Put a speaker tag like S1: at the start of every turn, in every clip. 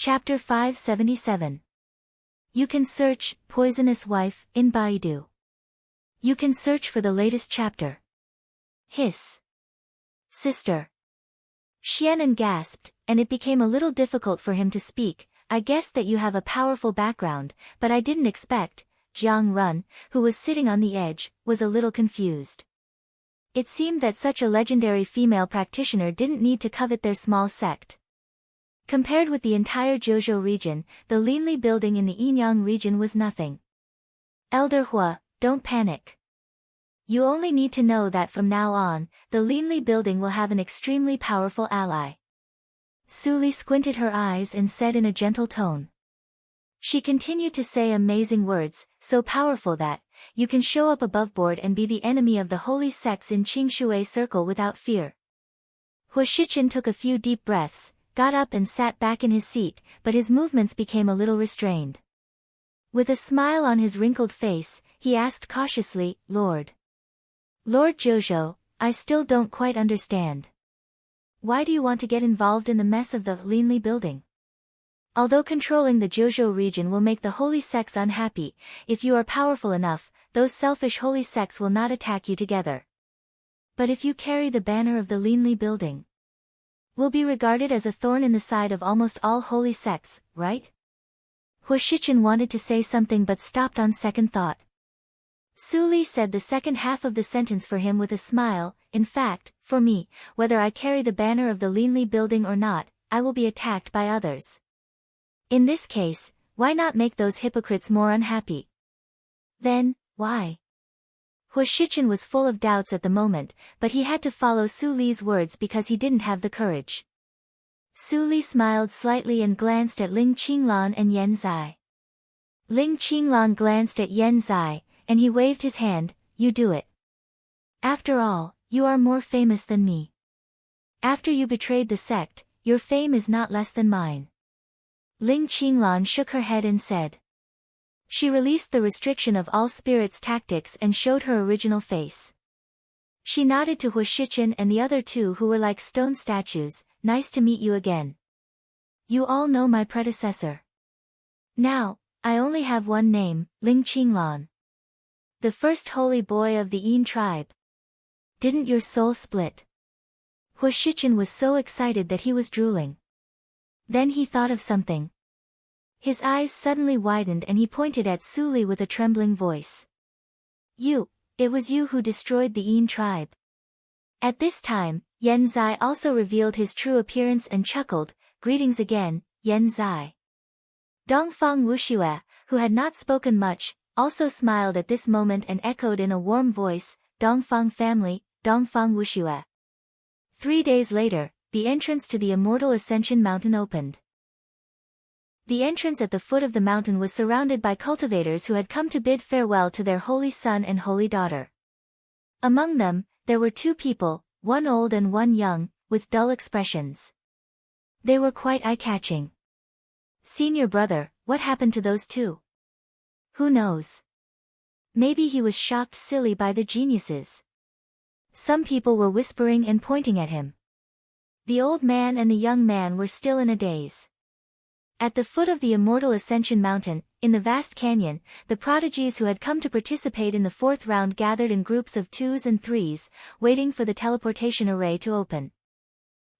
S1: Chapter 577. You can search, Poisonous Wife, in Baidu. You can search for the latest chapter. Hiss. Sister. Xianan gasped, and it became a little difficult for him to speak. I guessed that you have a powerful background, but I didn't expect. Jiang Run, who was sitting on the edge, was a little confused. It seemed that such a legendary female practitioner didn't need to covet their small sect. Compared with the entire Zhouzhou region, the Linli building in the Yinyang region was nothing. Elder Hua, don't panic. You only need to know that from now on, the Linli building will have an extremely powerful ally. Su Li squinted her eyes and said in a gentle tone. She continued to say amazing words, so powerful that, you can show up above board and be the enemy of the holy sects in Qingshui Circle without fear. Hua Shichen took a few deep breaths, got up and sat back in his seat, but his movements became a little restrained. With a smile on his wrinkled face, he asked cautiously, Lord Zhouzhou, I still don't quite understand. Why do you want to get involved in the mess of the Linli building? Although controlling the Zhouzhou region will make the holy sects unhappy, if you are powerful enough, those selfish holy sects will not attack you together. But if you carry the banner of the Linli building, will be regarded as a thorn in the side of almost all holy sects, right? Hua Shichen wanted to say something but stopped on second thought. Su Li said the second half of the sentence for him with a smile. In fact, for me, whether I carry the banner of the Linli building or not, I will be attacked by others. In this case, why not make those hypocrites more unhappy? Then, why? Hua Shichen was full of doubts at the moment, but he had to follow Su Li's words because he didn't have the courage. Su Li smiled slightly and glanced at Ling Qinglan and Yan Zai. Ling Qinglan glanced at Yan Zai, and he waved his hand. You do it. After all, you are more famous than me. After you betrayed the sect, your fame is not less than mine. Ling Qinglan shook her head and said. She released the restriction of all spirits tactics and showed her original face. She nodded to Hua Shichen and the other two who were like stone statues. Nice to meet you again. You all know my predecessor. Now, I only have one name, Ling Qinglan. The first holy boy of the Yin tribe. Didn't your soul split? Hua Shichen was so excited that he was drooling. Then he thought of something. His eyes suddenly widened and he pointed at Su Li with a trembling voice. It was you who destroyed the Yin tribe. At this time, Yan Zai also revealed his true appearance and chuckled. Greetings again, Yan Zai. Dongfang Wuxue, who had not spoken much, also smiled at this moment and echoed in a warm voice, Dongfang family, Dongfang Wuxue. 3 days later, the entrance to the Immortal Ascension Mountain opened. The entrance at the foot of the mountain was surrounded by cultivators who had come to bid farewell to their holy son and holy daughter. Among them, there were 2 people, one old and one young, with dull expressions. They were quite eye-catching. Senior brother, what happened to those 2? Who knows? Maybe he was shocked silly by the geniuses. Some people were whispering and pointing at him. The old man and the young man were still in a daze. At the foot of the Immortal Ascension Mountain, in the vast canyon, the prodigies who had come to participate in the 4th round gathered in groups of 2s and 3s, waiting for the teleportation array to open.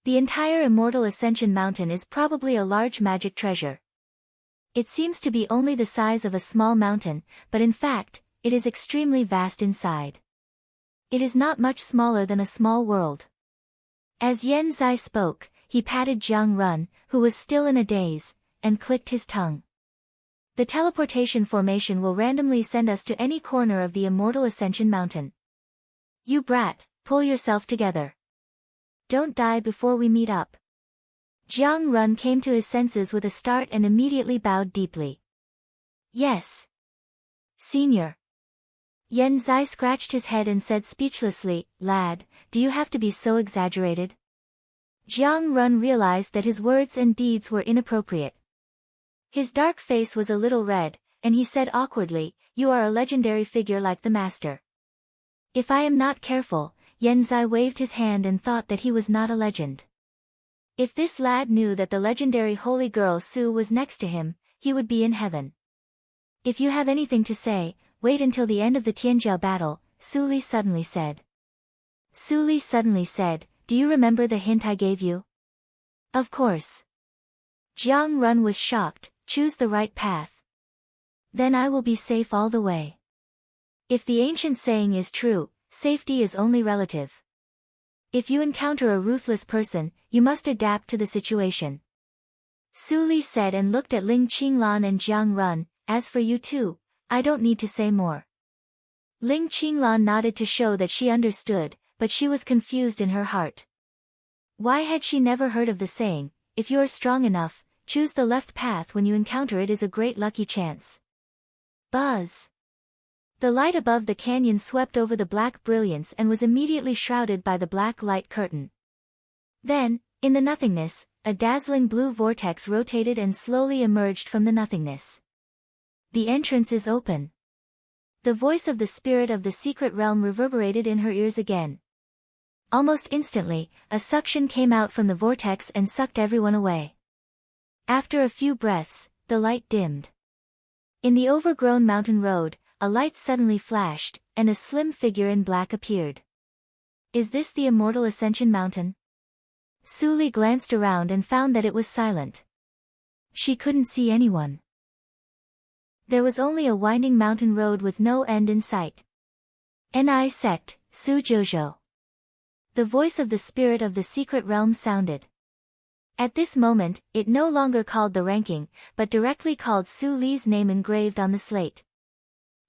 S1: The entire Immortal Ascension Mountain is probably a large magic treasure. It seems to be only the size of a small mountain, but in fact, it is extremely vast inside. It is not much smaller than a small world. As Yan Zai spoke, he patted Jiang Run, who was still in a daze, and clicked his tongue. The teleportation formation will randomly send us to any corner of the Immortal Ascension Mountain. You brat, pull yourself together. Don't die before we meet up. Jiang Run came to his senses with a start and immediately bowed deeply. Yes. Senior. Yan Zai scratched his head and said speechlessly, Lad, do you have to be so exaggerated? Jiang Run realized that his words and deeds were inappropriate. His dark face was a little red, and he said awkwardly, You are a legendary figure like the master. If I am not careful, Yan Zai waved his hand and thought that he was not a legend. If this lad knew that the legendary holy girl Su was next to him, he would be in heaven. If you have anything to say, wait until the end of the Tianjiao battle, Su Li suddenly said. Su Li suddenly said, do you remember the hint I gave you? Of course. Jiang Run was shocked, choose the right path. Then I will be safe all the way. If the ancient saying is true, safety is only relative. If you encounter a ruthless person, you must adapt to the situation. Su Li said and looked at Ling Qinglan and Jiang Run, as for you two, I don't need to say more. Ling Qinglan nodded to show that she understood, but she was confused in her heart. Why had she never heard of the saying, if you are strong enough, choose the left path when you encounter it is a great lucky chance. Buzz. The light above the canyon swept over the black brilliance and was immediately shrouded by the black light curtain. Then, in the nothingness, a dazzling blue vortex rotated and slowly emerged from the nothingness. The entrance is open. The voice of the spirit of the secret realm reverberated in her ears again. Almost instantly, a suction came out from the vortex and sucked everyone away. After a few breaths, the light dimmed. In the overgrown mountain road, a light suddenly flashed, and a slim figure in black appeared. Is this the immortal Ascension Mountain? Su Li glanced around and found that it was silent. She couldn't see anyone. There was only a winding mountain road with no end in sight. Ni sect, Su Jojo. The voice of the spirit of the secret realm sounded. At this moment, it no longer called the ranking, but directly called Su Li's name engraved on the slate.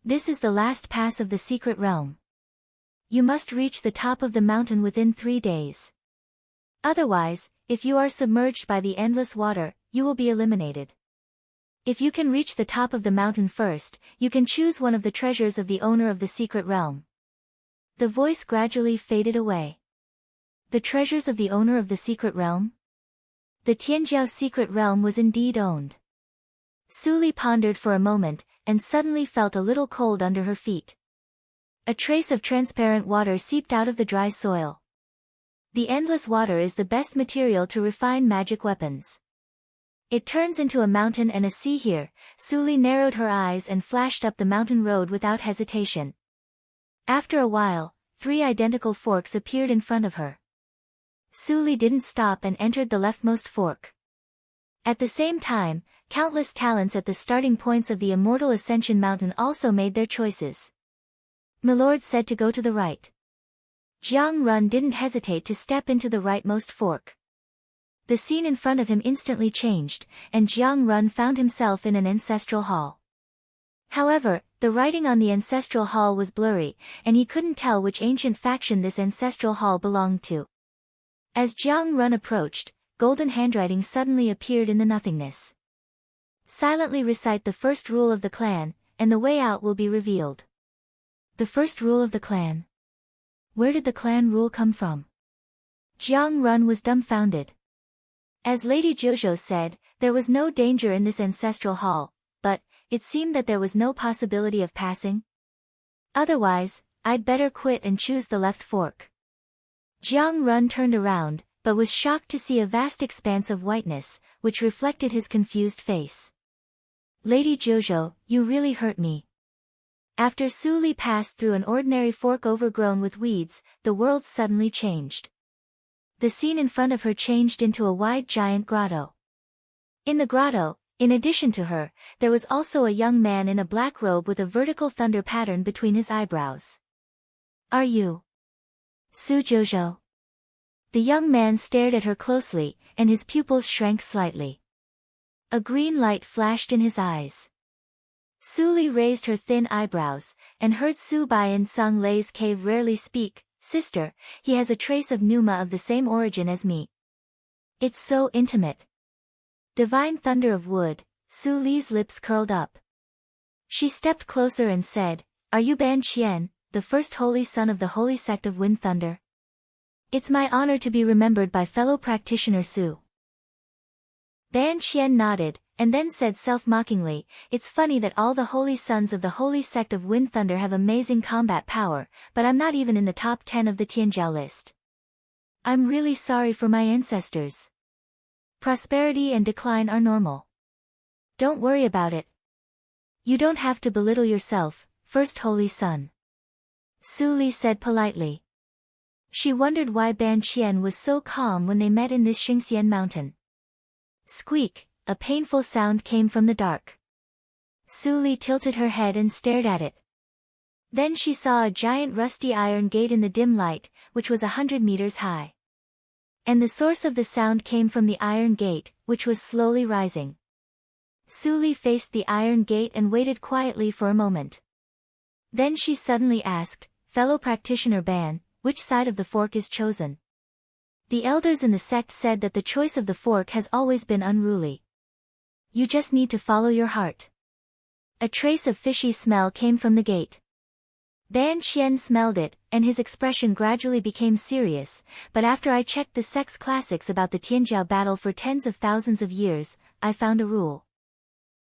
S1: This is the last pass of the secret realm. You must reach the top of the mountain within 3 days. Otherwise, if you are submerged by the endless water, you will be eliminated. If you can reach the top of the mountain first, you can choose one of the treasures of the owner of the secret realm. The voice gradually faded away. The treasures of the owner of the secret realm? The Tianjiao secret realm was indeed owned. Su Li pondered for a moment, and suddenly felt a little cold under her feet. A trace of transparent water seeped out of the dry soil. The endless water is the best material to refine magic weapons. It turns into a mountain and a sea here. Su Li narrowed her eyes and flashed up the mountain road without hesitation. After a while, 3 identical forks appeared in front of her. Su Li didn't stop and entered the leftmost fork. At the same time, countless talents at the starting points of the immortal Ascension Mountain also made their choices. Milord said to go to the right. Jiang Run didn't hesitate to step into the rightmost fork. The scene in front of him instantly changed, and Jiang Run found himself in an ancestral hall. However, the writing on the ancestral hall was blurry, and he couldn't tell which ancient faction this ancestral hall belonged to. As Jiang Run approached, golden handwriting suddenly appeared in the nothingness. Silently recite the first rule of the clan, and the way out will be revealed. The first rule of the clan. Where did the clan rule come from? Jiang Run was dumbfounded. As Lady Jojo said, there was no danger in this ancestral hall, but it seemed that there was no possibility of passing. Otherwise, I'd better quit and choose the left fork. Jiang Run turned around, but was shocked to see a vast expanse of whiteness, which reflected his confused face. Lady Jojo, you really hurt me. After Su Li passed through an ordinary fork overgrown with weeds, the world suddenly changed. The scene in front of her changed into a wide giant grotto. In the grotto, in addition to her, there was also a young man in a black robe with a vertical thunder pattern between his eyebrows. Are you Su Jojo? The young man stared at her closely, and his pupils shrank slightly. A green light flashed in his eyes. Su Li raised her thin eyebrows, and heard Su Bai in Song Lei's cave rarely speak. Sister, he has a trace of Numa of the same origin as me. It's so intimate. Divine thunder of wood, Su Li's lips curled up. She stepped closer and said, Are you Ban Qian, the first holy son of the holy sect of Wind Thunder? It's my honor to be remembered by fellow practitioner Su. Ban Qian nodded, and then said self-mockingly, It's funny that all the holy sons of the holy sect of Wind Thunder have amazing combat power, but I'm not even in the top 10 of the Tianjiao list. I'm really sorry for my ancestors. Prosperity and decline are normal. Don't worry about it. You don't have to belittle yourself, First Holy Son. Su Li said politely. She wondered why Ban Qian was so calm when they met in this Xingxian mountain. Squeak, a painful sound came from the dark. Su Li tilted her head and stared at it. Then she saw a giant rusty iron gate in the dim light, which was 100 meters high. And the source of the sound came from the iron gate, which was slowly rising. Su Li faced the iron gate and waited quietly for a moment. Then she suddenly asked, "Fellow practitioner Ban, which side of the fork is chosen?" The elders in the sect said that the choice of the fork has always been unruly. You just need to follow your heart. A trace of fishy smell came from the gate. Ban Qian smelled it, and his expression gradually became serious, but after I checked the sect's classics about the Tianjiao battle for tens of thousands of years, I found a rule.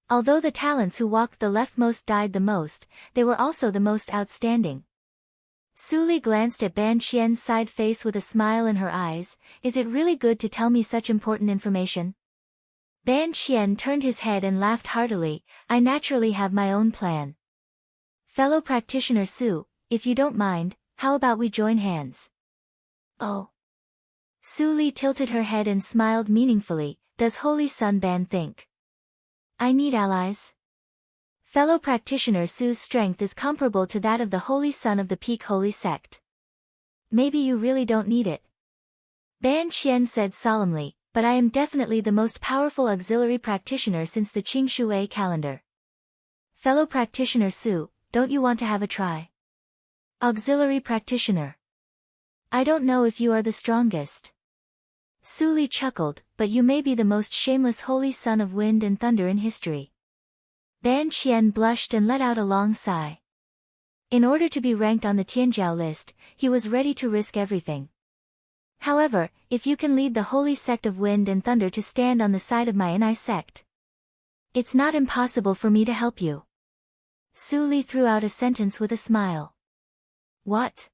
S1: Although the talents who walked the leftmost died the most, they were also the most outstanding. Su Li glanced at Ban Qian's side face with a smile in her eyes. Is it really good to tell me such important information? Ban Qian turned his head and laughed heartily. I naturally have my own plan. Fellow practitioner Su, if you don't mind, how about we join hands? Oh. Su Li tilted her head and smiled meaningfully. Does Holy Son Ban think I need allies? Fellow practitioner Su's strength is comparable to that of the Holy Son of the Peak Holy Sect. Maybe you really don't need it. Ban Qian said solemnly, but I am definitely the most powerful auxiliary practitioner since the Qing Shui calendar. Fellow practitioner Su, don't you want to have a try? Auxiliary practitioner. I don't know if you are the strongest. Su Li chuckled, but you may be the most shameless Holy Son of Wind and Thunder in history. Ban Qian blushed and let out a long sigh. In order to be ranked on the Tianjiao list, he was ready to risk everything. However, if you can lead the Holy Sect of Wind and Thunder to stand on the side of my Inai sect, it's not impossible for me to help you. Su Li threw out a sentence with a smile. What?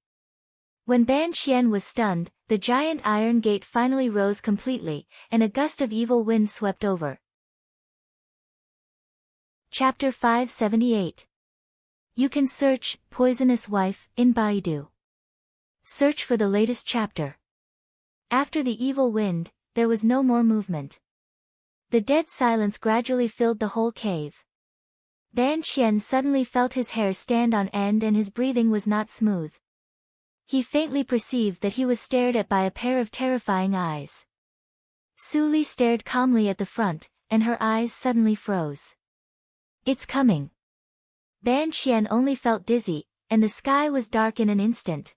S1: When Ban Qian was stunned, the giant iron gate finally rose completely, and a gust of evil wind swept over. Chapter 578. You can search, Poisonous Wife, in Baidu. Search for the latest chapter. After the evil wind, there was no more movement. The dead silence gradually filled the whole cave. Ban Qian suddenly felt his hair stand on end and his breathing was not smooth. He faintly perceived that he was stared at by a pair of terrifying eyes. Su Li stared calmly at the front, and her eyes suddenly froze. It's coming. Ban Qian only felt dizzy, and the sky was dark in an instant.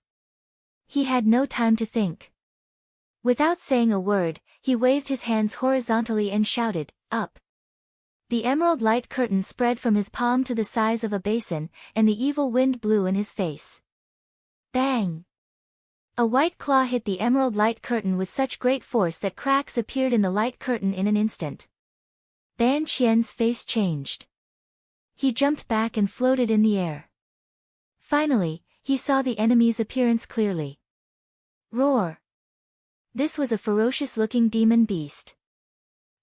S1: He had no time to think. Without saying a word, he waved his hands horizontally and shouted, "Up!" The emerald light curtain spread from his palm to the size of a basin, and the evil wind blew in his face. Bang! A white claw hit the emerald light curtain with such great force that cracks appeared in the light curtain in an instant. Ban Qian's face changed. He jumped back and floated in the air. Finally, he saw the enemy's appearance clearly. Roar! This was a ferocious-looking demon beast.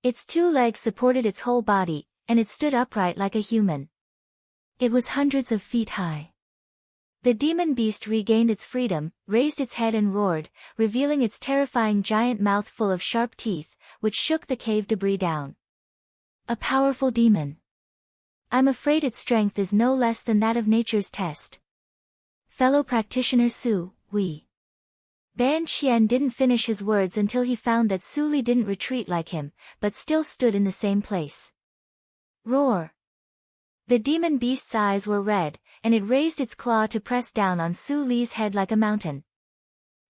S1: Its two legs supported its whole body, and it stood upright like a human. It was hundreds of feet high. The demon beast regained its freedom, raised its head and roared, revealing its terrifying giant mouth full of sharp teeth, which shook the cave debris down. A powerful demon. I'm afraid its strength is no less than that of nature's test. Fellow practitioner Su, we. Ban Qian didn't finish his words until he found that Su Li didn't retreat like him, but still stood in the same place. Roar! The demon beast's eyes were red, and it raised its claw to press down on Su Li's head like a mountain.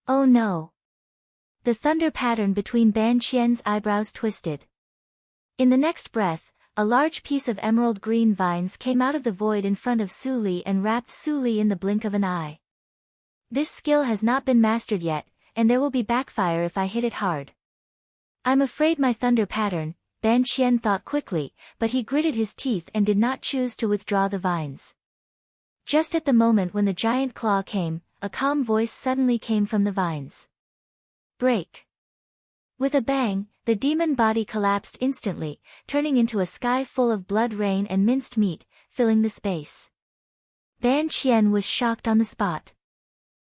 S1: Oh no! The thunder pattern between Ban Qian's eyebrows twisted. In the next breath, a large piece of emerald green vines came out of the void in front of Su Li and wrapped Su Li in the blink of an eye. This skill has not been mastered yet, and there will be backfire if I hit it hard. I'm afraid my thunder pattern, Ban Qian thought quickly, but he gritted his teeth and did not choose to withdraw the vines. Just at the moment when the giant claw came, a calm voice suddenly came from the vines. Break! With a bang, the demon body collapsed instantly, turning into a sky full of blood rain and minced meat, filling the space. Ban Qian was shocked on the spot.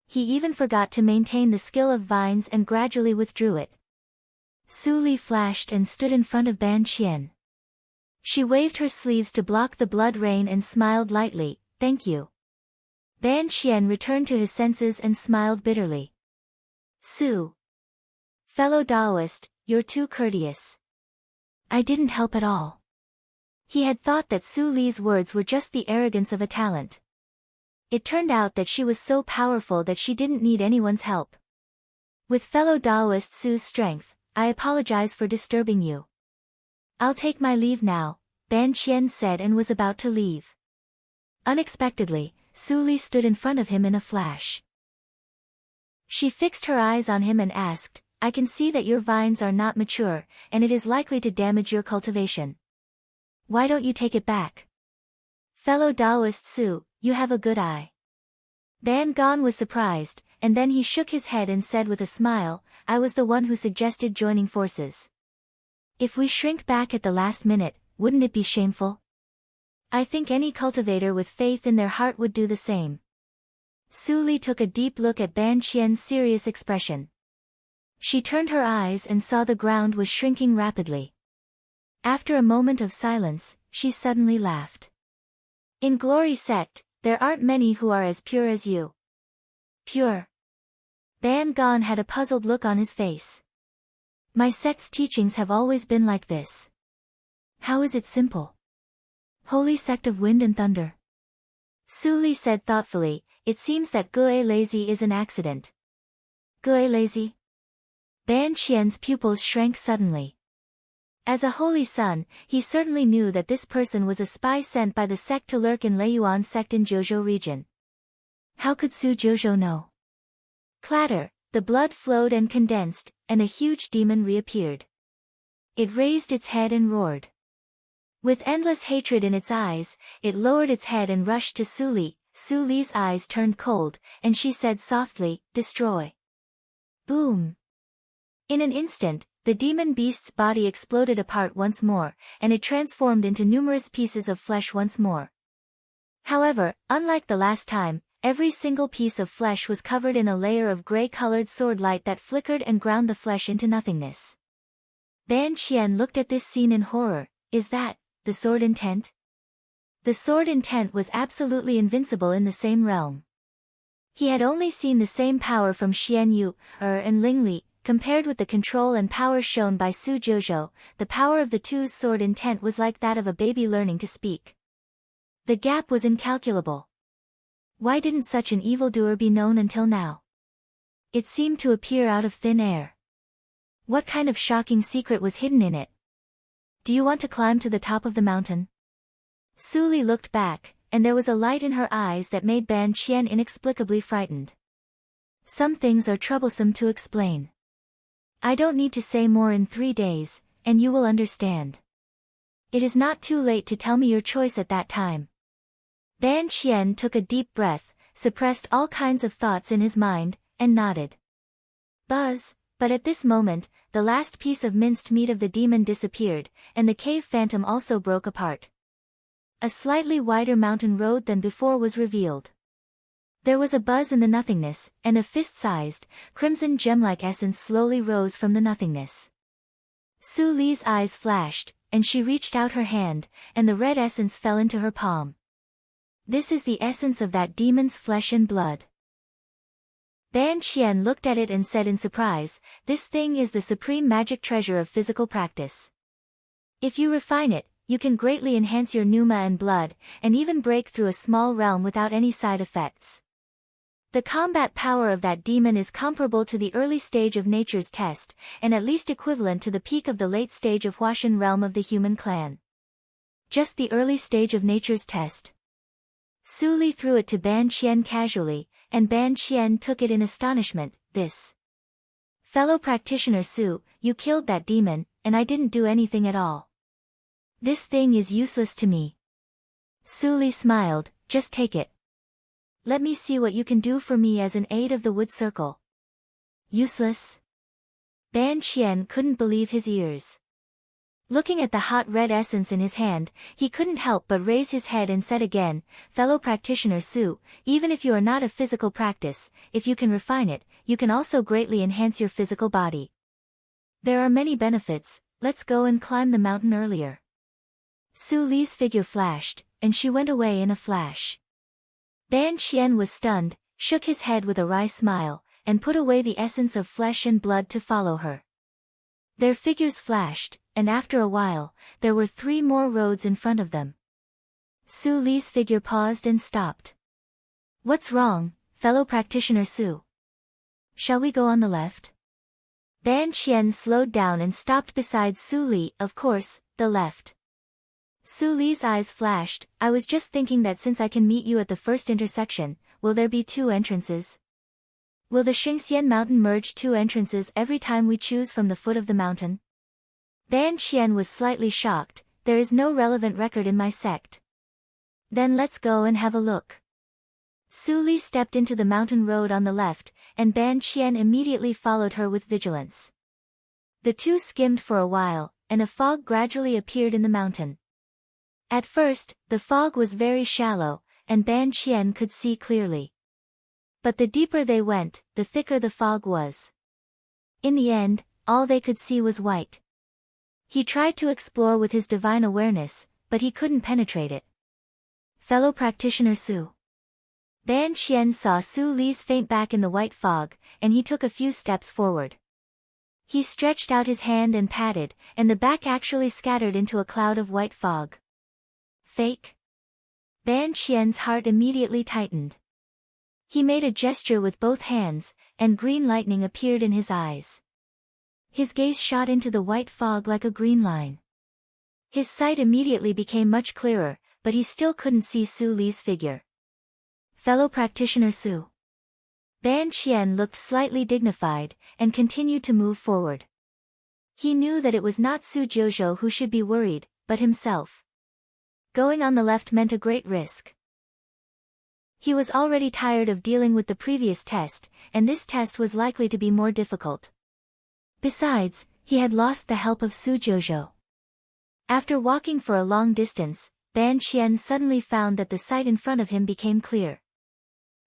S1: He even forgot to maintain the skill of vines and gradually withdrew it. Su Li flashed and stood in front of Ban Qian. She waved her sleeves to block the blood rain and smiled lightly, "Thank you." Ban Qian returned to his senses and smiled bitterly. "Su. Fellow Taoist, you're too courteous. I didn't help at all." He had thought that Su Li's words were just the arrogance of a talent. It turned out that she was so powerful that she didn't need anyone's help. With fellow Taoist Su's strength, "I apologize for disturbing you. I'll take my leave now," Ban Qian said and was about to leave. Unexpectedly, Su Li stood in front of him in a flash. She fixed her eyes on him and asked, "I can see that your vines are not mature, and it is likely to damage your cultivation. Why don't you take it back? Fellow Taoist Su, you have a good eye." Ban Gan was surprised, and then he shook his head and said with a smile, "I was the one who suggested joining forces. If we shrink back at the last minute, wouldn't it be shameful? I think any cultivator with faith in their heart would do the same." Su Li took a deep look at Ban Qian's serious expression. She turned her eyes and saw the ground was shrinking rapidly. After a moment of silence, she suddenly laughed. "In Glory Sect, there aren't many who are as pure as you." "Pure?" Ban Gan had a puzzled look on his face. "My sect's teachings have always been like this. How is it simple? Holy Sect of Wind and Thunder." Su Li said thoughtfully, "It seems that Gue Lazy is an accident." "Gue Lazy?" Ban Qian's pupils shrank suddenly. As a holy son, he certainly knew that this person was a spy sent by the sect to lurk in Leiyuan sect in Zhouzhou region. How could Su Zhouzhou know? Clatter, the blood flowed and condensed, and a huge demon reappeared. It raised its head and roared. With endless hatred in its eyes, it lowered its head and rushed to Su Li. Su Li's eyes turned cold, and she said softly, "Destroy." Boom! In an instant, the demon beast's body exploded apart once more, and it transformed into numerous pieces of flesh once more. However, unlike the last time, every single piece of flesh was covered in a layer of gray-colored sword light that flickered and ground the flesh into nothingness. Ban Qian looked at this scene in horror. Is that the sword intent? The sword intent was absolutely invincible in the same realm. He had only seen the same power from Xian Yu, and Ling Li. Compared with the control and power shown by Su Zhouzhou, the power of the two's sword intent was like that of a baby learning to speak. The gap was incalculable. Why didn't such an evildoer be known until now? It seemed to appear out of thin air. What kind of shocking secret was hidden in it? Do you want to climb to the top of the mountain? Su Li looked back, and there was a light in her eyes that made Ban Qian inexplicably frightened. Some things are troublesome to explain. I don't need to say more in 3 days, and you will understand. It is not too late to tell me your choice at that time. Ban Qian took a deep breath, suppressed all kinds of thoughts in his mind, and nodded. Buzz, but at this moment, the last piece of minced meat of the demon disappeared, and the cave phantom also broke apart. A slightly wider mountain road than before was revealed. There was a buzz in the nothingness, and a fist-sized, crimson gem-like essence slowly rose from the nothingness. Su Li's eyes flashed, and she reached out her hand, and the red essence fell into her palm. This is the essence of that demon's flesh and blood. Ban Qian looked at it and said in surprise, "This thing is the supreme magic treasure of physical practice. If you refine it, you can greatly enhance your pneuma and blood, and even break through a small realm without any side effects. The combat power of that demon is comparable to the early stage of nature's test, and at least equivalent to the peak of the late stage of Huashan realm of the human clan." Just the early stage of nature's test. Su Li threw it to Ban Qian casually, and Ban Qian took it in astonishment. "This. Fellow practitioner Su, you killed that demon, and I didn't do anything at all. This thing is useless to me." Su Li smiled, "Just take it. Let me see what you can do for me as an aid of the wood circle." "Useless?" Ban Qian couldn't believe his ears. Looking at the hot red essence in his hand, he couldn't help but raise his head and said again, "Fellow practitioner Su, even if you are not a physical practice, if you can refine it, you can also greatly enhance your physical body. There are many benefits, let's go and climb the mountain earlier." Su Li's figure flashed, and she went away in a flash. Ban Qian was stunned, shook his head with a wry smile, and put away the essence of flesh and blood to follow her. Their figures flashed, and after a while, there were 3 more roads in front of them. Su Li's figure paused and stopped. "What's wrong, fellow practitioner Su? Shall we go on the left?" Ban Qian slowed down and stopped beside Su Li. "Of course, the left." Su Li's eyes flashed. "I was just thinking that since I can meet you at the first intersection, will there be 2 entrances? Will the Xingxian mountain merge 2 entrances every time we choose from the foot of the mountain?" Ban Qian was slightly shocked. "There is no relevant record in my sect." "Then let's go and have a look." Su Li stepped into the mountain road on the left, and Ban Qian immediately followed her with vigilance. The 2 skimmed for a while, and a fog gradually appeared in the mountain. At first, the fog was very shallow, and Ban Qian could see clearly. But the deeper they went, the thicker the fog was. In the end, all they could see was white. He tried to explore with his divine awareness, but he couldn't penetrate it. "Fellow practitioner Su." Ban Qian saw Su Li's faint back in the white fog, and he took a few steps forward. He stretched out his hand and patted, and the back actually scattered into a cloud of white fog. "Fake?" Ban Qian's heart immediately tightened. He made a gesture with both hands, and green lightning appeared in his eyes. His gaze shot into the white fog like a green line. His sight immediately became much clearer, but he still couldn't see Su Li's figure. "Fellow practitioner Su." Ban Qian looked slightly dignified, and continued to move forward. He knew that it was not Su Jiuzhou who should be worried, but himself. Going on the left meant a great risk. He was already tired of dealing with the previous test, and this test was likely to be more difficult. Besides, he had lost the help of Su Jiuzhou. After walking for a long distance, Ban Qian suddenly found that the sight in front of him became clear.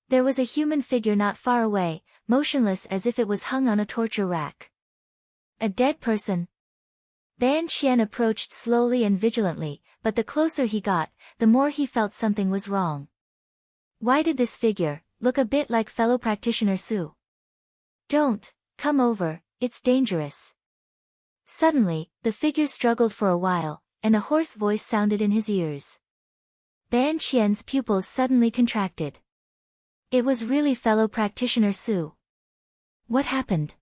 S1: There was a human figure not far away, motionless as if it was hung on a torture rack. A dead person. Ban Qian approached slowly and vigilantly, but the closer he got, the more he felt something was wrong. Why did this figure look a bit like fellow practitioner Su? "Don't come over, it's dangerous." Suddenly, the figure struggled for a while, and a hoarse voice sounded in his ears. Ban Qian's pupils suddenly contracted. It was really fellow practitioner Su. What happened?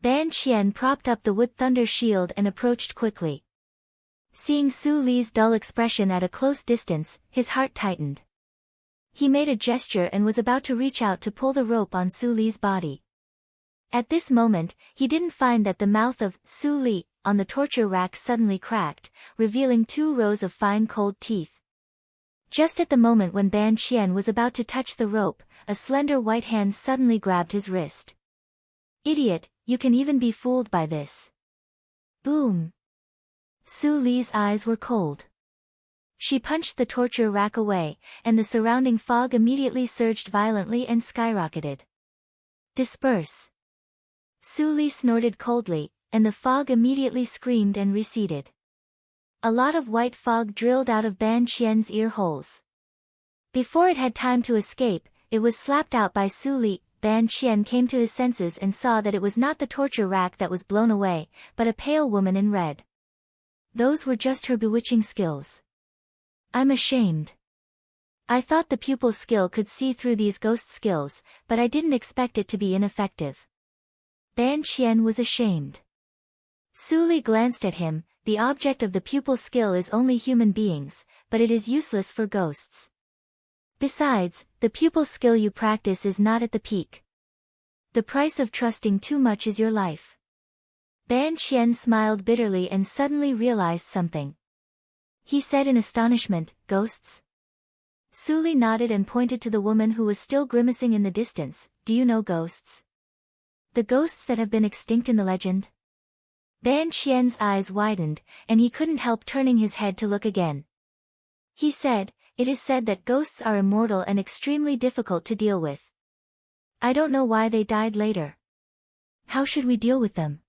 S1: Ban Qian propped up the wood thunder shield and approached quickly. Seeing Su Li's dull expression at a close distance, his heart tightened. He made a gesture and was about to reach out to pull the rope on Su Li's body. At this moment, he didn't find that the mouth of Su Li on the torture rack suddenly cracked, revealing 2 rows of fine cold teeth. Just at the moment when Ban Qian was about to touch the rope, a slender white hand suddenly grabbed his wrist. "Idiot, you can even be fooled by this." Boom! Su Li's eyes were cold. She punched the torture rack away, and the surrounding fog immediately surged violently and skyrocketed. "Disperse!" Su Li snorted coldly, and the fog immediately screamed and receded. A lot of white fog drilled out of Ban Qian's ear holes. Before it had time to escape, it was slapped out by Su Li. Ban Qian came to his senses and saw that it was not the torture rack that was blown away, but a pale woman in red. Those were just her bewitching skills. "I'm ashamed. I thought the pupil's skill could see through these ghost skills, but I didn't expect it to be ineffective." Ban Qian was ashamed. Su Li glanced at him. "The object of the pupil's skill is only human beings, but it is useless for ghosts. Besides, the pupil's skill you practice is not at the peak. The price of trusting too much is your life." Ban Qian smiled bitterly and suddenly realized something. He said in astonishment, "Ghosts?" Su Li nodded and pointed to the woman who was still grimacing in the distance. "Do you know ghosts?" The ghosts that have been extinct in the legend? Ban Qian's eyes widened, and he couldn't help turning his head to look again. He said, "It is said that ghosts are immortal and extremely difficult to deal with. I don't know why they died later. How should we deal with them?"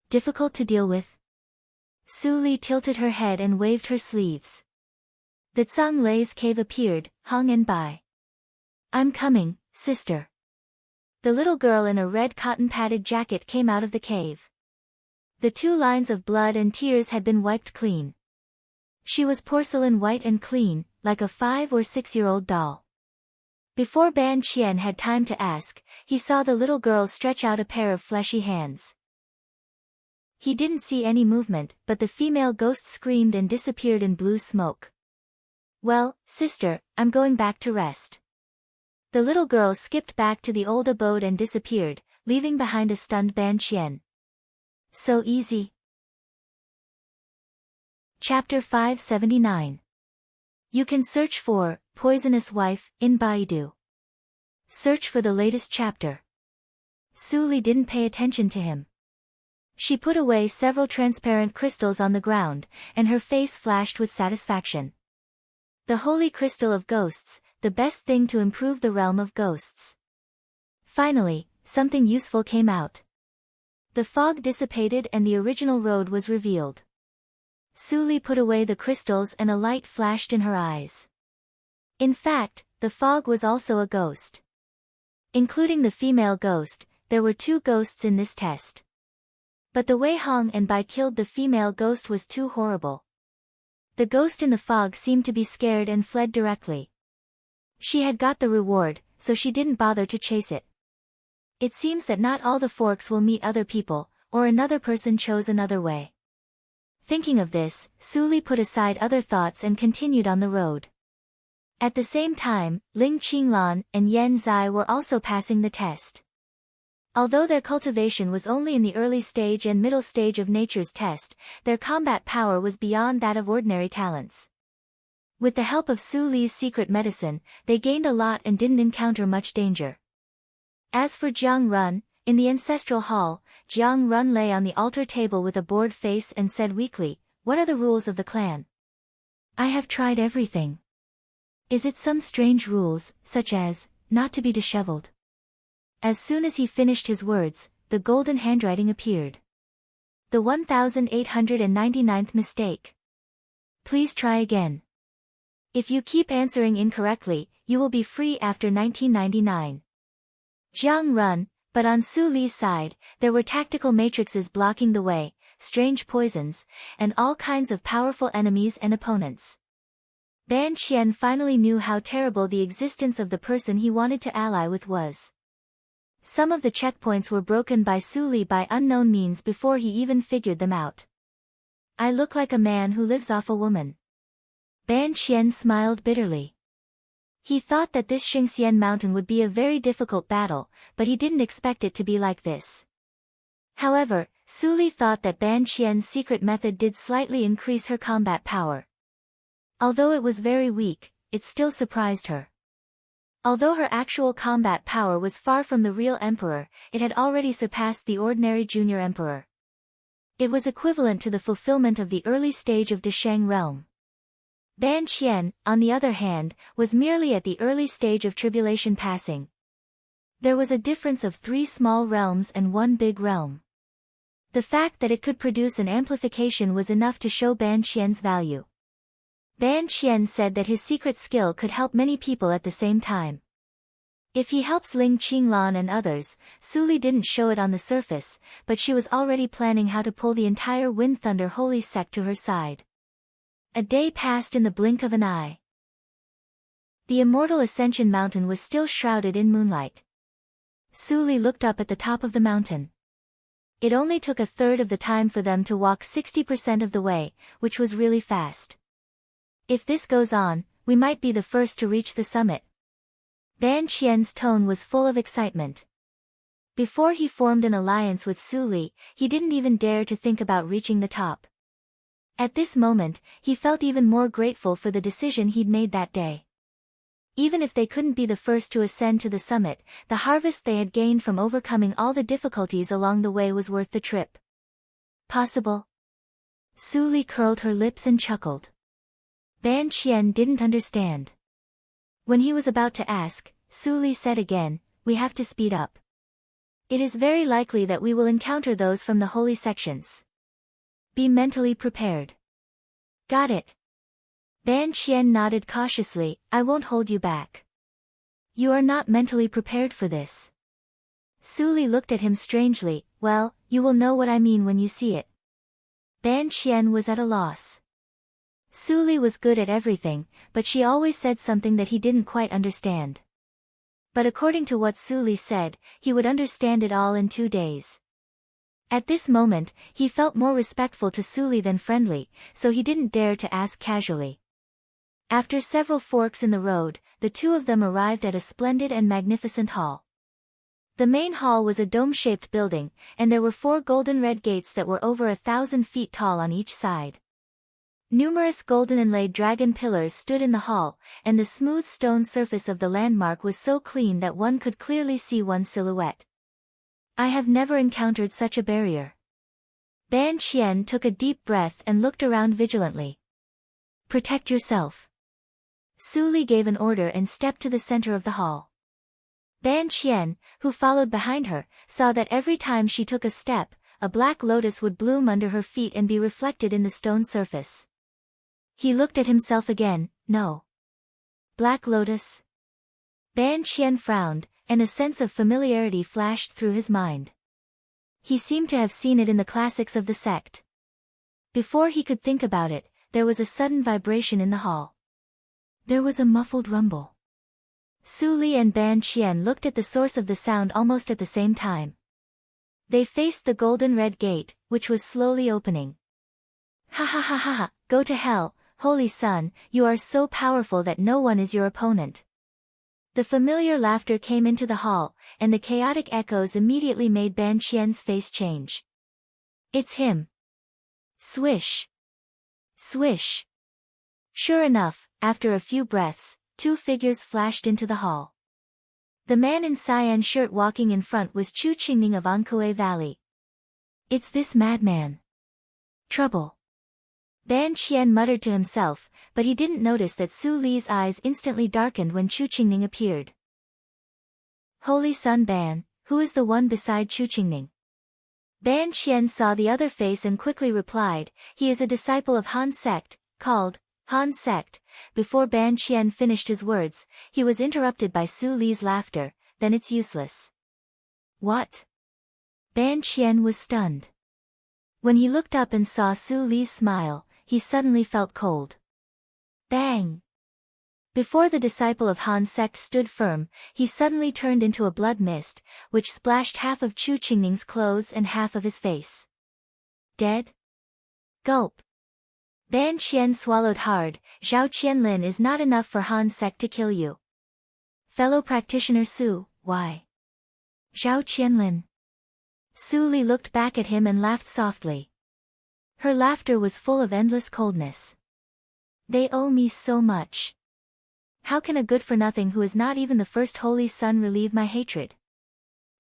S1: Difficult to deal with? Su Li tilted her head and waved her sleeves. The Tsang Lei's cave appeared, hung and by. "I'm coming, sister." The little girl in a red cotton-padded jacket came out of the cave. The 2 lines of blood and tears had been wiped clean. She was porcelain white and clean, like a 5- or 6-year-old doll. Before Ban Qian had time to ask, he saw the little girl stretch out a pair of fleshy hands. He didn't see any movement, but the female ghost screamed and disappeared in blue smoke. "Well, sister, I'm going back to rest." The little girl skipped back to the old abode and disappeared, leaving behind a stunned Ban Qian. So easy. Chapter 579. You can search for Poisonous Wife in Baidu. Search for the latest chapter. Su Li didn't pay attention to him. She put away several transparent crystals on the ground, and her face flashed with satisfaction. The holy crystal of ghosts, the best thing to improve the realm of ghosts. Finally, something useful came out. The fog dissipated and the original road was revealed. Su Li put away the crystals and a light flashed in her eyes. In fact, the fog was also a ghost. Including the female ghost, there were 2 ghosts in this test. But the way Hong and Bai killed the female ghost was too horrible. The ghost in the fog seemed to be scared and fled directly. She had got the reward, so she didn't bother to chase it. It seems that not all the forks will meet other people, or another person chose another way. Thinking of this, Su Li put aside other thoughts and continued on the road. At the same time, Ling Qinglan and Yan Zai were also passing the test. Although their cultivation was only in the early stage and middle stage of nature's test, their combat power was beyond that of ordinary talents. With the help of Su Li's secret medicine, they gained a lot and didn't encounter much danger. As for Jiang Run, in the ancestral hall, Jiang Run lay on the altar table with a bored face and said weakly, "What are the rules of the clan? I have tried everything. Is it some strange rules, such as, not to be disheveled?" As soon as he finished his words, the golden handwriting appeared. The 1899th mistake. Please try again. If you keep answering incorrectly, you will be free after 1999. Jiang Run, but on Su Li's side, there were tactical matrices blocking the way, strange poisons, and all kinds of powerful enemies and opponents. Ban Qian finally knew how terrible the existence of the person he wanted to ally with was. Some of the checkpoints were broken by Su Li by unknown means before he even figured them out. "I look like a man who lives off a woman." Ban Qian smiled bitterly. He thought that this Xingxian mountain would be a very difficult battle, but he didn't expect it to be like this. However, Su Li thought that Ban Qian's secret method did slightly increase her combat power. Although it was very weak, it still surprised her. Although her actual combat power was far from the real emperor, it had already surpassed the ordinary junior emperor. It was equivalent to the fulfillment of the early stage of Desheng realm. Ban Qian, on the other hand, was merely at the early stage of tribulation passing. There was a difference of 3 small realms and 1 big realm. The fact that it could produce an amplification was enough to show Ban Qian's value. Ban Qian said that his secret skill could help many people at the same time. If he helps Ling Qinglan and others, Su Li didn't show it on the surface, but she was already planning how to pull the entire Wind Thunder holy sect to her side. A day passed in the blink of an eye. The immortal Ascension Mountain was still shrouded in moonlight. Su Li looked up at the top of the mountain. It only took a third of the time for them to walk 60% of the way, which was really fast. If this goes on, we might be the first to reach the summit. Ban Qian's tone was full of excitement. Before he formed an alliance with Su Li, he didn't even dare to think about reaching the top. At this moment, he felt even more grateful for the decision he'd made that day. Even if they couldn't be the first to ascend to the summit, the harvest they had gained from overcoming all the difficulties along the way was worth the trip. Possible? Su Li curled her lips and chuckled. Ban Qian didn't understand. When he was about to ask, Su Li said again, "We have to speed up. It is very likely that we will encounter those from the holy sections. Be mentally prepared." Got it. Ban Qian nodded cautiously. "I won't hold you back." "You are not mentally prepared for this." Su Li looked at him strangely. "Well, you will know what I mean when you see it." Ban Qian was at a loss. Su Li was good at everything, but she always said something that he didn't quite understand. But according to what Su Li said, he would understand it all in 2 days. At this moment, he felt more respectful to Su Li than friendly, so he didn't dare to ask casually. After several forks in the road, the two of them arrived at a splendid and magnificent hall. The main hall was a dome-shaped building, and there were 4 golden red gates that were over 1,000 feet tall on each side. Numerous golden inlaid dragon pillars stood in the hall, and the smooth stone surface of the landmark was so clean that one could clearly see one's silhouette. I have never encountered such a barrier. Ban Qian took a deep breath and looked around vigilantly. Protect yourself. Su Li gave an order and stepped to the center of the hall. Ban Qian, who followed behind her, saw that every time she took a step, a black lotus would bloom under her feet and be reflected in the stone surface. He looked at himself again. No. Black lotus? Ban Qian frowned, and a sense of familiarity flashed through his mind. He seemed to have seen it in the classics of the sect. Before he could think about it, there was a sudden vibration in the hall. There was a muffled rumble. Su Li and Ban Qian looked at the source of the sound almost at the same time. They faced the golden red gate, which was slowly opening. Ha ha ha ha ha, go to hell, Holy Sun, you are so powerful that no one is your opponent. The familiar laughter came into the hall, and the chaotic echoes immediately made Ban Qian's face change. It's him. Swish. Swish. Sure enough, after a few breaths, 2 figures flashed into the hall. The man in cyan shirt walking in front was Chu Qingning of Ankoe Valley. It's this madman. Trouble. Ban Qian muttered to himself, but he didn't notice that Su Li's eyes instantly darkened when Chu Qingning appeared. Holy Sun Ban, who is the one beside Chu Qingning? Ban Qian saw the other face and quickly replied, he is a disciple of Han sect, called Han sect. Before Ban Qian finished his words, he was interrupted by Su Li's laughter. Then it's useless. What? Ban Qian was stunned. When he looked up and saw Su Li's smile, he suddenly felt cold. Bang! Before the disciple of Han sect stood firm, he suddenly turned into a blood mist, which splashed half of Chu Qingning's clothes and half of his face. Dead? Gulp. Ban Qian swallowed hard. Zhao Qianlin is not enough for Han sect to kill you. Fellow practitioner Su, why? Zhao Qianlin. Su Li looked back at him and laughed softly. Her laughter was full of endless coldness. They owe me so much. How can a good-for-nothing who is not even the first holy sun relieve my hatred?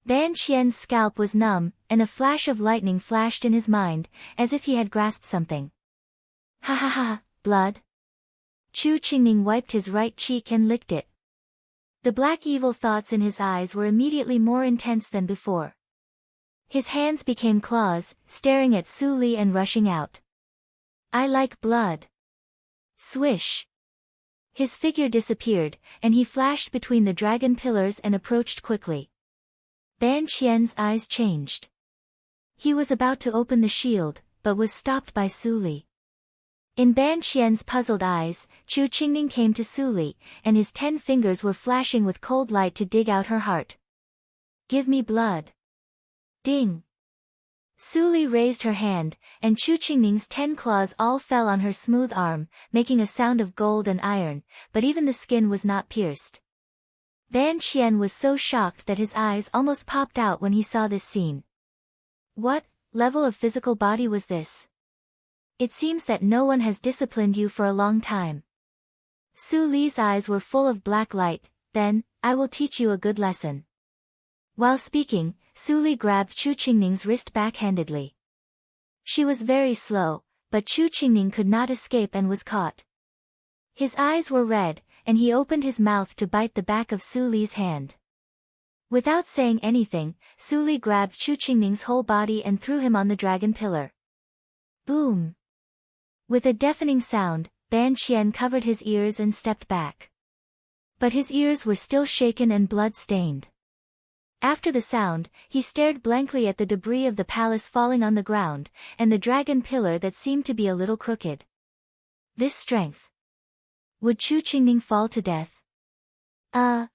S1: Ban Qian's scalp was numb, and a flash of lightning flashed in his mind, as if he had grasped something. Ha ha ha, blood? Chu Qingning wiped his right cheek and licked it. The black evil thoughts in his eyes were immediately more intense than before. His hands became claws, staring at Su Li and rushing out. I like blood. Swish. His figure disappeared, and he flashed between the dragon pillars and approached quickly. Ban Qian's eyes changed. He was about to open the shield, but was stopped by Su Li. In Ban Qian's puzzled eyes, Chu Qingning came to Su Li, and his 10 fingers were flashing with cold light to dig out her heart. Give me blood. Ding! Su Li raised her hand, and Chu Qingning's 10 claws all fell on her smooth arm, making a sound of gold and iron, but even the skin was not pierced. Ban Qian was so shocked that his eyes almost popped out when he saw this scene. What level of physical body was this? It seems that no one has disciplined you for a long time. Su Li's eyes were full of black light. Then, I will teach you a good lesson. While speaking, Su Li grabbed Chu Qingning's wrist backhandedly. She was very slow, but Chu Qingning could not escape and was caught. His eyes were red, and he opened his mouth to bite the back of Su Li's hand. Without saying anything, Su Li grabbed Chu Qingning's whole body and threw him on the dragon pillar. Boom! With a deafening sound, Ban Qian covered his ears and stepped back. But his ears were still shaken and blood-stained. After the sound, he stared blankly at the debris of the palace falling on the ground, and the dragon pillar that seemed to be a little crooked. This strength. Would Chu Qingning fall to death? Under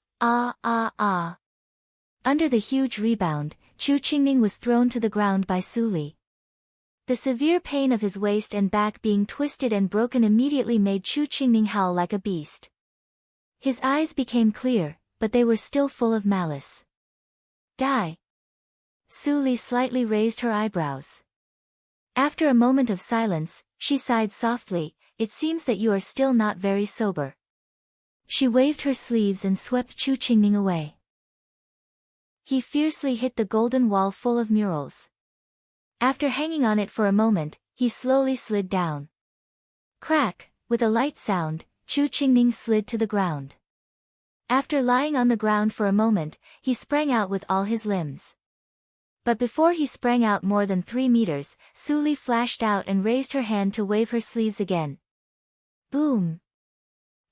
S1: the huge rebound, Chu Qingning was thrown to the ground by Su Li. The severe pain of his waist and back being twisted and broken immediately made Chu Qingning howl like a beast. His eyes became clear, but they were still full of malice. Die! Su Li slightly raised her eyebrows. After a moment of silence, she sighed softly, "It seems that you are still not very sober." She waved her sleeves and swept Chu Qingning away. He fiercely hit the golden wall full of murals. After hanging on it for a moment, he slowly slid down. Crack! With a light sound, Chu Qingning slid to the ground. After lying on the ground for a moment, he sprang out with all his limbs. But before he sprang out more than 3 meters, Su Li flashed out and raised her hand to wave her sleeves again. Boom!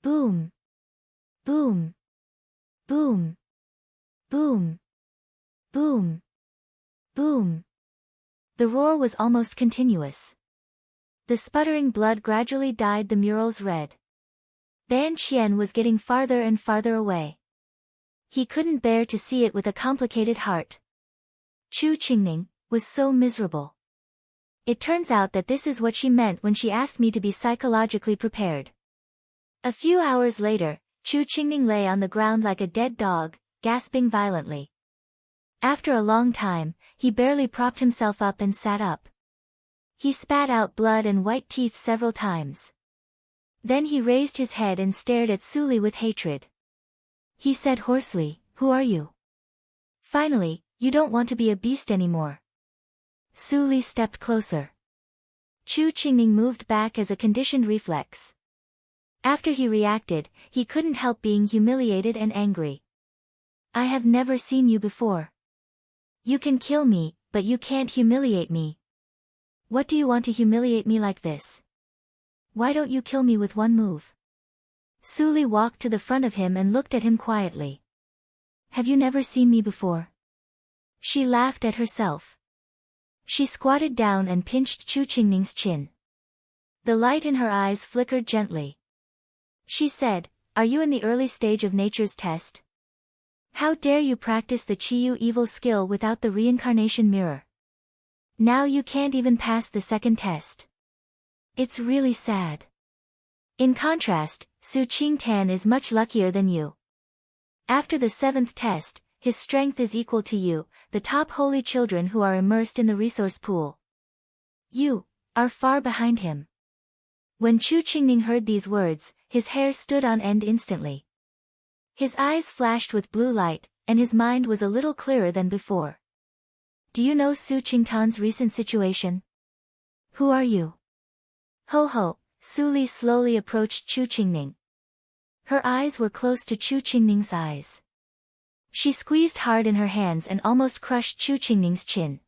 S1: Boom! Boom! Boom! Boom! Boom! Boom! The roar was almost continuous. The sputtering blood gradually dyed the murals red. Ban Qian was getting farther and farther away. He couldn't bear to see it with a complicated heart. Chu Qingning was so miserable. It turns out that this is what she meant when she asked me to be psychologically prepared. A few hours later, Chu Qingning lay on the ground like a dead dog, gasping violently. After a long time, he barely propped himself up and sat up. He spat out blood and white teeth several times. Then he raised his head and stared at Su Li with hatred. He said hoarsely, "Who are you? Finally, you don't want to be a beast anymore." Su Li stepped closer. Chu Qingning moved back as a conditioned reflex. After he reacted, he couldn't help being humiliated and angry. "I have never seen you before. You can kill me, but you can't humiliate me. What do you want to humiliate me like this? Why don't you kill me with one move?" Su Li walked to the front of him and looked at him quietly. "Have you never seen me before?" She laughed at herself. She squatted down and pinched Chu Qingning's chin. The light in her eyes flickered gently. She said, "Are you in the early stage of nature's test? How dare you practice the Qiyu evil skill without the reincarnation mirror? Now you can't even pass the second test. It's really sad. In contrast, Su Qingtan is much luckier than you. After the 7th test, his strength is equal to you, the top holy children who are immersed in the resource pool. You are far behind him." When Chu Qingning heard these words, his hair stood on end instantly. His eyes flashed with blue light, and his mind was a little clearer than before. "Do you know Su Qingtan's recent situation? Who are you?" "Ho ho," Su Li slowly approached Chu Qingning. Her eyes were close to Chu Qingning's eyes. She squeezed hard in her hands and almost crushed Chu Qingning's chin.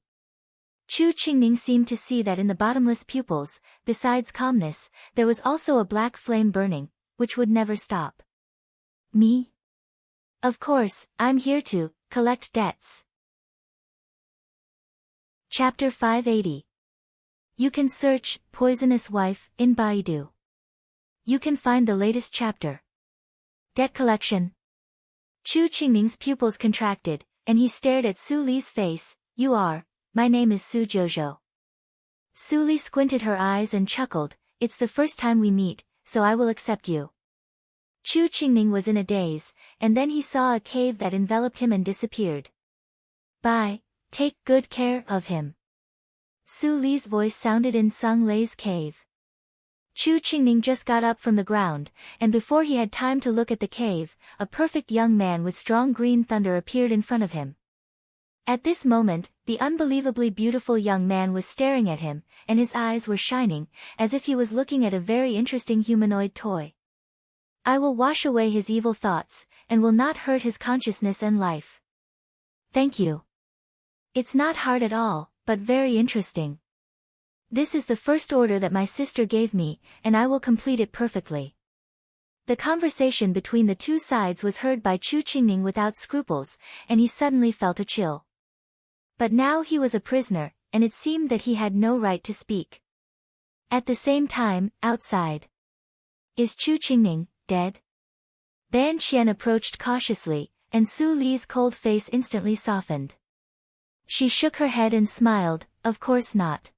S1: Chu Qingning seemed to see that in the bottomless pupils, besides calmness, there was also a black flame burning, which would never stop. "Me? Of course, I'm here to collect debts." Chapter 580. You can search Poisonous Wife in Baidu. You can find the latest chapter. Debt collection. Chu Qingning's pupils contracted, and he stared at Su Li's face. My name is Su Jojo." Su Li squinted her eyes and chuckled, "It's the first time we meet, so I will accept you." Chu Qingning was in a daze, and then he saw a cave that enveloped him and disappeared. "Bye, take good care of him." Su Li's voice sounded in Sung Lei's cave. Chu Qingning just got up from the ground, and before he had time to look at the cave, a perfect young man with strong green thunder appeared in front of him. At this moment, the unbelievably beautiful young man was staring at him, and his eyes were shining, as if he was looking at a very interesting humanoid toy. I will wash away his evil thoughts, and will not hurt his consciousness and life. Thank you. It's not hard at all, but very interesting. This is the first order that my sister gave me, and I will complete it perfectly. The conversation between the two sides was heard by Chu Qingning without scruples, and he suddenly felt a chill. But now he was a prisoner, and it seemed that he had no right to speak. At the same time, outside. Is Chu Qingning dead? Ban Qian approached cautiously, and Su Li's cold face instantly softened. She shook her head and smiled, of course not.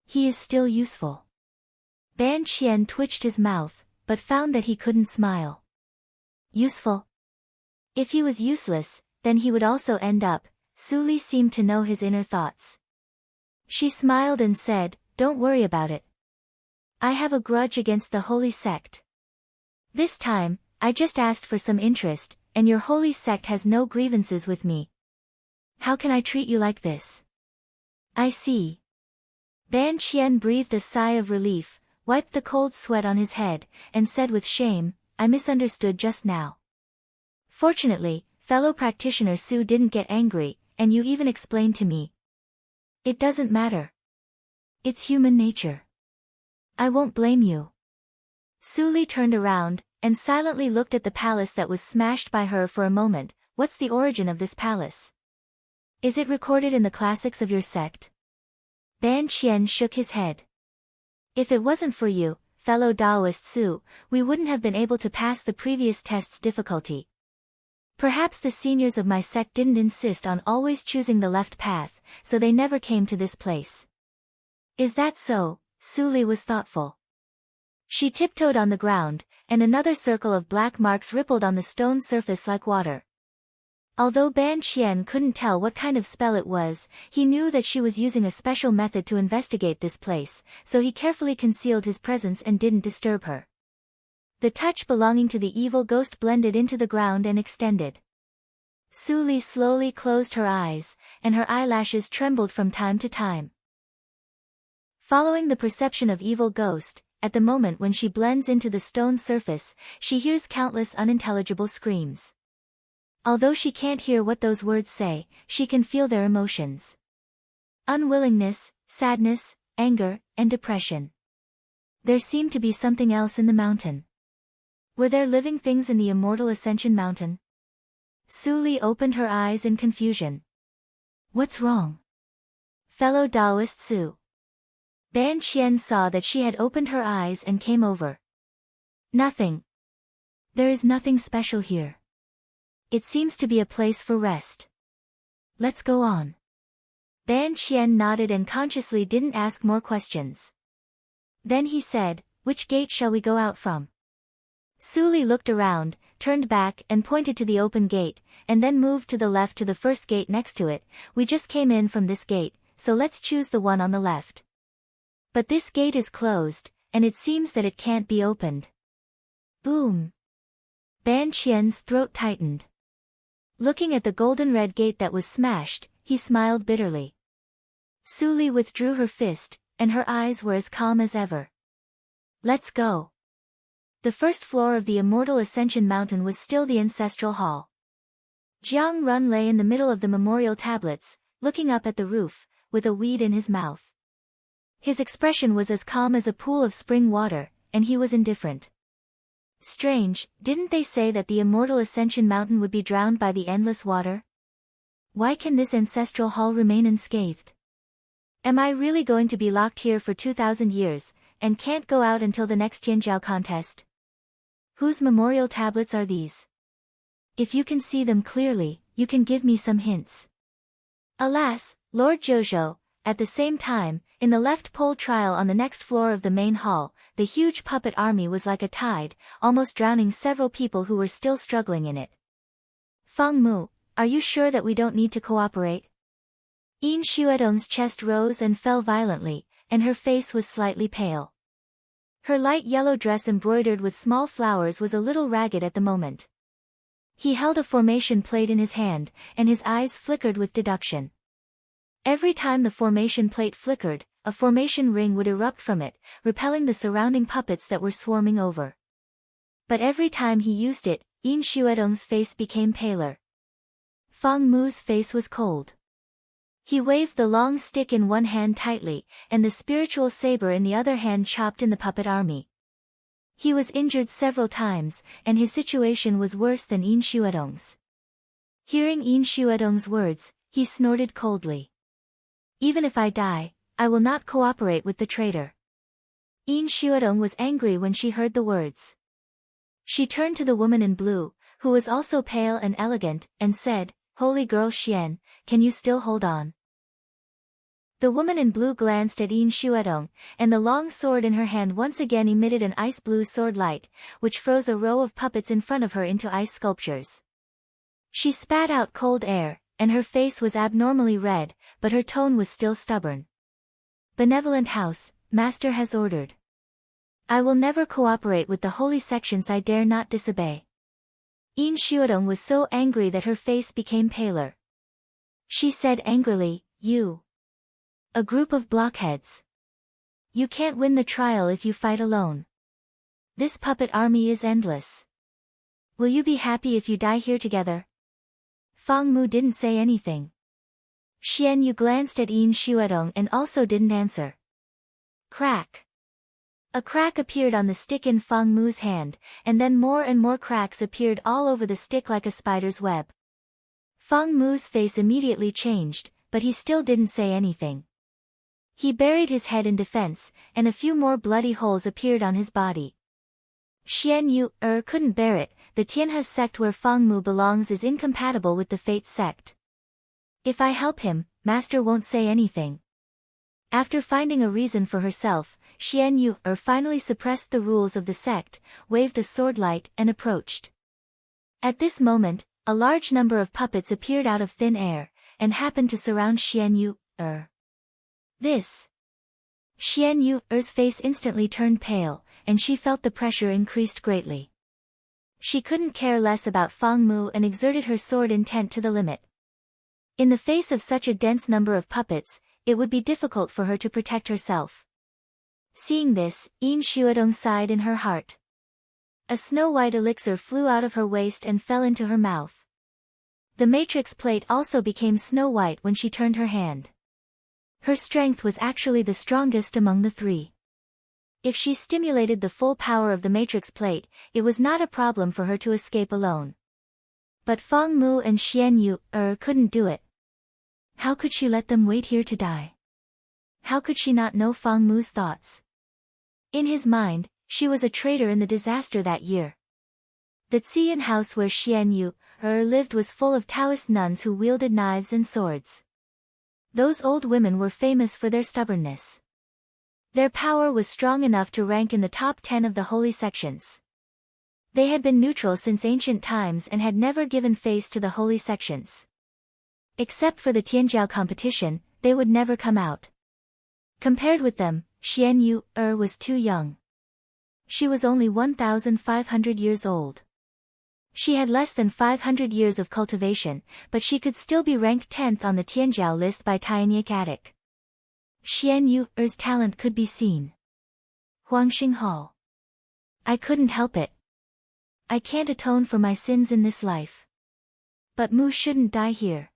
S1: He is still useful. Ban Qian twitched his mouth, but found that he couldn't smile. Useful? If he was useless, then he would also end up. Su Li seemed to know his inner thoughts. She smiled and said, "Don't worry about it. I have a grudge against the holy sect. This time, I just asked for some interest, and your holy sect has no grievances with me. How can I treat you like this?" I see. Ban Qian breathed a sigh of relief, wiped the cold sweat on his head, and said with shame, "I misunderstood just now. Fortunately, fellow practitioner Su didn't get angry, and you even explained to me. It doesn't matter. It's human nature. I won't blame you." Su Li turned around, and silently looked at the palace that was smashed by her for a moment. What's the origin of this palace? Is it recorded in the classics of your sect? Ban Qian shook his head. If it wasn't for you, fellow Taoist Su, we wouldn't have been able to pass the previous test's difficulty. Perhaps the seniors of my sect didn't insist on always choosing the left path, so they never came to this place. Is that so? Su Li was thoughtful. She tiptoed on the ground, and another circle of black marks rippled on the stone surface like water. Although Ban Qian couldn't tell what kind of spell it was, he knew that she was using a special method to investigate this place, so he carefully concealed his presence and didn't disturb her. The touch belonging to the evil ghost blended into the ground and extended. Su Li slowly closed her eyes, and her eyelashes trembled from time to time. Following the perception of evil ghost, at the moment when she blends into the stone surface, she hears countless unintelligible screams. Although she can't hear what those words say, she can feel their emotions. Unwillingness, sadness, anger, and depression. There seemed to be something else in the mountain. Were there living things in the immortal Ascension Mountain? Su Li opened her eyes in confusion. What's wrong? Fellow Taoist Su. Ban Qian saw that she had opened her eyes and came over. Nothing. There is nothing special here. It seems to be a place for rest. Let's go on. Ban Qian nodded and consciously didn't ask more questions. Then he said, "Which gate shall we go out from?" Su Li looked around, turned back and pointed to the open gate, and then moved to the left to the first gate next to it. "We just came in from this gate, so let's choose the one on the left. But this gate is closed, and it seems that it can't be opened." Boom! Ban Qian's throat tightened. Looking at the golden red gate that was smashed, he smiled bitterly. Su Li withdrew her fist, and her eyes were as calm as ever. Let's go. The first floor of the immortal Ascension Mountain was still the ancestral hall. Jiang Run lay in the middle of the memorial tablets, looking up at the roof, with a weed in his mouth. His expression was as calm as a pool of spring water, and he was indifferent. Strange, didn't they say that the immortal Ascension Mountain would be drowned by the endless water? Why can this ancestral hall remain unscathed? Am I really going to be locked here for 2,000 years, and can't go out until the next Tianjiao contest? Whose memorial tablets are these? If you can see them clearly, you can give me some hints. Alas, Lord Zhozhou, at the same time, in the left pole trial on the next floor of the main hall, the huge puppet army was like a tide, almost drowning several people who were still struggling in it. Feng Mu, are you sure that we don't need to cooperate? Yin Xuedong's chest rose and fell violently, and her face was slightly pale. Her light yellow dress embroidered with small flowers was a little ragged at the moment. He held a formation plate in his hand, and his eyes flickered with deduction. Every time the formation plate flickered, a formation ring would erupt from it, repelling the surrounding puppets that were swarming over. But every time he used it, Yin Xuedong's face became paler. Fang Mu's face was cold. He waved the long stick in one hand tightly, and the spiritual saber in the other hand chopped in the puppet army. He was injured several times, and his situation was worse than Yin Xuedong's. Hearing Yin Xuedong's words, he snorted coldly. Even if I die, I will not cooperate with the traitor. Yin Xuedong was angry when she heard the words. She turned to the woman in blue, who was also pale and elegant, and said, "Holy girl Xian, can you still hold on?" The woman in blue glanced at Yin Xuedong, and the long sword in her hand once again emitted an ice-blue sword light, which froze a row of puppets in front of her into ice sculptures. She spat out cold air, and her face was abnormally red, but her tone was still stubborn. "Benevolent house, master has ordered. I will never cooperate with the holy sections I dare not disobey." Yin Xuedong was so angry that her face became paler. She said angrily, "You. A group of blockheads. You can't win the trial if you fight alone. This puppet army is endless. Will you be happy if you die here together?" Fang Mu didn't say anything. Xian Yu glanced at Yin Xuedong and also didn't answer. Crack. A crack appeared on the stick in Fang Mu's hand, and then more and more cracks appeared all over the stick like a spider's web. Fang Mu's face immediately changed, but he still didn't say anything. He buried his head in defense, and a few more bloody holes appeared on his body. Xian Yu couldn't bear it. The Tianhe sect where Fang Mu belongs is incompatible with the Fate sect. If I help him, master won't say anything. After finding a reason for herself, Xian Yu finally suppressed the rules of the sect, waved a sword light and approached. At this moment, a large number of puppets appeared out of thin air, and happened to surround Xian Yu. This. Xian Yu's face instantly turned pale, and she felt the pressure increased greatly. She couldn't care less about Fang Mu and exerted her sword intent to the limit. In the face of such a dense number of puppets, it would be difficult for her to protect herself. Seeing this, Yin Xuedong sighed in her heart. A snow-white elixir flew out of her waist and fell into her mouth. The matrix plate also became snow-white when she turned her hand. Her strength was actually the strongest among the three. If she stimulated the full power of the matrix plate, it was not a problem for her to escape alone. But Fang Mu and Xian Yu couldn't do it. How could she let them wait here to die? How could she not know Fang Mu's thoughts? In his mind, she was a traitor in the disaster that year. The Ziyan house where Xian Yu lived was full of Taoist nuns who wielded knives and swords. Those old women were famous for their stubbornness. Their power was strong enough to rank in the top 10 of the holy sections. They had been neutral since ancient times and had never given face to the holy sections. Except for the Tianjiao competition, they would never come out. Compared with them, Xian Yu was too young. She was only 1,500 years old. She had less than 500 years of cultivation, but she could still be ranked 10th on the Tianjiao list by Tianyik Attic. Xian Yu's talent could be seen. Huangxing Hall. I couldn't help it. I can't atone for my sins in this life. But Mu shouldn't die here.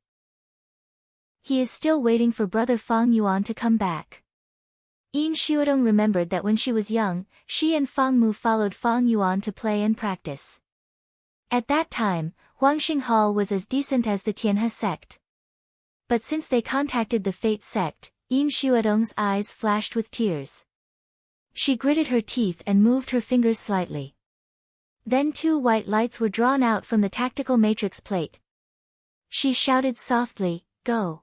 S1: He is still waiting for brother Fang Yuan to come back. Yin Xuedong remembered that when she was young, she and Fang Mu followed Fang Yuan to play and practice. At that time, Huangxing Hall was as decent as the Tianhe sect. But since they contacted the Fate sect, Yin Xuedong's eyes flashed with tears. She gritted her teeth and moved her fingers slightly. Then 2 white lights were drawn out from the tactical matrix plate. She shouted softly, "Go."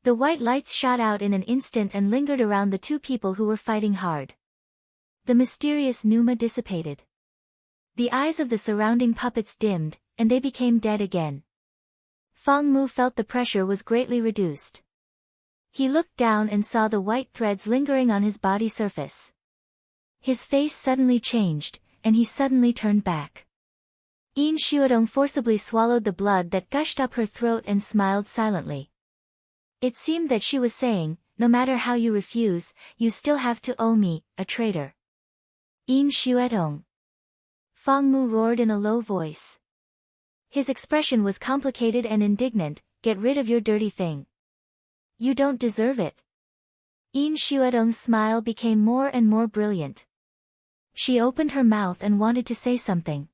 S1: The white lights shot out in an instant and lingered around the 2 people who were fighting hard. The mysterious pneuma dissipated. The eyes of the surrounding puppets dimmed, and they became dead again. Fang Mu felt the pressure was greatly reduced. He looked down and saw the white threads lingering on his body surface. His face suddenly changed, and he suddenly turned back. Yin Shuodong forcibly swallowed the blood that gushed up her throat and smiled silently. It seemed that she was saying, no matter how you refuse, you still have to owe me, a traitor. Yin Shuodong. Fang Mu roared in a low voice. His expression was complicated and indignant. Get rid of your dirty thing. You don't deserve it. Yin Shuodong's smile became more and more brilliant. She opened her mouth and wanted to say something.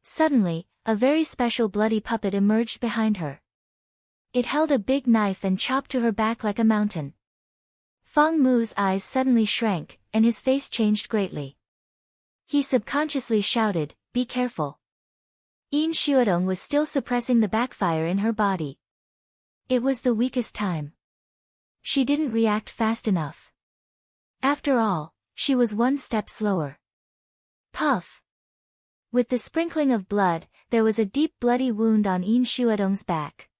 S1: Suddenly, a very special bloody puppet emerged behind her. It held a big knife and chopped to her back like a mountain. Fang Mu's eyes suddenly shrank, and his face changed greatly. He subconsciously shouted, "Be careful." Yin Shuodong was still suppressing the backfire in her body. It was the weakest time. She didn't react fast enough. After all, she was one step slower. Puff! With the sprinkling of blood, there was a deep bloody wound on Yin Shuodong's back.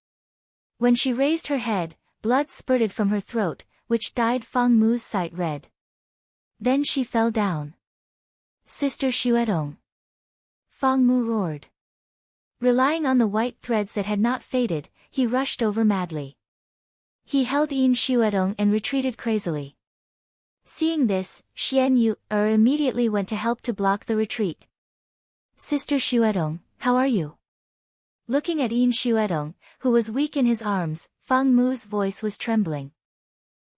S1: When she raised her head, blood spurted from her throat, which dyed Fang Mu's sight red. Then she fell down. Sister Shuodong. Fang Mu roared. Relying on the white threads that had not faded, he rushed over madly. He held Yin Shuodong and retreated crazily. Seeing this, Xian Yu immediately went to help to block the retreat. Sister Shuodong, how are you? Looking at Yin Shuodong, who was weak in his arms, Fang Mu's voice was trembling.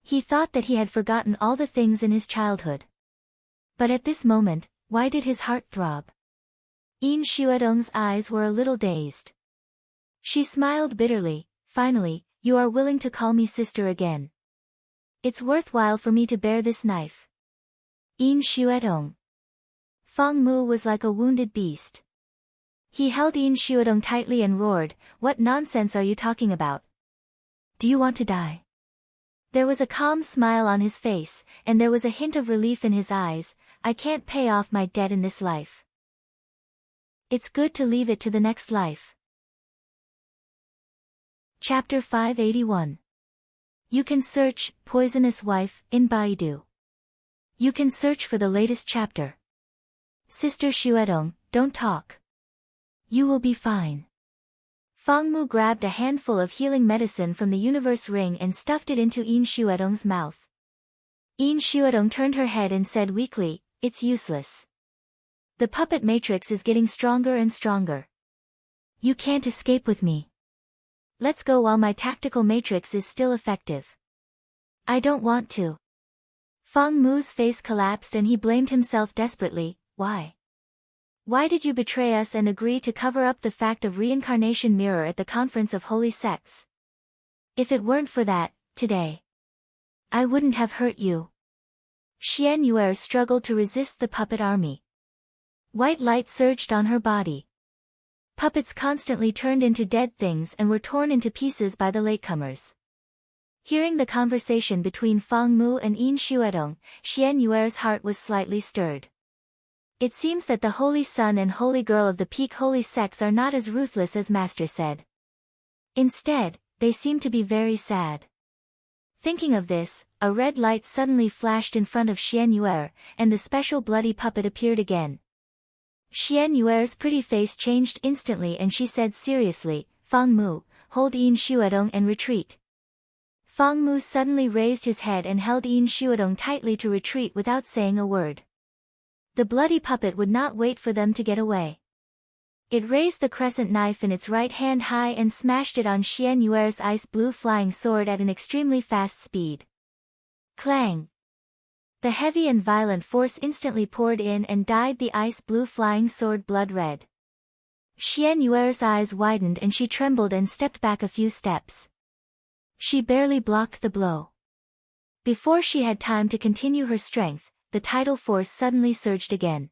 S1: He thought that he had forgotten all the things in his childhood. But at this moment, why did his heart throb? Yin Shuodong's eyes were a little dazed. She smiled bitterly. Finally, you are willing to call me sister again. It's worthwhile for me to bear this knife. Yin Shuodong. Fang Mu was like a wounded beast. He held Yin Shuodong tightly and roared, "What nonsense are you talking about? Do you want to die?" There was a calm smile on his face, and there was a hint of relief in his eyes. I can't pay off my debt in this life. It's good to leave it to the next life. Chapter 581. You can search, Poisonous Wife, in Baidu. You can search for the latest chapter. Sister Shuodong, don't talk. You will be fine. Fang Mu grabbed a handful of healing medicine from the universe ring and stuffed it into Yin Shuodong's mouth. Yin Shuodong turned her head and said weakly, "It's useless. The puppet matrix is getting stronger and stronger. You can't escape with me. Let's go while my tactical matrix is still effective." I don't want to. Fang Mu's face collapsed and he blamed himself desperately. Why? Why did you betray us and agree to cover up the fact of reincarnation mirror at the conference of holy sects? If it weren't for that, today, I wouldn't have hurt you. Xian Yuer struggled to resist the puppet army. White light surged on her body. Puppets constantly turned into dead things and were torn into pieces by the latecomers. Hearing the conversation between Fang Mu and Yin Shuodong, Xian Yuer's heart was slightly stirred. It seems that the Holy Son and Holy Girl of the Peak Holy Sects are not as ruthless as Master said. Instead, they seem to be very sad. Thinking of this, a red light suddenly flashed in front of Xian Yuer, and the special bloody puppet appeared again. Xian Yuer's pretty face changed instantly and she said seriously, "Fang Mu, hold Yin Shuodong and retreat." Fang Mu suddenly raised his head and held Yin Shuodong tightly to retreat without saying a word. The bloody puppet would not wait for them to get away. It raised the crescent knife in its right hand high and smashed it on Xian Yuer's ice blue flying sword at an extremely fast speed. Clang! The heavy and violent force instantly poured in and dyed the ice blue flying sword blood red. Xian Yuer's eyes widened and she trembled and stepped back a few steps. She barely blocked the blow. Before she had time to continue her strength, the tidal force suddenly surged again.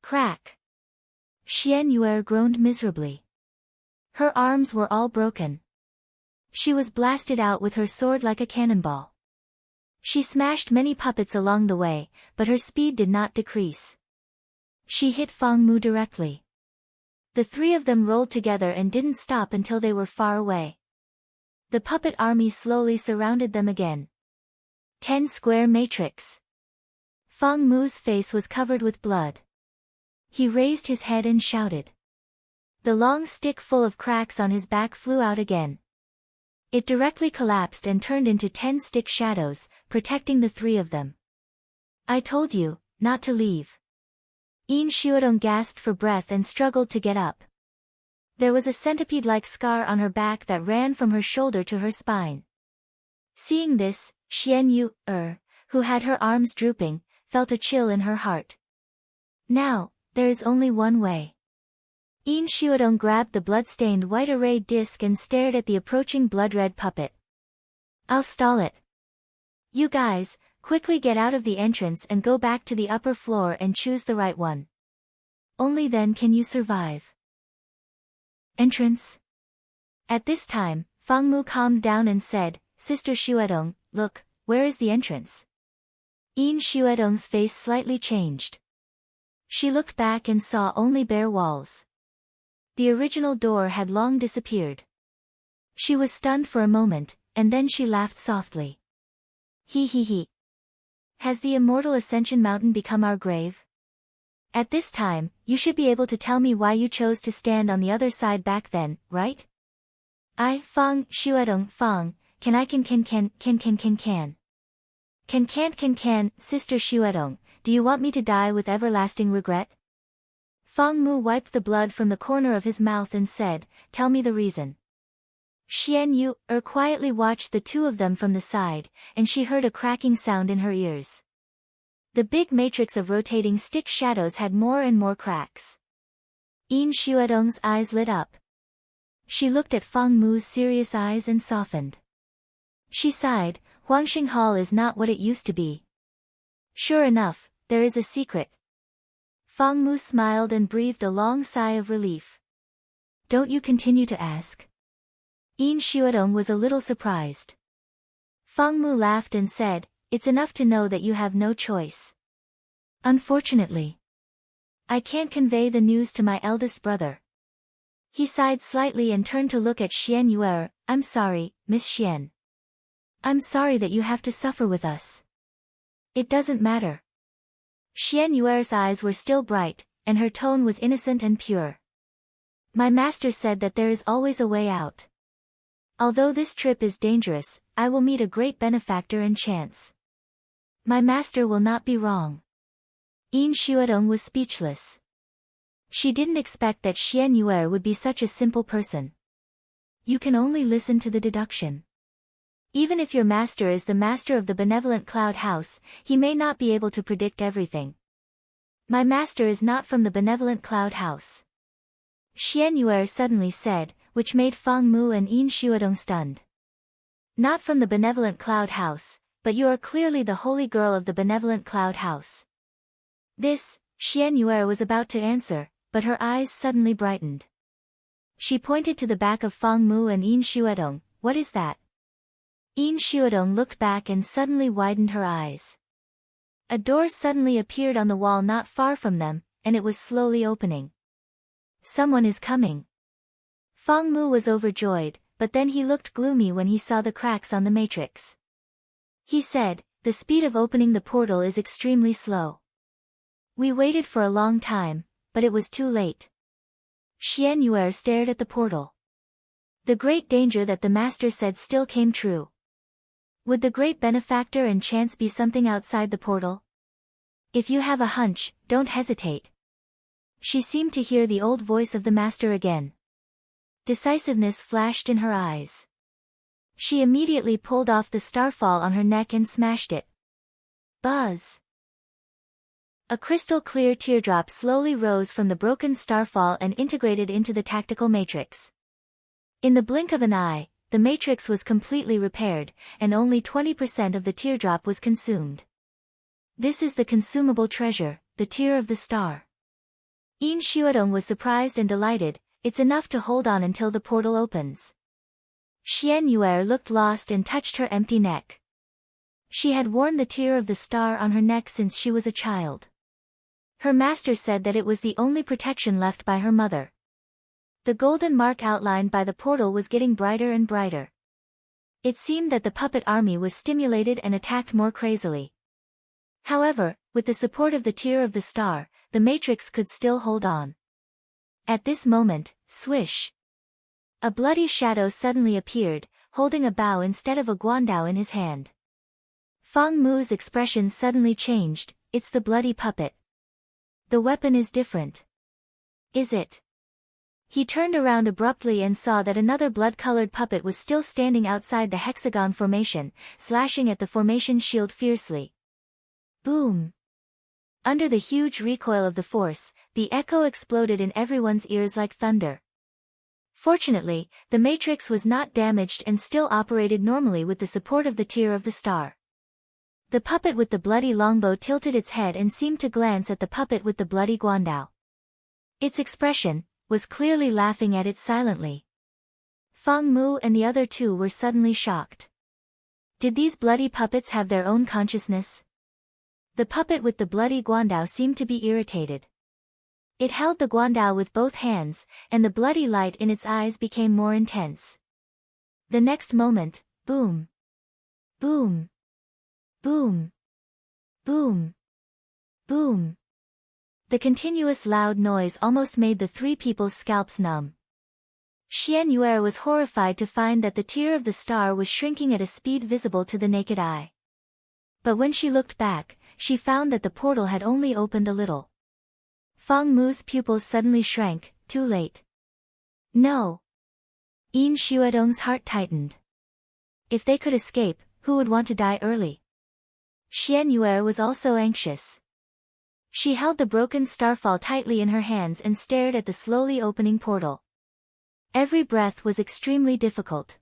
S1: Crack! Xian Yuer groaned miserably. Her arms were all broken. She was blasted out with her sword like a cannonball. She smashed many puppets along the way, but her speed did not decrease. She hit Fang Mu directly. The three of them rolled together and didn't stop until they were far away. The puppet army slowly surrounded them again. 10 square matrix. Fang Mu's face was covered with blood. He raised his head and shouted. The long stick full of cracks on his back flew out again. It directly collapsed and turned into 10 stick shadows, protecting the 3 of them. I told you, not to leave. Yin Xuedong gasped for breath and struggled to get up. There was a centipede-like scar on her back that ran from her shoulder to her spine. Seeing this, Xian Yu, who had her arms drooping, felt a chill in her heart. Now, there is only one way. Yin Xuedong grabbed the blood-stained white array disc and stared at the approaching blood-red puppet. I'll stall it. You guys, quickly get out of the entrance and go back to the upper floor and choose the right one. Only then can you survive. Entrance? At this time, Fang Mu calmed down and said, Sister Xuedong, look, where is the entrance? Yin Xuedong's face slightly changed. She looked back and saw only bare walls. The original door had long disappeared. She was stunned for a moment, and then she laughed softly. He. Has the immortal Ascension Mountain become our grave? At this time, you should be able to tell me why you chose to stand on the other side back then, right? Fang Xuedong, Fang, can, Sister Xuedong, do you want me to die with everlasting regret? Fang Mu wiped the blood from the corner of his mouth and said, tell me the reason. Xian Yu, quietly watched the 2 of them from the side, and she heard a cracking sound in her ears. The big matrix of rotating stick shadows had more and more cracks. Yin Xuedong's eyes lit up. She looked at Fang Mu's serious eyes and softened. She sighed, Huangxing Hall is not what it used to be. Sure enough, there is a secret. Fang Mu smiled and breathed a long sigh of relief. Don't you continue to ask? Yin Xuedong was a little surprised. Fang Mu laughed and said, it's enough to know that you have no choice. Unfortunately, I can't convey the news to my eldest brother. He sighed slightly and turned to look at Xian Yu. I'm sorry, Miss Xian. I'm sorry that you have to suffer with us. It doesn't matter. Xian Yu's eyes were still bright, and her tone was innocent and pure. My master said that there is always a way out. Although this trip is dangerous, I will meet a great benefactor and chance. My master will not be wrong. Yin Xuedong was speechless. She didn't expect that Xian Yu would be such a simple person. You can only listen to the deduction. Even if your master is the master of the benevolent cloud house, he may not be able to predict everything. My master is not from the benevolent cloud house. Xian Yu suddenly said, which made Fang Mu and Yin Xuedong stunned. Not from the benevolent cloud house, but you are clearly the holy girl of the benevolent cloud house. This, Xian Yu was about to answer, but her eyes suddenly brightened. She pointed to the back of Fang Mu and Yin Xuedong. What is that? Yin Xuedong looked back and suddenly widened her eyes. A door suddenly appeared on the wall not far from them, and it was slowly opening. Someone is coming. Fang Mu was overjoyed, but then he looked gloomy when he saw the cracks on the matrix. He said, the speed of opening the portal is extremely slow. We waited for a long time, but it was too late. Xian Yu stared at the portal. The great danger that the master said still came true. Would the great benefactor and chance be something outside the portal? If you have a hunch, don't hesitate. She seemed to hear the old voice of the master again. Decisiveness flashed in her eyes. She immediately pulled off the starfall on her neck and smashed it. Buzz! A crystal-clear teardrop slowly rose from the broken starfall and integrated into the tactical matrix. In the blink of an eye, the matrix was completely repaired, and only 20% of the teardrop was consumed. This is the consumable treasure, the tear of the star. Yin Xuedong was surprised and delighted. It's enough to hold on until the portal opens. Xian Yu looked lost and touched her empty neck. She had worn the tear of the star on her neck since she was a child. Her master said that it was the only protection left by her mother. The golden mark outlined by the portal was getting brighter and brighter. It seemed that the puppet army was stimulated and attacked more crazily. However, with the support of the tear of the star, the matrix could still hold on. At this moment, swish! A bloody shadow suddenly appeared, holding a bow instead of a guandao in his hand. Fang Mu's expression suddenly changed. It's the bloody puppet. The weapon is different. Is it? He turned around abruptly and saw that another blood-colored puppet was still standing outside the hexagon formation, slashing at the formation shield fiercely. Boom! Under the huge recoil of the force, the echo exploded in everyone's ears like thunder. Fortunately, the matrix was not damaged and still operated normally with the support of the tear of the star. The puppet with the bloody longbow tilted its head and seemed to glance at the puppet with the bloody guandao. Its expression was clearly laughing at it silently. Fang Mu and the other two were suddenly shocked. Did these bloody puppets have their own consciousness? The puppet with the bloody guandao seemed to be irritated. It held the guandao with both hands, and the bloody light in its eyes became more intense. The next moment, boom! Boom! Boom! Boom! Boom! The continuous loud noise almost made the three people's scalps numb. Xian Yue was horrified to find that the tear of the star was shrinking at a speed visible to the naked eye. But when she looked back, she found that the portal had only opened a little. Fang Mu's pupils suddenly shrank. Too late. No! Yin Xuedong's heart tightened. If they could escape, who would want to die early? Xian Yue was also anxious. She held the broken starfall tightly in her hands and stared at the slowly opening portal. Every breath was extremely difficult.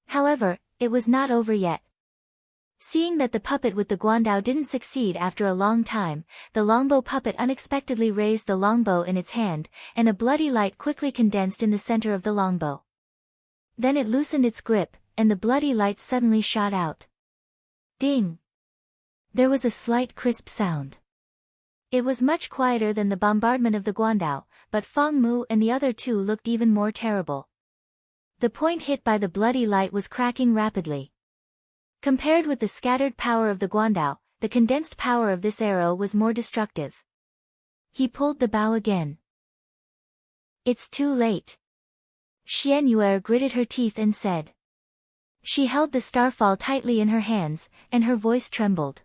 S1: However, it was not over yet. Seeing that the puppet with the guandao didn't succeed after a long time, the longbow puppet unexpectedly raised the longbow in its hand, and a bloody light quickly condensed in the center of the longbow. Then it loosened its grip, and the bloody light suddenly shot out. Ding! There was a slight crisp sound. It was much quieter than the bombardment of the guandao, but Fang Mu and the other two looked even more terrible. The point hit by the bloody light was cracking rapidly. Compared with the scattered power of the guandao, the condensed power of this arrow was more destructive. He pulled the bow again. It's too late. Xian Yue gritted her teeth and said. She held the starfall tightly in her hands, and her voice trembled.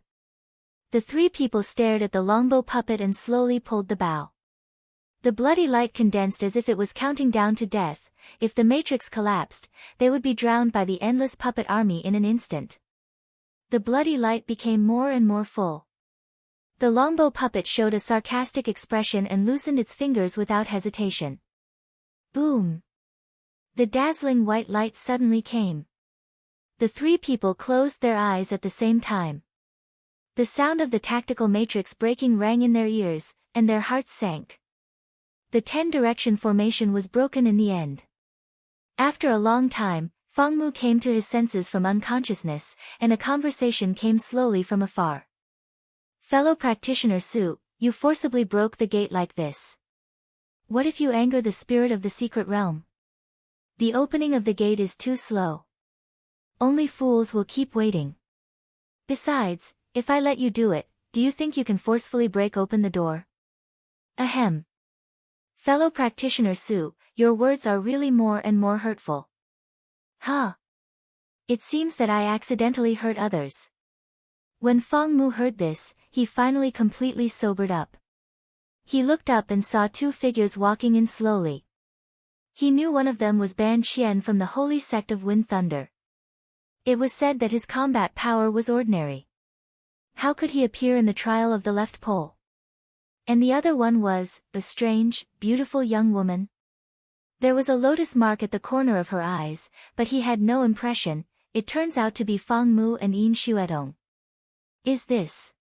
S1: The three people stared at the longbow puppet and slowly pulled the bow. The bloody light condensed as if it was counting down to death. If the matrix collapsed, they would be drowned by the endless puppet army in an instant. The bloody light became more and more full. The longbow puppet showed a sarcastic expression and loosened its fingers without hesitation. Boom! The dazzling white light suddenly came. The three people closed their eyes at the same time. The sound of the tactical matrix breaking rang in their ears, and their hearts sank. The 10-direction formation was broken in the end. After a long time, Fang Mu came to his senses from unconsciousness, and a conversation came slowly from afar. Fellow practitioner Su, you forcibly broke the gate like this. What if you anger the spirit of the secret realm? The opening of the gate is too slow. Only fools will keep waiting. Besides, if I let you do it, do you think you can forcefully break open the door? Ahem. Fellow practitioner Su, your words are really more and more hurtful. Huh. It seems that I accidentally hurt others. When Fang Mu heard this, he finally completely sobered up. He looked up and saw two figures walking in slowly. He knew one of them was Ban Qian from the holy sect of Wind Thunder. It was said that his combat power was ordinary. How could he appear in the trial of the left pole? And the other one was a strange, beautiful young woman. There was a lotus mark at the corner of her eyes, but he had no impression. It turns out to be Fang Mu and Yin Xuedong. Is this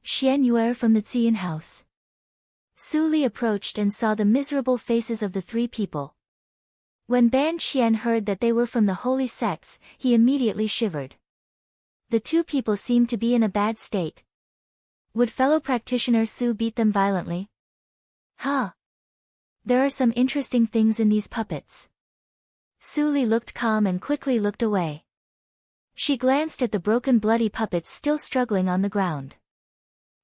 S1: Xian Yue from the Ziyan house? Su Li approached and saw the miserable faces of the three people. When Ban Qian heard that they were from the holy sects, he immediately shivered. The two people seemed to be in a bad state. Would fellow practitioner Su beat them violently? Huh. There are some interesting things in these puppets. Su Li looked calm and quickly looked away. She glanced at the broken bloody puppets still struggling on the ground.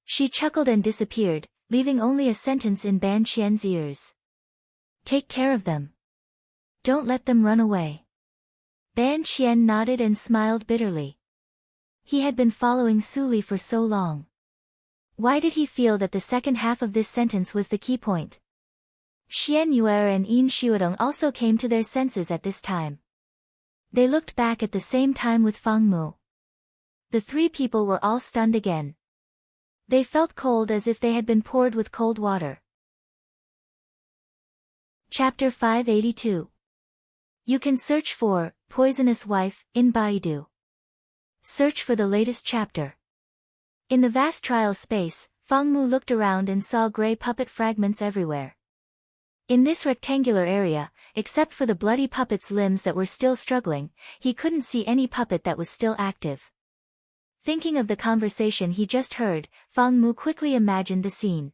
S1: She chuckled and disappeared, leaving only a sentence in Ban Qian's ears. Take care of them. Don't let them run away. Ban Qian nodded and smiled bitterly. He had been following Su Li for so long. Why did he feel that the second half of this sentence was the key point? Xian Yue and Yin Xiudong also came to their senses at this time. They looked back at the same time with Fang Mu. The three people were all stunned again. They felt cold as if they had been poured with cold water. Chapter 582. You can search for Poisonous Wife in Baidu. Search for the latest chapter. In the vast trial space, Fang Mu looked around and saw gray puppet fragments everywhere. In this rectangular area, except for the bloody puppet's limbs that were still struggling, he couldn't see any puppet that was still active. Thinking of the conversation he just heard, Fang Mu quickly imagined the scene.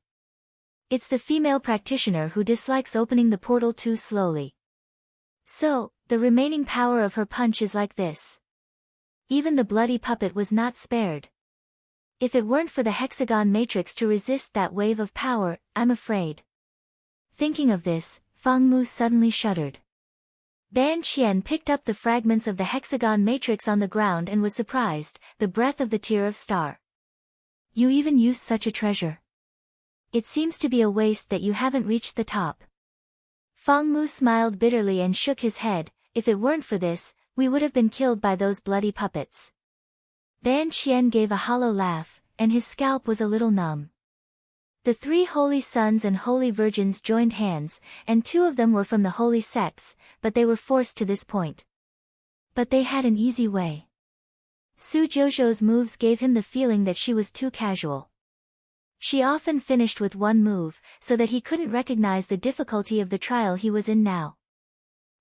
S1: It's the female practitioner who dislikes opening the portal too slowly. So, the remaining power of her punch is like this. Even the bloody puppet was not spared. If it weren't for the hexagon matrix to resist that wave of power, I'm afraid. Thinking of this, Fang Mu suddenly shuddered. Ban Qian picked up the fragments of the hexagon matrix on the ground and was surprised, the breath of the tear of star. You even used such a treasure. It seems to be a waste that you haven't reached the top. Fang Mu smiled bitterly and shook his head. If it weren't for this, we would have been killed by those bloody puppets. Ban Qian gave a hollow laugh, and his scalp was a little numb. The three holy sons and holy virgins joined hands, and two of them were from the holy sects, but they were forced to this point. But they had an easy way. Su Jojo's moves gave him the feeling that she was too casual. She often finished with one move, so that he couldn't recognize the difficulty of the trial he was in now.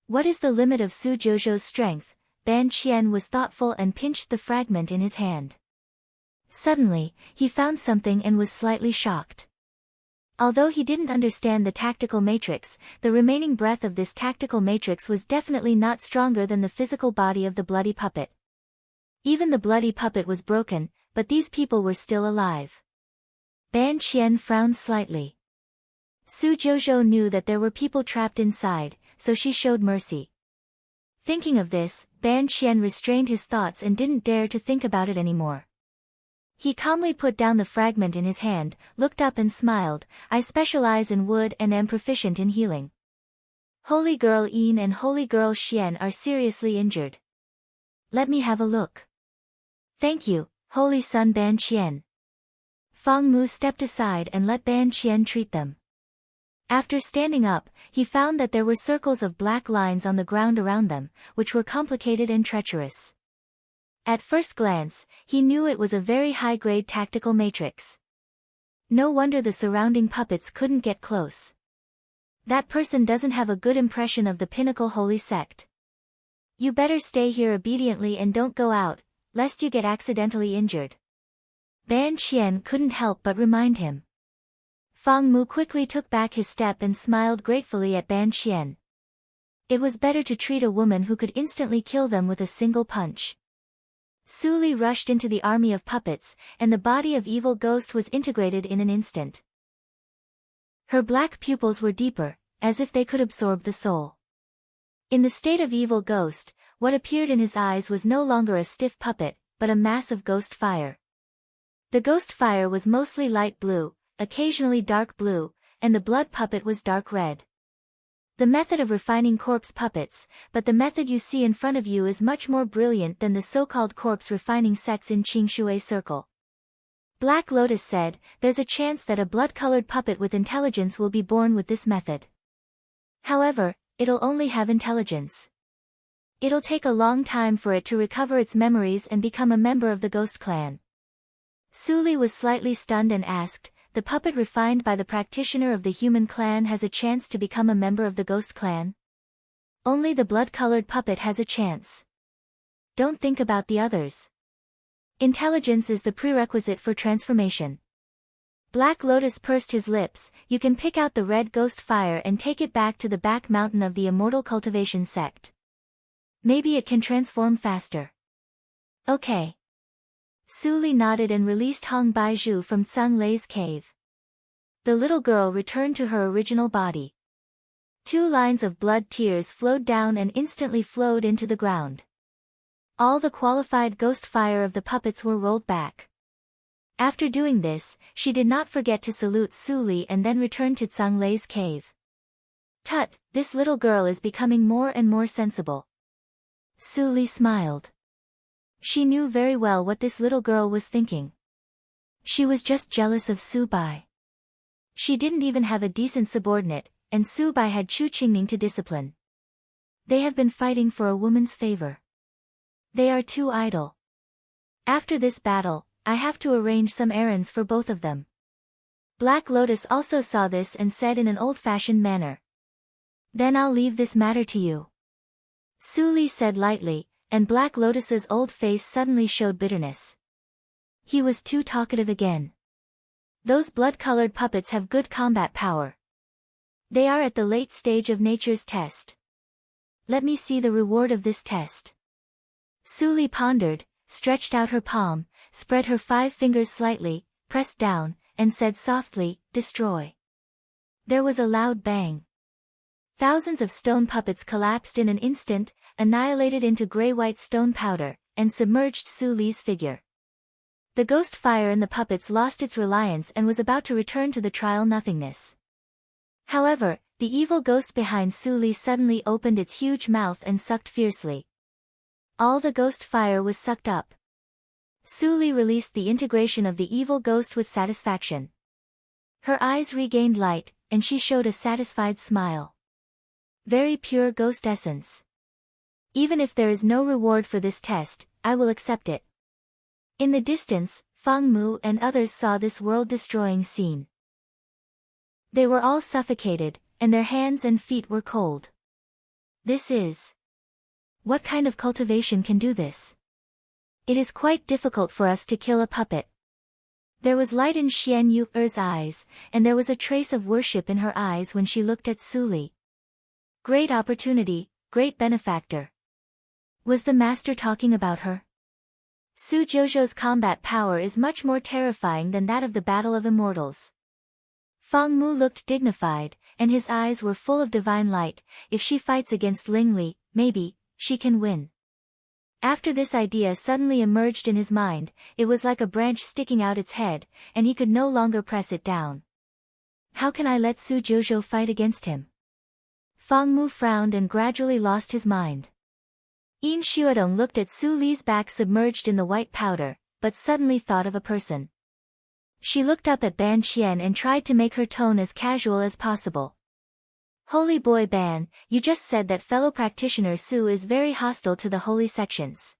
S1: What is the limit of Su Jojo's strength? Ban Qian was thoughtful and pinched the fragment in his hand. Suddenly, he found something and was slightly shocked. Although he didn't understand the tactical matrix, the remaining breath of this tactical matrix was definitely not stronger than the physical body of the bloody puppet. Even the bloody puppet was broken, but these people were still alive. Ban Qian frowned slightly. Su Jojo knew that there were people trapped inside, so she showed mercy. Thinking of this, Ban Qian restrained his thoughts and didn't dare to think about it anymore. He calmly put down the fragment in his hand, looked up and smiled. I specialize in wood and am proficient in healing. Holy Girl Yin and Holy Girl Xian are seriously injured. Let me have a look. Thank you, Holy Son Ban Qian. Fang Mu stepped aside and let Ban Qian treat them. After standing up, he found that there were circles of black lines on the ground around them, which were complicated and treacherous. At first glance, he knew it was a very high-grade tactical matrix. No wonder the surrounding puppets couldn't get close. That person doesn't have a good impression of the pinnacle holy sect. You better stay here obediently and don't go out, lest you get accidentally injured. Ban Qian couldn't help but remind him. Fang Mu quickly took back his step and smiled gratefully at Ban Qian. It was better to treat a woman who could instantly kill them with a single punch. Su Li rushed into the army of puppets, and the body of Evil Ghost was integrated in an instant. Her black pupils were deeper, as if they could absorb the soul. In the state of Evil Ghost, what appeared in his eyes was no longer a stiff puppet, but a mass of ghost fire. The ghost fire was mostly light blue, occasionally dark blue, and the blood puppet was dark red. The method of refining corpse puppets, but the method you see in front of you is much more brilliant than the so-called corpse refining sects in Qingshui Circle. Black Lotus said, there's a chance that a blood-colored puppet with intelligence will be born with this method. However, it'll only have intelligence. It'll take a long time for it to recover its memories and become a member of the ghost clan. Su Li was slightly stunned and asked, the puppet refined by the practitioner of the human clan has a chance to become a member of the ghost clan? Only the blood-colored puppet has a chance. Don't think about the others. Intelligence is the prerequisite for transformation. Black Lotus pursed his lips. You can pick out the red ghost fire and take it back to the back mountain of the Immortal Cultivation sect. Maybe it can transform faster. Okay. Su Li nodded and released Hong Baizhu from Tsang Lei's cave. The little girl returned to her original body. 2 lines of blood tears flowed down and instantly flowed into the ground. All the qualified ghost fire of the puppets were rolled back. After doing this, she did not forget to salute Su Li and then returned to Tsang Lei's cave. Tut, this little girl is becoming more and more sensible. Su Li smiled. She knew very well what this little girl was thinking. She was just jealous of Su Bai. She didn't even have a decent subordinate, and Su Bai had Chu Qingning to discipline. They have been fighting for a woman's favor. They are too idle. After this battle, I have to arrange some errands for both of them. Black Lotus also saw this and said in an old-fashioned manner. Then I'll leave this matter to you. Su Li said lightly, and Black Lotus's old face suddenly showed bitterness. He was too talkative again. Those blood-colored puppets have good combat power. They are at the late stage of nature's test. Let me see the reward of this test. Su Li pondered, stretched out her palm, spread her 5 fingers slightly, pressed down, and said softly, "Destroy." There was a loud bang. Thousands of stone puppets collapsed in an instant, annihilated into gray-white stone powder, and submerged Su Li's figure. The ghost fire in the puppets lost its reliance and was about to return to the trial nothingness. However, the evil ghost behind Su Li suddenly opened its huge mouth and sucked fiercely. All the ghost fire was sucked up. Su Li released the integration of the evil ghost with satisfaction. Her eyes regained light, and she showed a satisfied smile. Very pure ghost essence. Even if there is no reward for this test, I will accept it. In the distance, Fang Mu and others saw this world-destroying scene. They were all suffocated, and their hands and feet were cold. This is... What kind of cultivation can do this? It is quite difficult for us to kill a puppet. There was light in Xian Yu'er's eyes, and there was a trace of worship in her eyes when she looked at Su Li. Great opportunity, great benefactor. Was the master talking about her? Su Jojo's combat power is much more terrifying than that of the Battle of Immortals. Fang Mu looked dignified, and his eyes were full of divine light. If she fights against Ling Li, maybe she can win. After this idea suddenly emerged in his mind, it was like a branch sticking out its head, and he could no longer press it down. How can I let Su Jojo fight against him? Fang Mu frowned and gradually lost his mind. Yin Xuedong looked at Su Li's back submerged in the white powder, but suddenly thought of a person. She looked up at Ban Qian and tried to make her tone as casual as possible. Holy boy Ban, you just said that fellow practitioner Su is very hostile to the holy sections.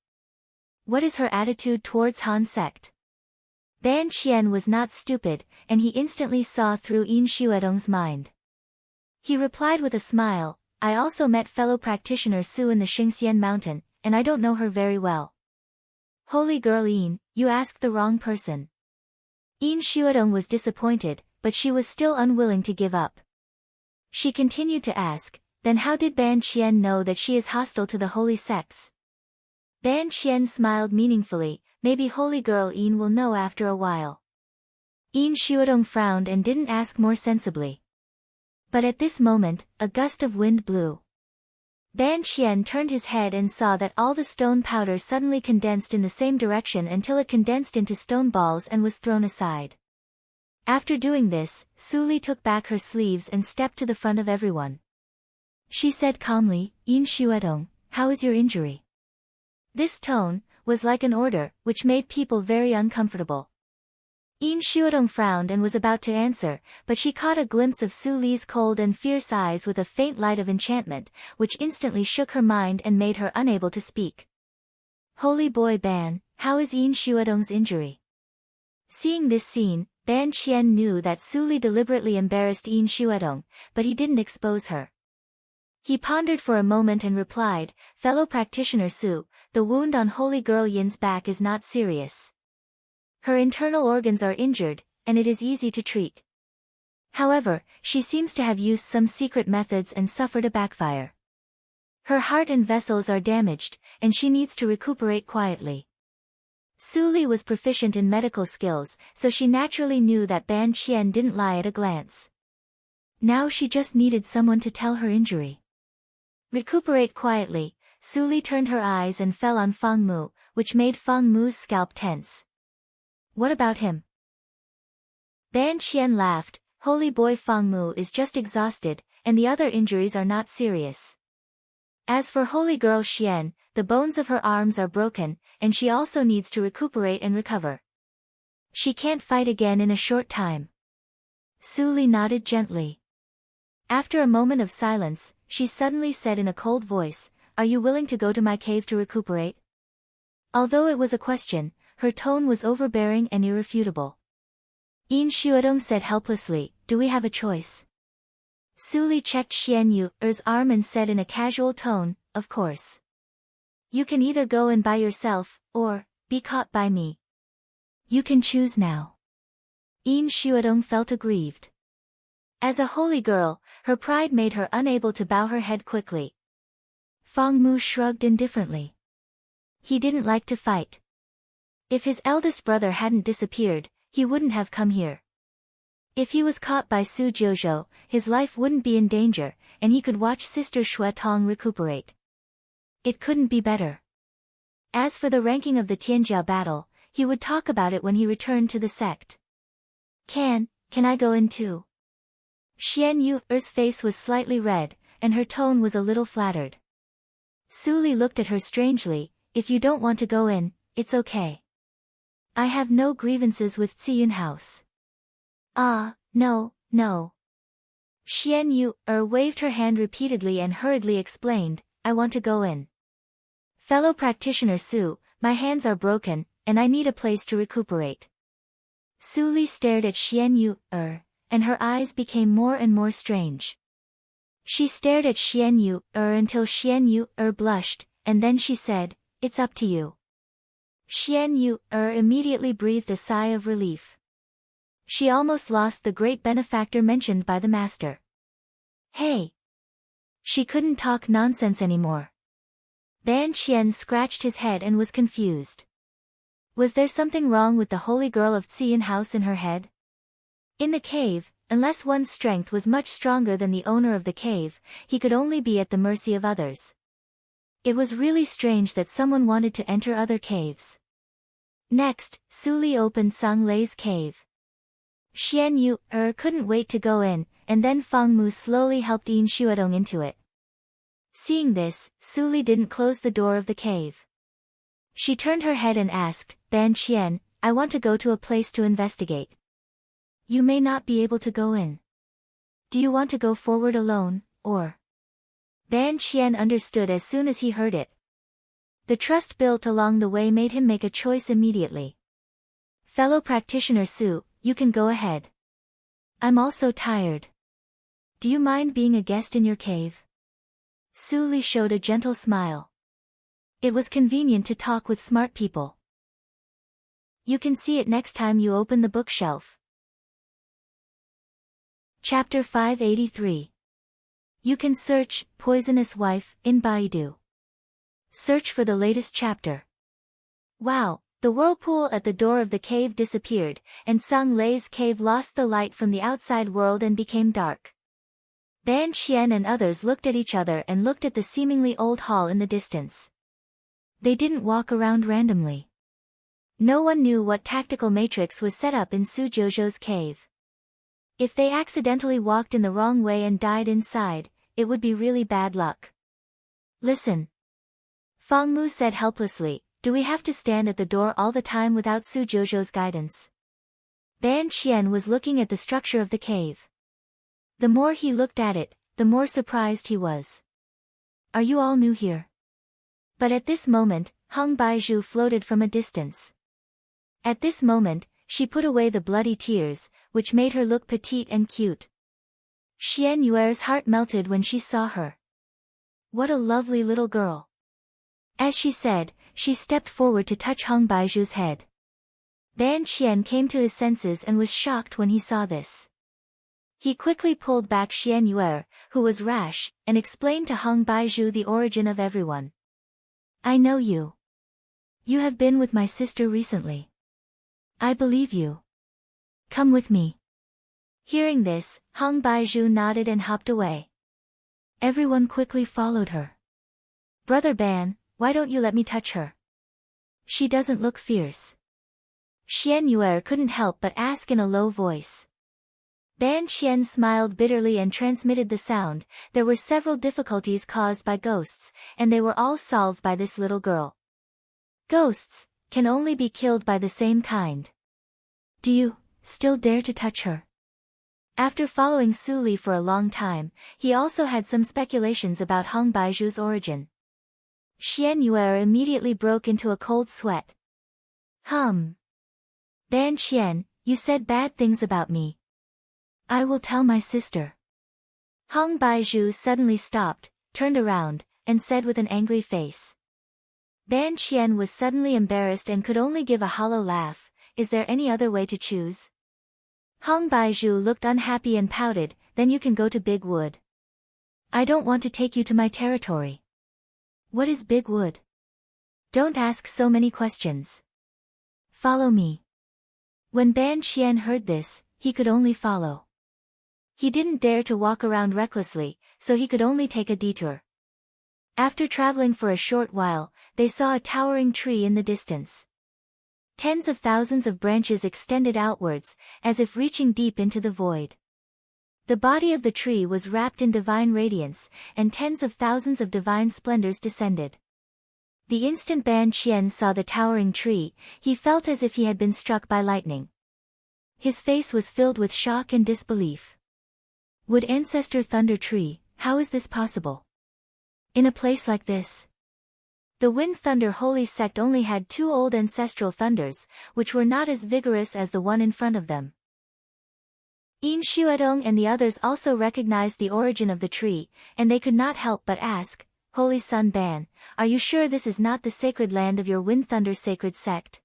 S1: What is her attitude towards Han sect? Ban Qian was not stupid, and he instantly saw through Yin Xuedong's mind. He replied with a smile, I also met fellow practitioner Su in the Xingxian mountain, and I don't know her very well. Holy girl Yin, you asked the wrong person. Yin Xuedong was disappointed, but she was still unwilling to give up. She continued to ask, then how did Ban Qian know that she is hostile to the holy sects? Ban Qian smiled meaningfully, maybe holy girl Yin will know after a while. Yin Xuedong frowned and didn't ask more sensibly. But at this moment, a gust of wind blew. Ban Qian turned his head and saw that all the stone powder suddenly condensed in the same direction until it condensed into stone balls and was thrown aside. After doing this, Su Li took back her sleeves and stepped to the front of everyone. She said calmly, Yin Xuedong, how is your injury? This tone was like an order, which made people very uncomfortable. Yin Xuedong frowned and was about to answer, but she caught a glimpse of Su Li's cold and fierce eyes with a faint light of enchantment, which instantly shook her mind and made her unable to speak. Holy boy Ban, how is Yin Xuedong's injury? Seeing this scene, Ban Qian knew that Su Li deliberately embarrassed Yin Xuedong, but he didn't expose her. He pondered for a moment and replied, fellow practitioner Su, the wound on holy girl Yin's back is not serious. Her internal organs are injured, and it is easy to treat. However, she seems to have used some secret methods and suffered a backfire. Her heart and vessels are damaged, and she needs to recuperate quietly. Su Li was proficient in medical skills, so she naturally knew that Ban Qian didn't lie at a glance. Now she just needed someone to tell her injury. Recuperate quietly, Su Li turned her eyes and fell on Feng Mu, which made Feng Mu's scalp tense. What about him? Ban Qian laughed. Holy boy Feng Mu is just exhausted, and the other injuries are not serious. As for holy girl Xian, the bones of her arms are broken, and she also needs to recuperate and recover. She can't fight again in a short time. Su Li nodded gently. After a moment of silence, she suddenly said in a cold voice, "Are you willing to go to my cave to recuperate?" Although it was a question, her tone was overbearing and irrefutable. Yin Shuodong said helplessly, "Do we have a choice?" Su Li checked Xian Yu's arm and said in a casual tone, "Of course. You can either go in by yourself, or be caught by me. You can choose now." Yin Shuodong felt aggrieved. As a holy girl, her pride made her unable to bow her head quickly. Feng Mu shrugged indifferently. He didn't like to fight. If his eldest brother hadn't disappeared, he wouldn't have come here. If he was caught by Su Jouzhou, his life wouldn't be in danger, and he could watch Sister Xue Tong recuperate. It couldn't be better. As for the ranking of the Tianjiao battle, he would talk about it when he returned to the sect. Can I go in too?" Xian Yu's face was slightly red, and her tone was a little flattered. Su Li looked at her strangely. "If you don't want to go in, it's okay. I have no grievances with Ziyun House." "Ah, no. Xian Yu waved her hand repeatedly and hurriedly explained, "I want to go in. Fellow practitioner Su, my hands are broken, and I need a place to recuperate." Su Li stared at Xian Yu, and her eyes became more and more strange. She stared at Xian Yu until Xian Yu blushed, and then she said, "It's up to you." Xian Yu immediately breathed a sigh of relief. She almost lost the great benefactor mentioned by the master. Hey! She couldn't talk nonsense anymore. Ban Qian scratched his head and was confused. Was there something wrong with the holy girl of Ziyun House in her head? In the cave, unless one's strength was much stronger than the owner of the cave, he could only be at the mercy of others. It was really strange that someone wanted to enter other caves. Next, Su Li opened Sang Lei's cave. Xian Yu couldn't wait to go in, and then Feng Mu slowly helped Yin Shuodong into it. Seeing this, Su Li didn't close the door of the cave. She turned her head and asked, "Ban Qian, I want to go to a place to investigate. You may not be able to go in. Do you want to go forward alone, or?" Ban Qian understood as soon as he heard it. The trust built along the way made him make a choice immediately. "Fellow practitioner Su, you can go ahead. I'm also tired. Do you mind being a guest in your cave?" Su Li showed a gentle smile. It was convenient to talk with smart people. You can see it next time you open the bookshelf. Chapter 583. You can search Poisonous Wife in Baidu. Search for the latest chapter. Wow, the whirlpool at the door of the cave disappeared, and Sang Lei's cave lost the light from the outside world and became dark. Ban Qian and others looked at each other and looked at the seemingly old hall in the distance. They didn't walk around randomly. No one knew what tactical matrix was set up in Su Jouzhou's cave. If they accidentally walked in the wrong way and died inside, it would be really bad luck. "Listen," Feng Mu said helplessly, "do we have to stand at the door all the time without Su Jouzhou's guidance?" Ban Qian was looking at the structure of the cave. The more he looked at it, the more surprised he was. "Are you all new here?" But at this moment, Hung Baizhu floated from a distance. At this moment, she put away the bloody tears, which made her look petite and cute. Xian Yuer's heart melted when she saw her. What a lovely little girl. As she said, she stepped forward to touch Hung Baizhu's head. Ban Qian came to his senses and was shocked when he saw this. He quickly pulled back Xian Yuer, who was rash, and explained to Hung Baizhu the origin of everyone. "I know you. You have been with my sister recently. I believe you. Come with me. Hearing this, Hong Baizhu nodded and hopped away. Everyone quickly followed her. Brother Ban, why don't you let me touch her? She doesn't look fierce. Xian Yue couldn't help but ask in a low voice. Ban Qian smiled bitterly and transmitted the sound. There were several difficulties caused by ghosts, and they were all solved by this little girl. Ghosts can only be killed by the same kind. Do you still dare to touch her? After following Su Li for a long time, he also had some speculations about Hong Baizhu's origin. Xian Yue immediately broke into a cold sweat. Ban Qian, you said bad things about me. I will tell my sister. Hong Baizhu suddenly stopped, turned around, and said with an angry face. Ban Qian was suddenly embarrassed and could only give a hollow laugh. Is there any other way to choose? Hong Baizhu looked unhappy and pouted. Then you can go to Big Wood. I don't want to take you to my territory. What is Big Wood? Don't ask so many questions. Follow me. When Ban Qian heard this, he could only follow. He didn't dare to walk around recklessly, so he could only take a detour. After traveling for a short while, they saw a towering tree in the distance. Tens of thousands of branches extended outwards, as if reaching deep into the void. The body of the tree was wrapped in divine radiance, and tens of thousands of divine splendors descended. The instant Ban Qian saw the towering tree, he felt as if he had been struck by lightning. His face was filled with shock and disbelief. Wood Ancestor Thunder Tree, how is this possible? In a place like this? The Wind Thunder Holy Sect only had 2 old ancestral thunders, which were not as vigorous as the one in front of them. Yin Xuedong and the others also recognized the origin of the tree, and they could not help but ask, Holy Sun Ban, are you sure this is not the sacred land of your Wind Thunder sacred sect?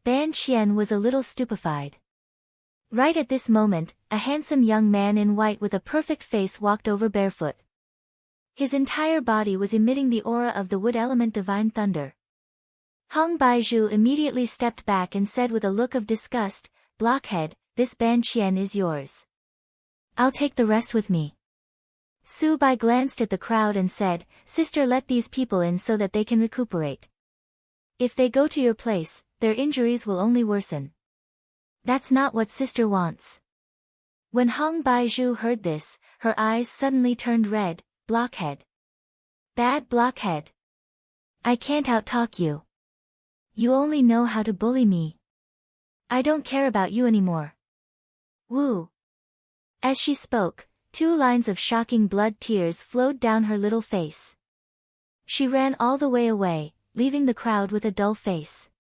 S1: Ban Qian was a little stupefied. Right at this moment, a handsome young man in white with a perfect face walked over barefoot. His entire body was emitting the aura of the wood element divine thunder. Hong Baizhu immediately stepped back and said with a look of disgust, Blockhead, this Ban Qian is yours. I'll take the rest with me. Su Bai glanced at the crowd and said, Sister, let these people in so that they can recuperate. If they go to your place, their injuries will only worsen. That's not what Sister wants. When Hong Baizhu heard this, her eyes suddenly turned red. Blockhead. Bad blockhead. I can't outtalk you. You only know how to bully me. I don't care about you anymore. Woo. As she spoke, 2 lines of shocking blood tears flowed down her little face. She ran all the way away, leaving the crowd with a dull face.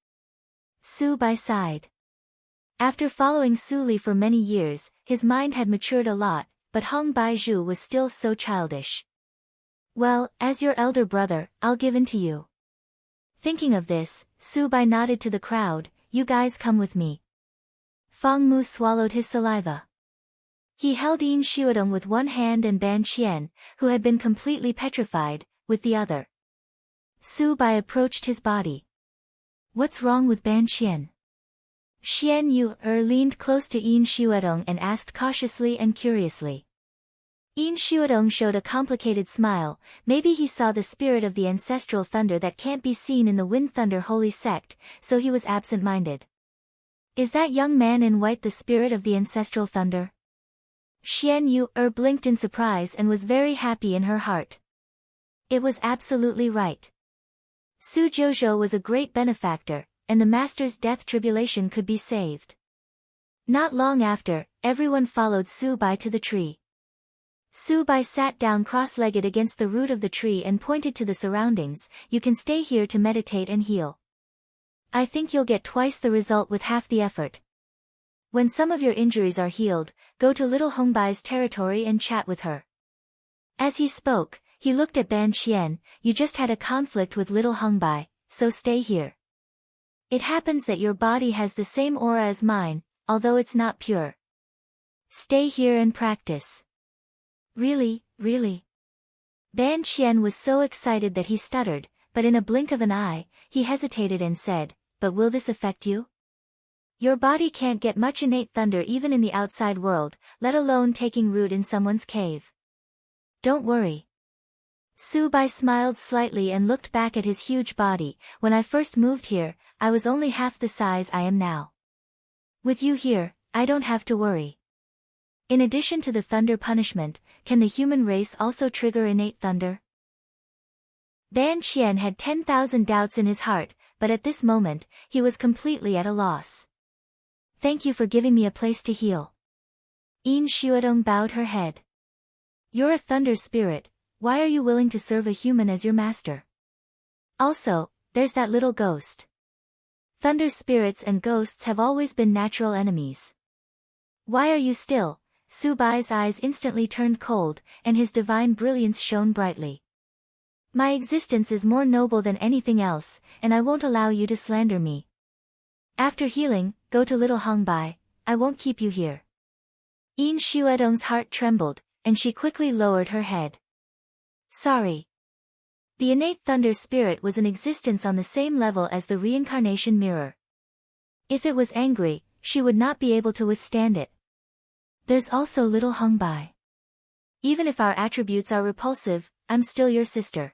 S1: Su Bai sighed. After following Su Li for many years, his mind had matured a lot, but Hong Baizhu was still so childish. Well, as your elder brother, I'll give in to you. Thinking of this, Su Bai nodded to the crowd, you guys come with me. Fang Mu swallowed his saliva. He held Yin Xuedong with one hand and Ban Qian, who had been completely petrified, with the other. Su Bai approached his body. What's wrong with Ban Qian? Xian Yu leaned close to Yin Xuedong and asked cautiously and curiously. Yin Xuedong showed a complicated smile. Maybe he saw the spirit of the ancestral thunder that can't be seen in the Wind Thunder Holy Sect, so he was absent-minded. Is that young man in white the spirit of the ancestral thunder? Xian Yu blinked in surprise and was very happy in her heart. It was absolutely right. Su Jouzhou was a great benefactor, and the master's death tribulation could be saved. Not long after, everyone followed Su Bai to the tree. Su Bai sat down cross-legged against the root of the tree and pointed to the surroundings. You can stay here to meditate and heal. I think you'll get twice the result with half the effort. When some of your injuries are healed, go to little Hong Bai's territory and chat with her. As he spoke, he looked at Ban Qian. You just had a conflict with little Hong Bai, so stay here. It happens that your body has the same aura as mine, although it's not pure. Stay here and practice. Really, really? Ban Qian was so excited that he stuttered, but in a blink of an eye, he hesitated and said, "But will this affect you? Your body can't get much innate thunder even in the outside world, let alone taking root in someone's cave." "Don't worry." Su-bai smiled slightly and looked back at his huge body. "When I first moved here, I was only half the size I am now. With you here, I don't have to worry." In addition to the thunder punishment, can the human race also trigger innate thunder? Ban Qian had 10,000 doubts in his heart, but at this moment, he was completely at a loss. "Thank you for giving me a place to heal." Yin Xuedong bowed her head. "You're a thunder spirit, why are you willing to serve a human as your master? Also, there's that little ghost." Thunder spirits and ghosts have always been natural enemies. "Why are you still?" Su-bai's eyes instantly turned cold, and his divine brilliance shone brightly. "My existence is more noble than anything else, and I won't allow you to slander me. After healing, go to little Hongbai, I won't keep you here." Yin Xuedong's heart trembled, and she quickly lowered her head. "Sorry." The innate thunder spirit was in existence on the same level as the reincarnation mirror. If it was angry, she would not be able to withstand it. "There's also little Hongbai. Even if our attributes are repulsive, I'm still your sister.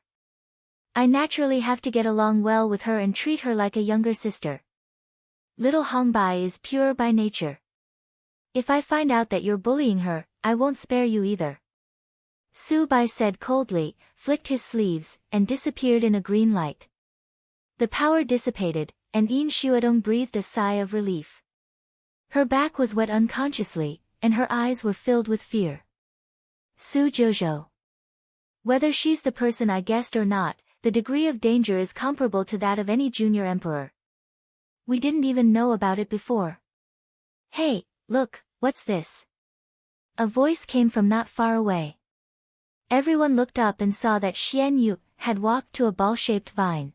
S1: I naturally have to get along well with her and treat her like a younger sister. Little Hongbai is pure by nature. If I find out that you're bullying her, I won't spare you either." Su-bai said coldly, flicked his sleeves, and disappeared in a green light. The power dissipated, and Yin Xuedong breathed a sigh of relief. Her back was wet unconsciously, and her eyes were filled with fear. Su Jojo. Whether she's the person I guessed or not, the degree of danger is comparable to that of any junior emperor. We didn't even know about it before. "Hey, look, what's this?" A voice came from not far away. Everyone looked up and saw that Xian Yu had walked to a ball-shaped vine.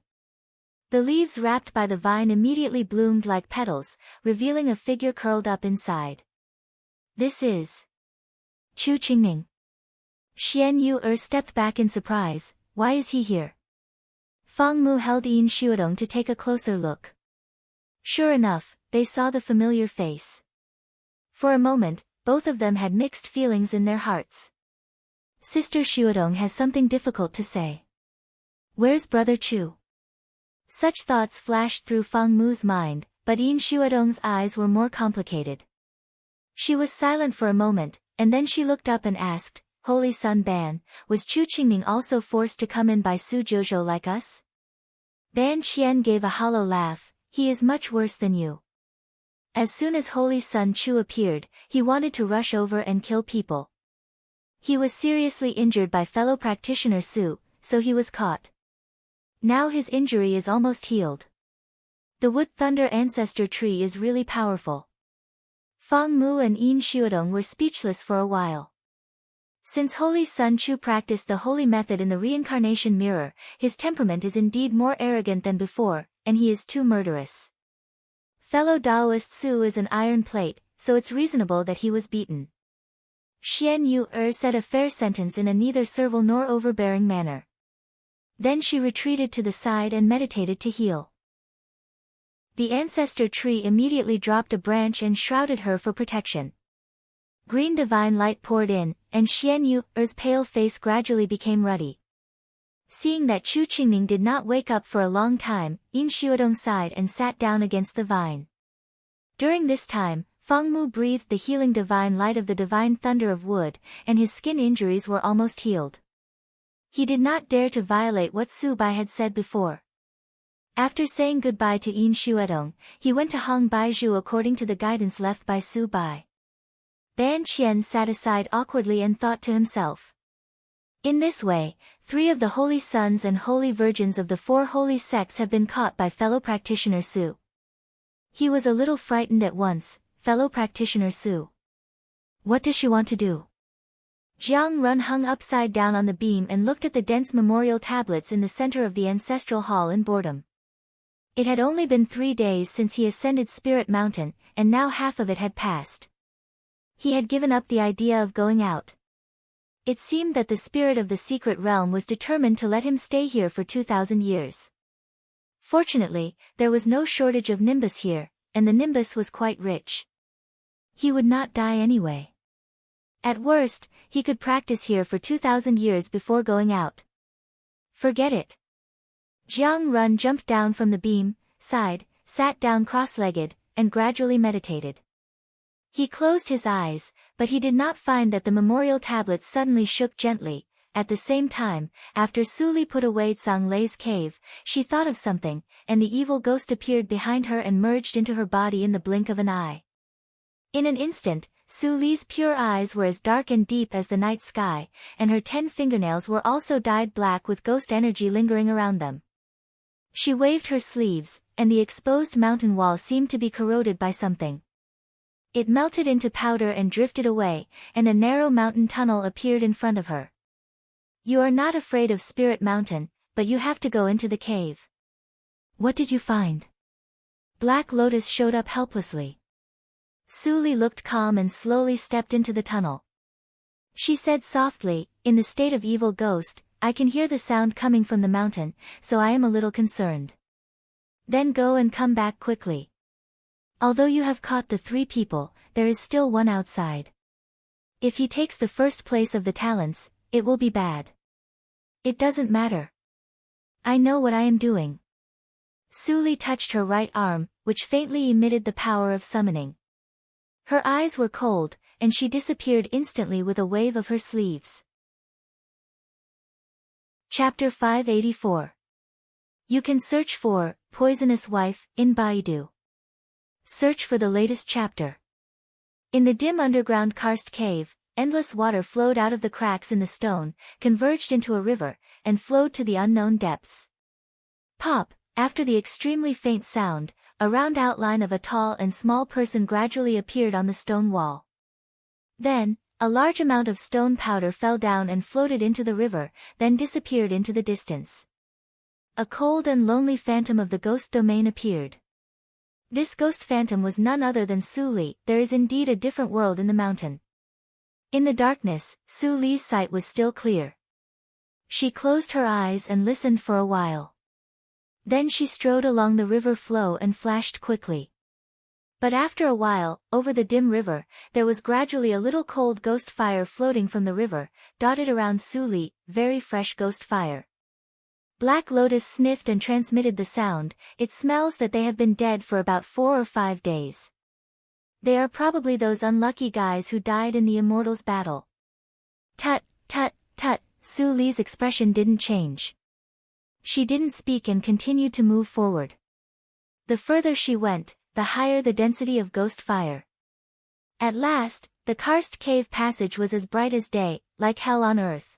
S1: The leaves wrapped by the vine immediately bloomed like petals, revealing a figure curled up inside. "This is Chu Qingning." Xian Yu stepped back in surprise. "Why is he here?" Fang Mu held Yin Xuedong to take a closer look. Sure enough, they saw the familiar face. For a moment, both of them had mixed feelings in their hearts. Sister Xuedong has something difficult to say. Where's Brother Chu? Such thoughts flashed through Fang Mu's mind, but Yin Xuedong's eyes were more complicated. She was silent for a moment, and then she looked up and asked, "Holy Sun Ban, was Chu Qingning also forced to come in by Su Jojo like us?" Ban Qian gave a hollow laugh. "He is much worse than you." As soon as Holy Sun Chu appeared, he wanted to rush over and kill people. He was seriously injured by fellow practitioner Su, so he was caught. Now his injury is almost healed. The Wood Thunder Ancestor Tree is really powerful. Fang Mu and Yin Xuedong were speechless for a while. Since Holy Sun Chu practiced the holy method in the reincarnation mirror, his temperament is indeed more arrogant than before, and he is too murderous. Fellow Taoist Su is an iron plate, so it's reasonable that he was beaten. Xian Yu said a fair sentence in a neither servile nor overbearing manner. Then she retreated to the side and meditated to heal. The ancestor tree immediately dropped a branch and shrouded her for protection. Green divine light poured in, and Xian Yu's pale face gradually became ruddy. Seeing that Chu Qingning did not wake up for a long time, Yin Xuedong sighed and sat down against the vine. During this time, Fang Mu breathed the healing divine light of the divine thunder of wood, and his skin injuries were almost healed. He did not dare to violate what Su-bai had said before. After saying goodbye to Yin Xuedong, he went to Hong Baizhu according to the guidance left by Su-bai. Ban Qian sat aside awkwardly and thought to himself. In this way, 3 of the holy sons and holy virgins of the 4 holy sects have been caught by fellow practitioner Su. He was a little frightened at once. Fellow practitioner Su. What does she want to do? Jiang Run hung upside down on the beam and looked at the dense memorial tablets in the center of the ancestral hall in boredom. It had only been 3 days since he ascended Spirit Mountain, and now half of it had passed. He had given up the idea of going out. It seemed that the spirit of the secret realm was determined to let him stay here for 2,000 years. Fortunately, there was no shortage of nimbus here, and the nimbus was quite rich. He would not die anyway. At worst, he could practice here for 2,000 years before going out. Forget it. Jiang Run jumped down from the beam, sighed, sat down cross-legged, and gradually meditated. He closed his eyes, but he did not find that the memorial tablets suddenly shook gently. At the same time, after Su Li put away Zhang Lei's cave, she thought of something, and the evil ghost appeared behind her and merged into her body in the blink of an eye. In an instant, Su Li's pure eyes were as dark and deep as the night sky, and her 10 fingernails were also dyed black with ghost energy lingering around them. She waved her sleeves, and the exposed mountain wall seemed to be corroded by something. It melted into powder and drifted away, and a narrow mountain tunnel appeared in front of her. You are not afraid of Spirit Mountain, but you have to go into the cave. What did you find? Black Lotus showed up helplessly. Su Li looked calm and slowly stepped into the tunnel. She said softly, in the state of evil ghost, I can hear the sound coming from the mountain, so I am a little concerned. Then go and come back quickly. Although you have caught the 3 people, there is still one outside. If he takes the first place of the talents, it will be bad. It doesn't matter. I know what I am doing. Su Li touched her right arm, which faintly emitted the power of summoning. Her eyes were cold, and she disappeared instantly with a wave of her sleeves. Chapter 584. You can search for Poisonous Wife in Baidu. Search for the latest chapter. In the dim underground karst cave, endless water flowed out of the cracks in the stone, converged into a river, and flowed to the unknown depths. Pop, after the extremely faint sound, a round outline of a tall and small person gradually appeared on the stone wall. Then, a large amount of stone powder fell down and floated into the river, then disappeared into the distance. A cold and lonely phantom of the ghost domain appeared. This ghost phantom was none other than Su Li. There is indeed a different world in the mountain. In the darkness, Su Li's sight was still clear. She closed her eyes and listened for a while. Then she strode along the river flow and flashed quickly. But after a while, over the dim river, there was gradually a little cold ghost fire floating from the river, dotted around Su Li, very fresh ghost fire. Black Lotus sniffed and transmitted the sound. It smells that they have been dead for about 4 or 5 days. They are probably those unlucky guys who died in the Immortals' battle. Tut, tut, tut, Su Li's expression didn't change. She didn't speak and continued to move forward. The further she went, the higher the density of ghost fire. At last, the karst cave passage was as bright as day, like hell on earth.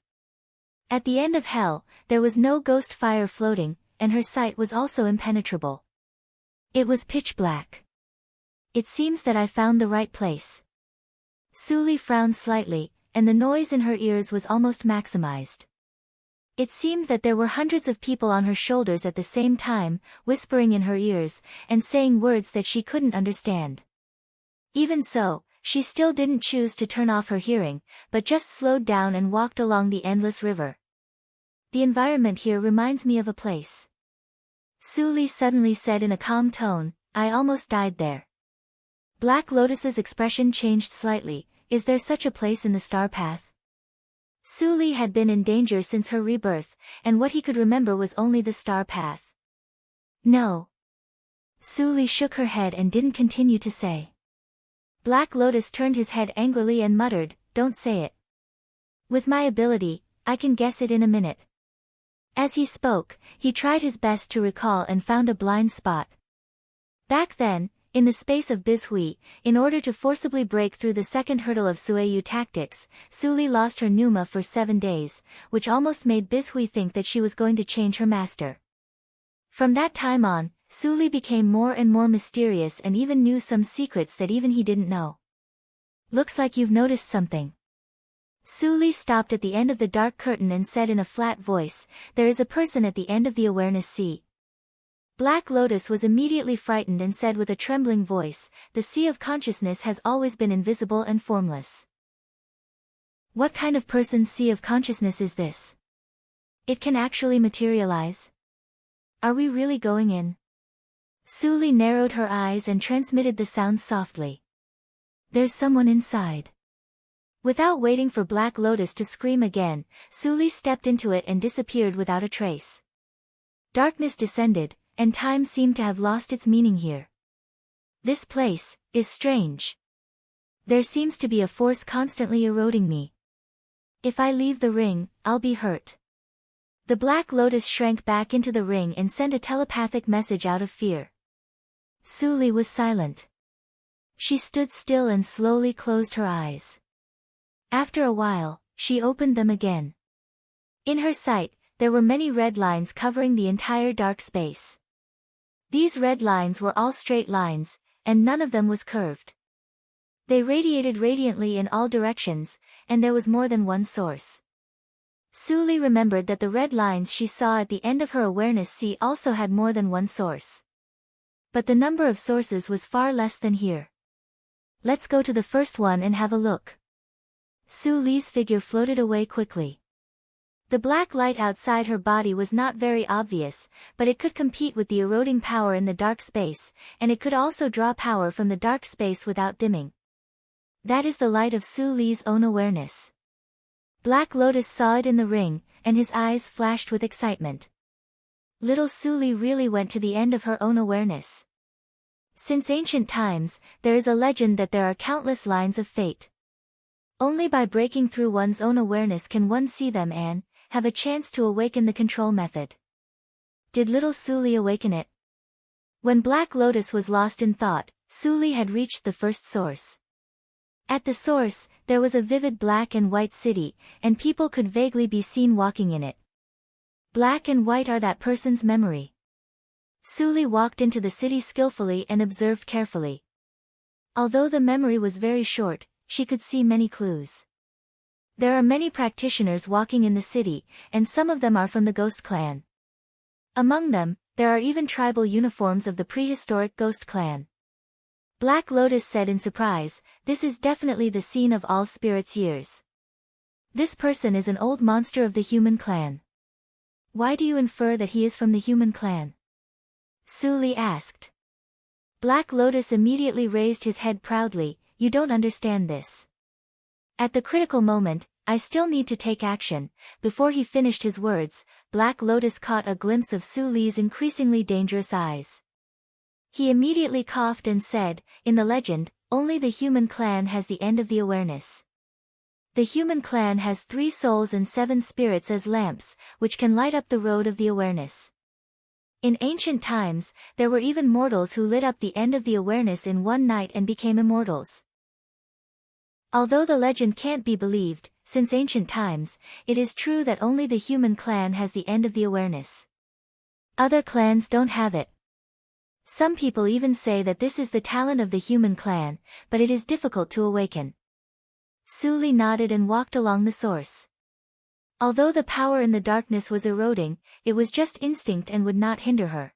S1: At the end of hell, there was no ghost fire floating, and her sight was also impenetrable. It was pitch black. It seems that I found the right place. Su Li frowned slightly, and the noise in her ears was almost maximized. It seemed that there were hundreds of people on her shoulders at the same time, whispering in her ears, and saying words that she couldn't understand. Even so, she still didn't choose to turn off her hearing, but just slowed down and walked along the endless river. The environment here reminds me of a place. Su Li suddenly said in a calm tone, I almost died there. Black Lotus's expression changed slightly. Is there such a place in the star path? Su Li had been in danger since her rebirth, and what he could remember was only the star path. No. Su Li shook her head and didn't continue to say. Black Lotus turned his head angrily and muttered, Don't say it. With my ability, I can guess it in a minute. As he spoke, he tried his best to recall and found a blind spot. Back then, in the space of Bizhui, in order to forcibly break through the second hurdle of Sueyu tactics, Su Li lost her Numa for 7 days, which almost made Bizhui think that she was going to change her master. From that time on, Su Li became more and more mysterious and even knew some secrets that even he didn't know. Looks like you've noticed something. Su Li stopped at the end of the dark curtain and said in a flat voice, There is a person at the end of the awareness sea. Black Lotus was immediately frightened and said with a trembling voice, The sea of consciousness has always been invisible and formless. What kind of person's sea of consciousness is this? It can actually materialize? Are we really going in? Suli narrowed her eyes and transmitted the sound softly. There's someone inside. Without waiting for Black Lotus to scream again, Suli stepped into it and disappeared without a trace. Darkness descended, and time seemed to have lost its meaning here. This place is strange. There seems to be a force constantly eroding me. If I leave the ring, I'll be hurt. The Black Lotus shrank back into the ring and sent a telepathic message out of fear. Suli was silent. She stood still and slowly closed her eyes. After a while, she opened them again. In her sight, there were many red lines covering the entire dark space. These red lines were all straight lines, and none of them was curved. They radiated radiantly in all directions, and there was more than one source. Suli remembered that the red lines she saw at the end of her awareness sea also had more than one source. But the number of sources was far less than here. Let's go to the first one and have a look. Suli's figure floated away quickly. The black light outside her body was not very obvious, but it could compete with the eroding power in the dark space, and it could also draw power from the dark space without dimming. That is the light of Suli's own awareness. Black Lotus saw it in the ring, and his eyes flashed with excitement. Little Suli really went to the end of her own awareness. Since ancient times, there is a legend that there are countless lines of fate. Only by breaking through one's own awareness can one see them and have a chance to awaken the control method. Did little Suli awaken it? When Black Lotus was lost in thought, Suli had reached the first source. At the source, there was a vivid black and white city, and people could vaguely be seen walking in it. Black and white are that person's memory. Suli walked into the city skillfully and observed carefully. Although the memory was very short, she could see many clues. There are many practitioners walking in the city, and some of them are from the Ghost Clan. Among them, there are even tribal uniforms of the prehistoric Ghost Clan. Black Lotus said in surprise, "This is definitely the scene of all spirits' years. This person is an old monster of the human clan." "Why do you infer that he is from the human clan?" Suli asked. Black Lotus immediately raised his head proudly. "You don't understand this. At the critical moment, I still need to take action." Before he finished his words, Black Lotus caught a glimpse of Suli's increasingly dangerous eyes. He immediately coughed and said, "In the legend, only the human clan has the end of the awareness. The human clan has 3 souls and 7 spirits as lamps, which can light up the road of the awareness. In ancient times, there were even mortals who lit up the end of the awareness in one night and became immortals. Although the legend can't be believed, since ancient times, it is true that only the human clan has the end of the awareness. Other clans don't have it. Some people even say that this is the talent of the human clan, but it is difficult to awaken." Suli nodded and walked along the source. Although the power in the darkness was eroding, it was just instinct and would not hinder her.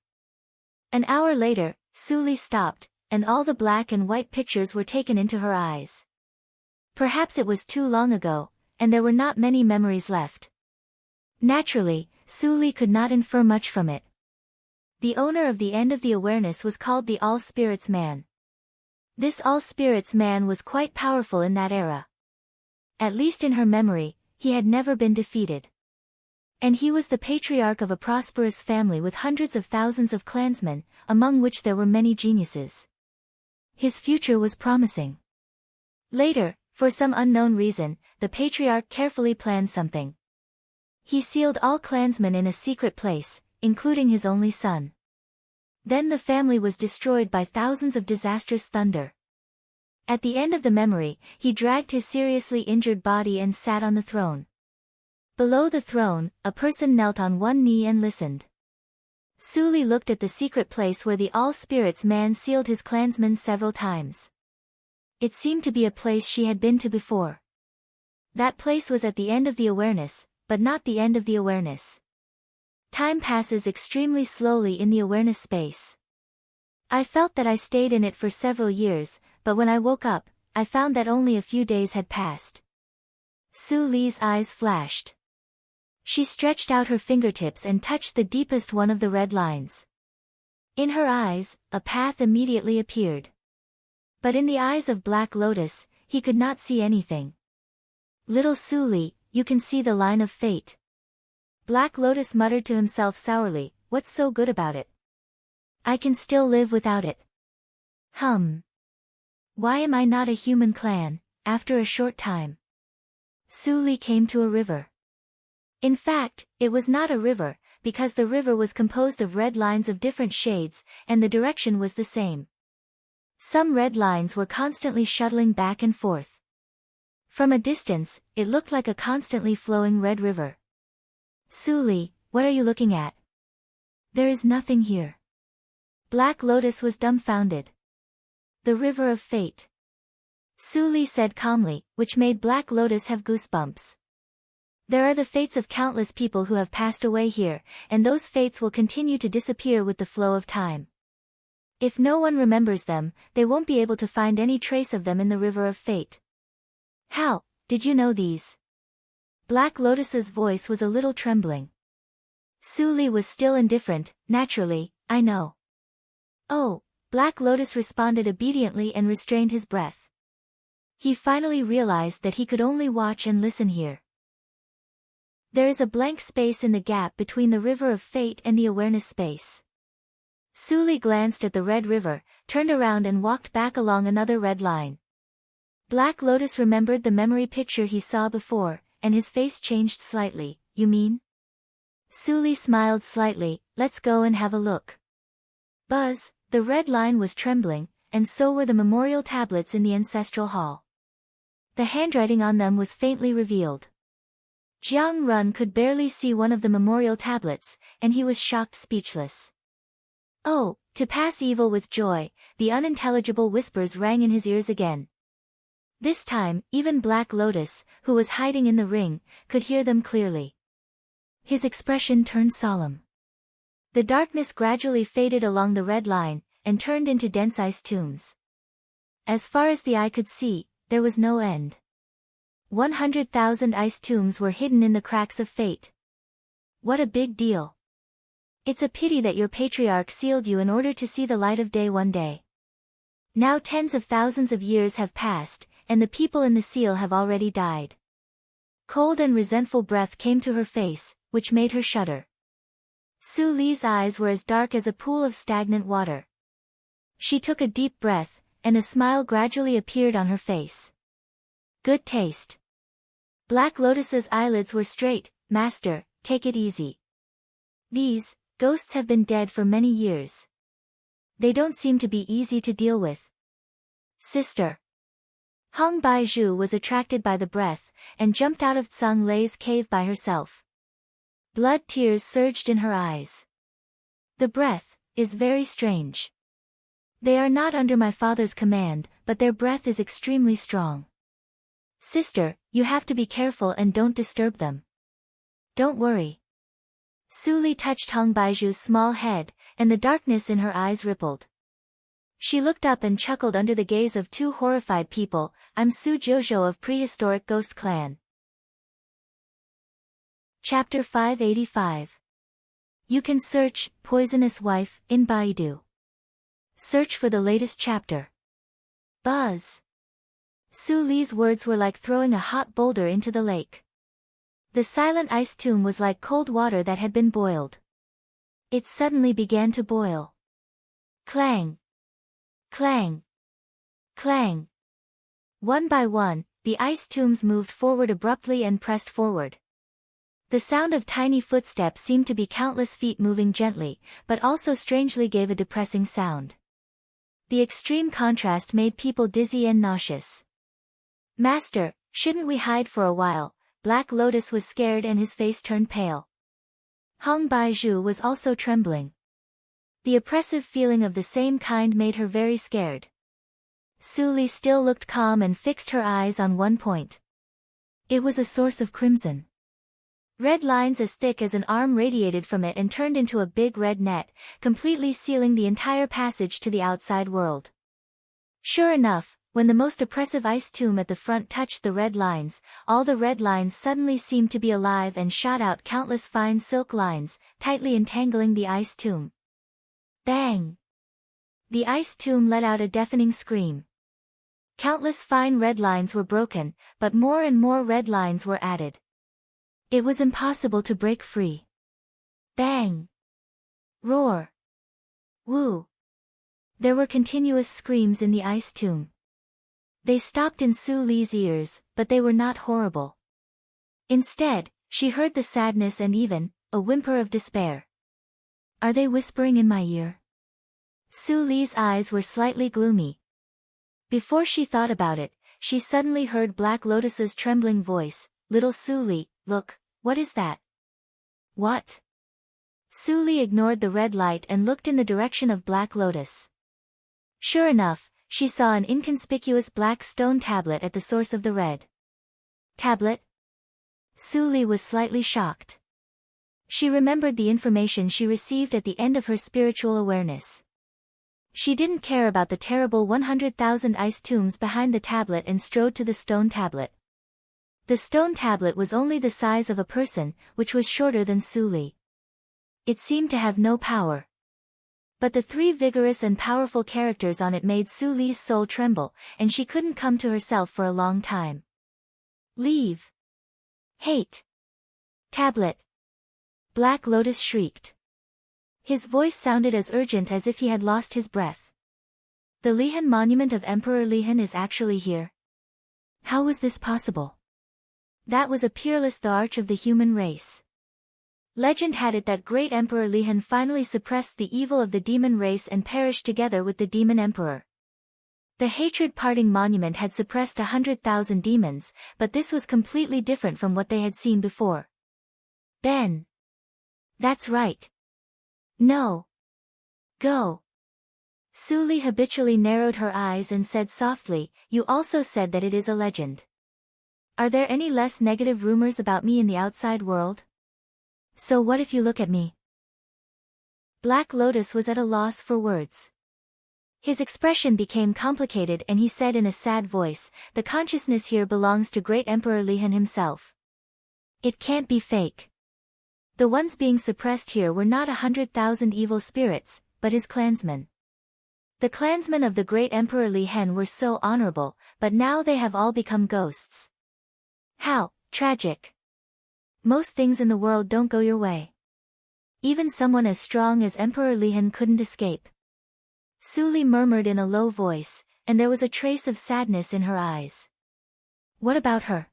S1: An hour later, Suli stopped, and all the black and white pictures were taken into her eyes. Perhaps it was too long ago, and there were not many memories left. Naturally, Suli could not infer much from it. The owner of the end of the awareness was called the All Spirits Man. This All Spirits Man was quite powerful in that era. At least in her memory, he had never been defeated. And he was the patriarch of a prosperous family with hundreds of thousands of clansmen, among which there were many geniuses. His future was promising. Later, for some unknown reason, the patriarch carefully planned something. He sealed all clansmen in a secret place, including his only son. Then the family was destroyed by thousands of disastrous thunder. At the end of the memory, he dragged his seriously injured body and sat on the throne. Below the throne, a person knelt on one knee and listened. Suli looked at the secret place where the All Spirits Man sealed his clansmen several times. It seemed to be a place she had been to before. That place was at the end of the awareness, but not the end of the awareness. Time passes extremely slowly in the awareness space. I felt that I stayed in it for several years, but when I woke up, I found that only a few days had passed. Su Li's eyes flashed. She stretched out her fingertips and touched the deepest one of the red lines. In her eyes, a path immediately appeared. But in the eyes of Black Lotus, he could not see anything. Little Su Li, you can see the line of fate. Black Lotus muttered to himself sourly, what's so good about it? I can still live without it. Why am I not a human clan? After a short time, Su Li came to a river. In fact, it was not a river, because the river was composed of red lines of different shades, and the direction was the same. Some red lines were constantly shuttling back and forth. From a distance, it looked like a constantly flowing red river. Su Li, what are you looking at? There is nothing here. Black Lotus was dumbfounded. The river of fate. Su Li said calmly, which made Black Lotus have goosebumps. There are the fates of countless people who have passed away here, and those fates will continue to disappear with the flow of time. If no one remembers them, they won't be able to find any trace of them in the river of fate. How did you know these? Black Lotus's voice was a little trembling. Su Li was still indifferent. Naturally, I know. Oh, Black Lotus responded obediently and restrained his breath. He finally realized that he could only watch and listen here. There is a blank space in the gap between the river of fate and the awareness space. Su Li glanced at the red river, turned around and walked back along another red line. Black Lotus remembered the memory picture he saw before, and his face changed slightly. You mean? Su Li smiled slightly. Let's go and have a look. Buzz, the red line was trembling, and so were the memorial tablets in the ancestral hall. The handwriting on them was faintly revealed. Jiang Run could barely see one of the memorial tablets, and he was shocked speechless. Oh, to pass evil with joy, the unintelligible whispers rang in his ears again. This time, even Black Lotus, who was hiding in the ring, could hear them clearly. His expression turned solemn. The darkness gradually faded along the red line, and turned into dense ice tombs. As far as the eye could see, there was no end. 100,000 ice tombs were hidden in the cracks of fate. What a big deal. It's a pity that your patriarch sealed you in order to see the light of day one day. Now tens of thousands of years have passed, and the people in the seal have already died. Cold and resentful breath came to her face, which made her shudder. Su Li's eyes were as dark as a pool of stagnant water. She took a deep breath, and a smile gradually appeared on her face. Good taste. Black Lotus's eyelids were straight. Master, take it easy. These ghosts have been dead for many years. They don't seem to be easy to deal with. Sister. Hong Baizhu was attracted by the breath, and jumped out of Tsang Lei's cave by herself. Blood tears surged in her eyes. The breath is very strange. They are not under my father's command, but their breath is extremely strong. Sister, you have to be careful and don't disturb them. Don't worry. Su Li touched Hong Baiju's small head, and the darkness in her eyes rippled. She looked up and chuckled under the gaze of two horrified people. I'm Su Jojo of Prehistoric Ghost Clan. Chapter 585. You can search Poisonous Wife in Baidu. Search for the latest chapter. Buzz. Su Li's words were like throwing a hot boulder into the lake. The silent ice tomb was like cold water that had been boiled. It suddenly began to boil. Clang. Clang. Clang. One by one, the ice tombs moved forward abruptly and pressed forward. The sound of tiny footsteps seemed to be countless feet moving gently, but also strangely gave a depressing sound. The extreme contrast made people dizzy and nauseous. Master, shouldn't we hide for a while? Black Lotus was scared and his face turned pale. Hong Baizhu was also trembling. The oppressive feeling of the same kind made her very scared. Su Li still looked calm and fixed her eyes on one point. It was a source of crimson. Red lines as thick as an arm radiated from it and turned into a big red net, completely sealing the entire passage to the outside world. Sure enough, when the most oppressive ice tomb at the front touched the red lines, all the red lines suddenly seemed to be alive and shot out countless fine silk lines, tightly entangling the ice tomb. Bang! The ice tomb let out a deafening scream. Countless fine red lines were broken, but more and more red lines were added. It was impossible to break free. Bang! Roar! Woo! There were continuous screams in the ice tomb. They stopped in Su Li's ears, but they were not horrible. Instead, she heard the sadness and even a whimper of despair. Are they whispering in my ear? Su Li's eyes were slightly gloomy. Before she thought about it, she suddenly heard Black Lotus's trembling voice, "Little Su Li, look, what is that?" What? Su Li ignored the red light and looked in the direction of Black Lotus. Sure enough, she saw an inconspicuous black stone tablet at the source of the red. Tablet? Su Li was slightly shocked. She remembered the information she received at the end of her spiritual awareness. She didn't care about the terrible 100,000 ice tombs behind the tablet and strode to the stone tablet. The stone tablet was only the size of a person, which was shorter than Su Li. It seemed to have no power. But the three vigorous and powerful characters on it made Su Li's soul tremble, and she couldn't come to herself for a long time. Leave! Hate! Tablet! Black Lotus shrieked. His voice sounded as urgent as if he had lost his breath. The Lihan monument of Emperor Lihan is actually here. How was this possible? That was a peerless the arch of the human race. Legend had it that great Emperor Lihan finally suppressed the evil of the demon race and perished together with the demon emperor. The hatred-parting monument had suppressed 100,000 demons, but this was completely different from what they had seen before. Ben. That's right. No. Go. Su Li habitually narrowed her eyes and said softly, "You also said that it is a legend. Are there any less negative rumors about me in the outside world? So what if you look at me?" Black Lotus was at a loss for words. His expression became complicated and he said in a sad voice, "The consciousness here belongs to great Emperor Lihan himself. It can't be fake. The ones being suppressed here were not 100,000 evil spirits, but his clansmen. The clansmen of the great Emperor Lihan were so honorable, but now they have all become ghosts. How tragic. Most things in the world don't go your way. Even someone as strong as Emperor Lihan couldn't escape." Su Li murmured in a low voice, and there was a trace of sadness in her eyes. What about her?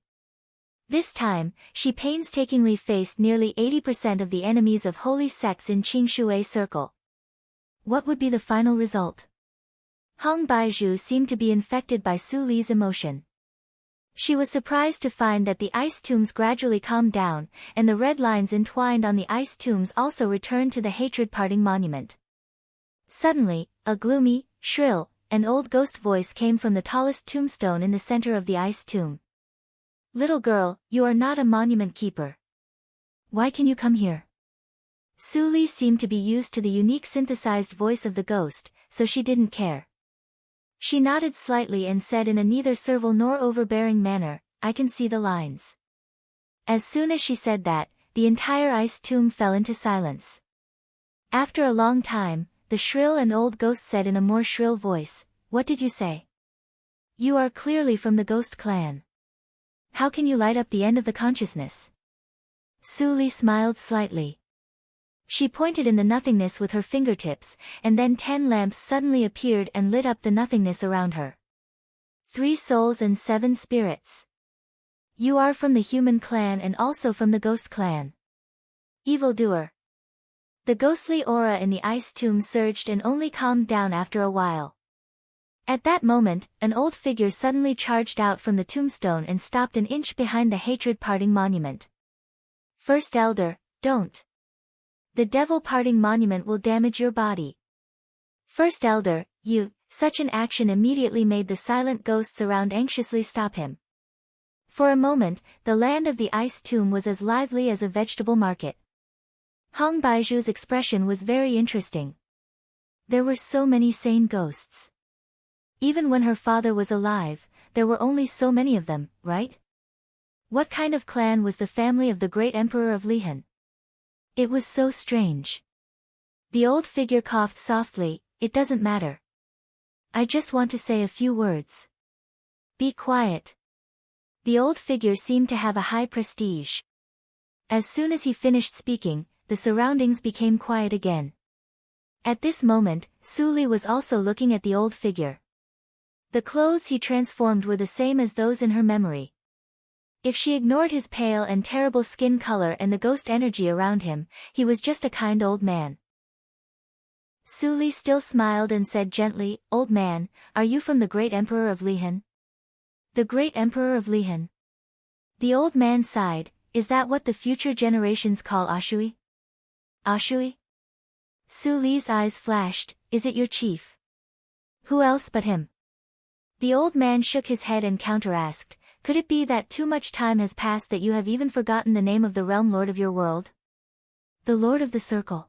S1: This time, she painstakingly faced nearly 80% of the enemies of holy sects in Qingshui Circle. What would be the final result? Hong Baizhu seemed to be infected by Su Li's emotion. She was surprised to find that the ice tombs gradually calmed down, and the red lines entwined on the ice tombs also returned to the hatred-parting monument. Suddenly, a gloomy, shrill, and old ghost voice came from the tallest tombstone in the center of the ice tomb. "Little girl, you are not a monument keeper. Why can you come here?" Su Li seemed to be used to the unique synthesized voice of the ghost, so she didn't care. She nodded slightly and said in a neither servile nor overbearing manner, "I can see the lines." As soon as she said that, the entire ice tomb fell into silence. After a long time, the shrill and old ghost said in a more shrill voice, "What did you say? You are clearly from the ghost clan. How can you light up the end of the consciousness?" Su Li smiled slightly. She pointed in the nothingness with her fingertips, and then 10 lamps suddenly appeared and lit up the nothingness around her. 3 souls and 7 spirits. You are from the human clan and also from the ghost clan. Evildoer. The ghostly aura in the ice tomb surged and only calmed down after a while. At that moment, an old figure suddenly charged out from the tombstone and stopped an inch behind the hatred-parting monument. "First Elder, don't. The devil-parting monument will damage your body." "First Elder, you," such an action immediately made the silent ghosts around anxiously stop him. For a moment, the land of the ice tomb was as lively as a vegetable market. Hong Baiju's expression was very interesting. There were so many sane ghosts. Even when her father was alive, there were only so many of them, right? What kind of clan was the family of the great emperor of Lihan? It was so strange. The old figure coughed softly. It doesn't matter. I just want to say a few words. Be quiet. The old figure seemed to have a high prestige. As soon as he finished speaking, the surroundings became quiet again. At this moment, Su Li was also looking at the old figure. The clothes he transformed were the same as those in her memory. If she ignored his pale and terrible skin color and the ghost energy around him, he was just a kind old man. Su Li still smiled and said gently, "Old man, are you from the great emperor of Lihan?" The great emperor of Lihan. The old man sighed. Is that what the future generations call Ashui? Ashui? Su Li's eyes flashed. Is it your chief? Who else but him? The old man shook his head and counter-asked, could it be that too much time has passed that you have even forgotten the name of the realm lord of your world? The lord of the circle.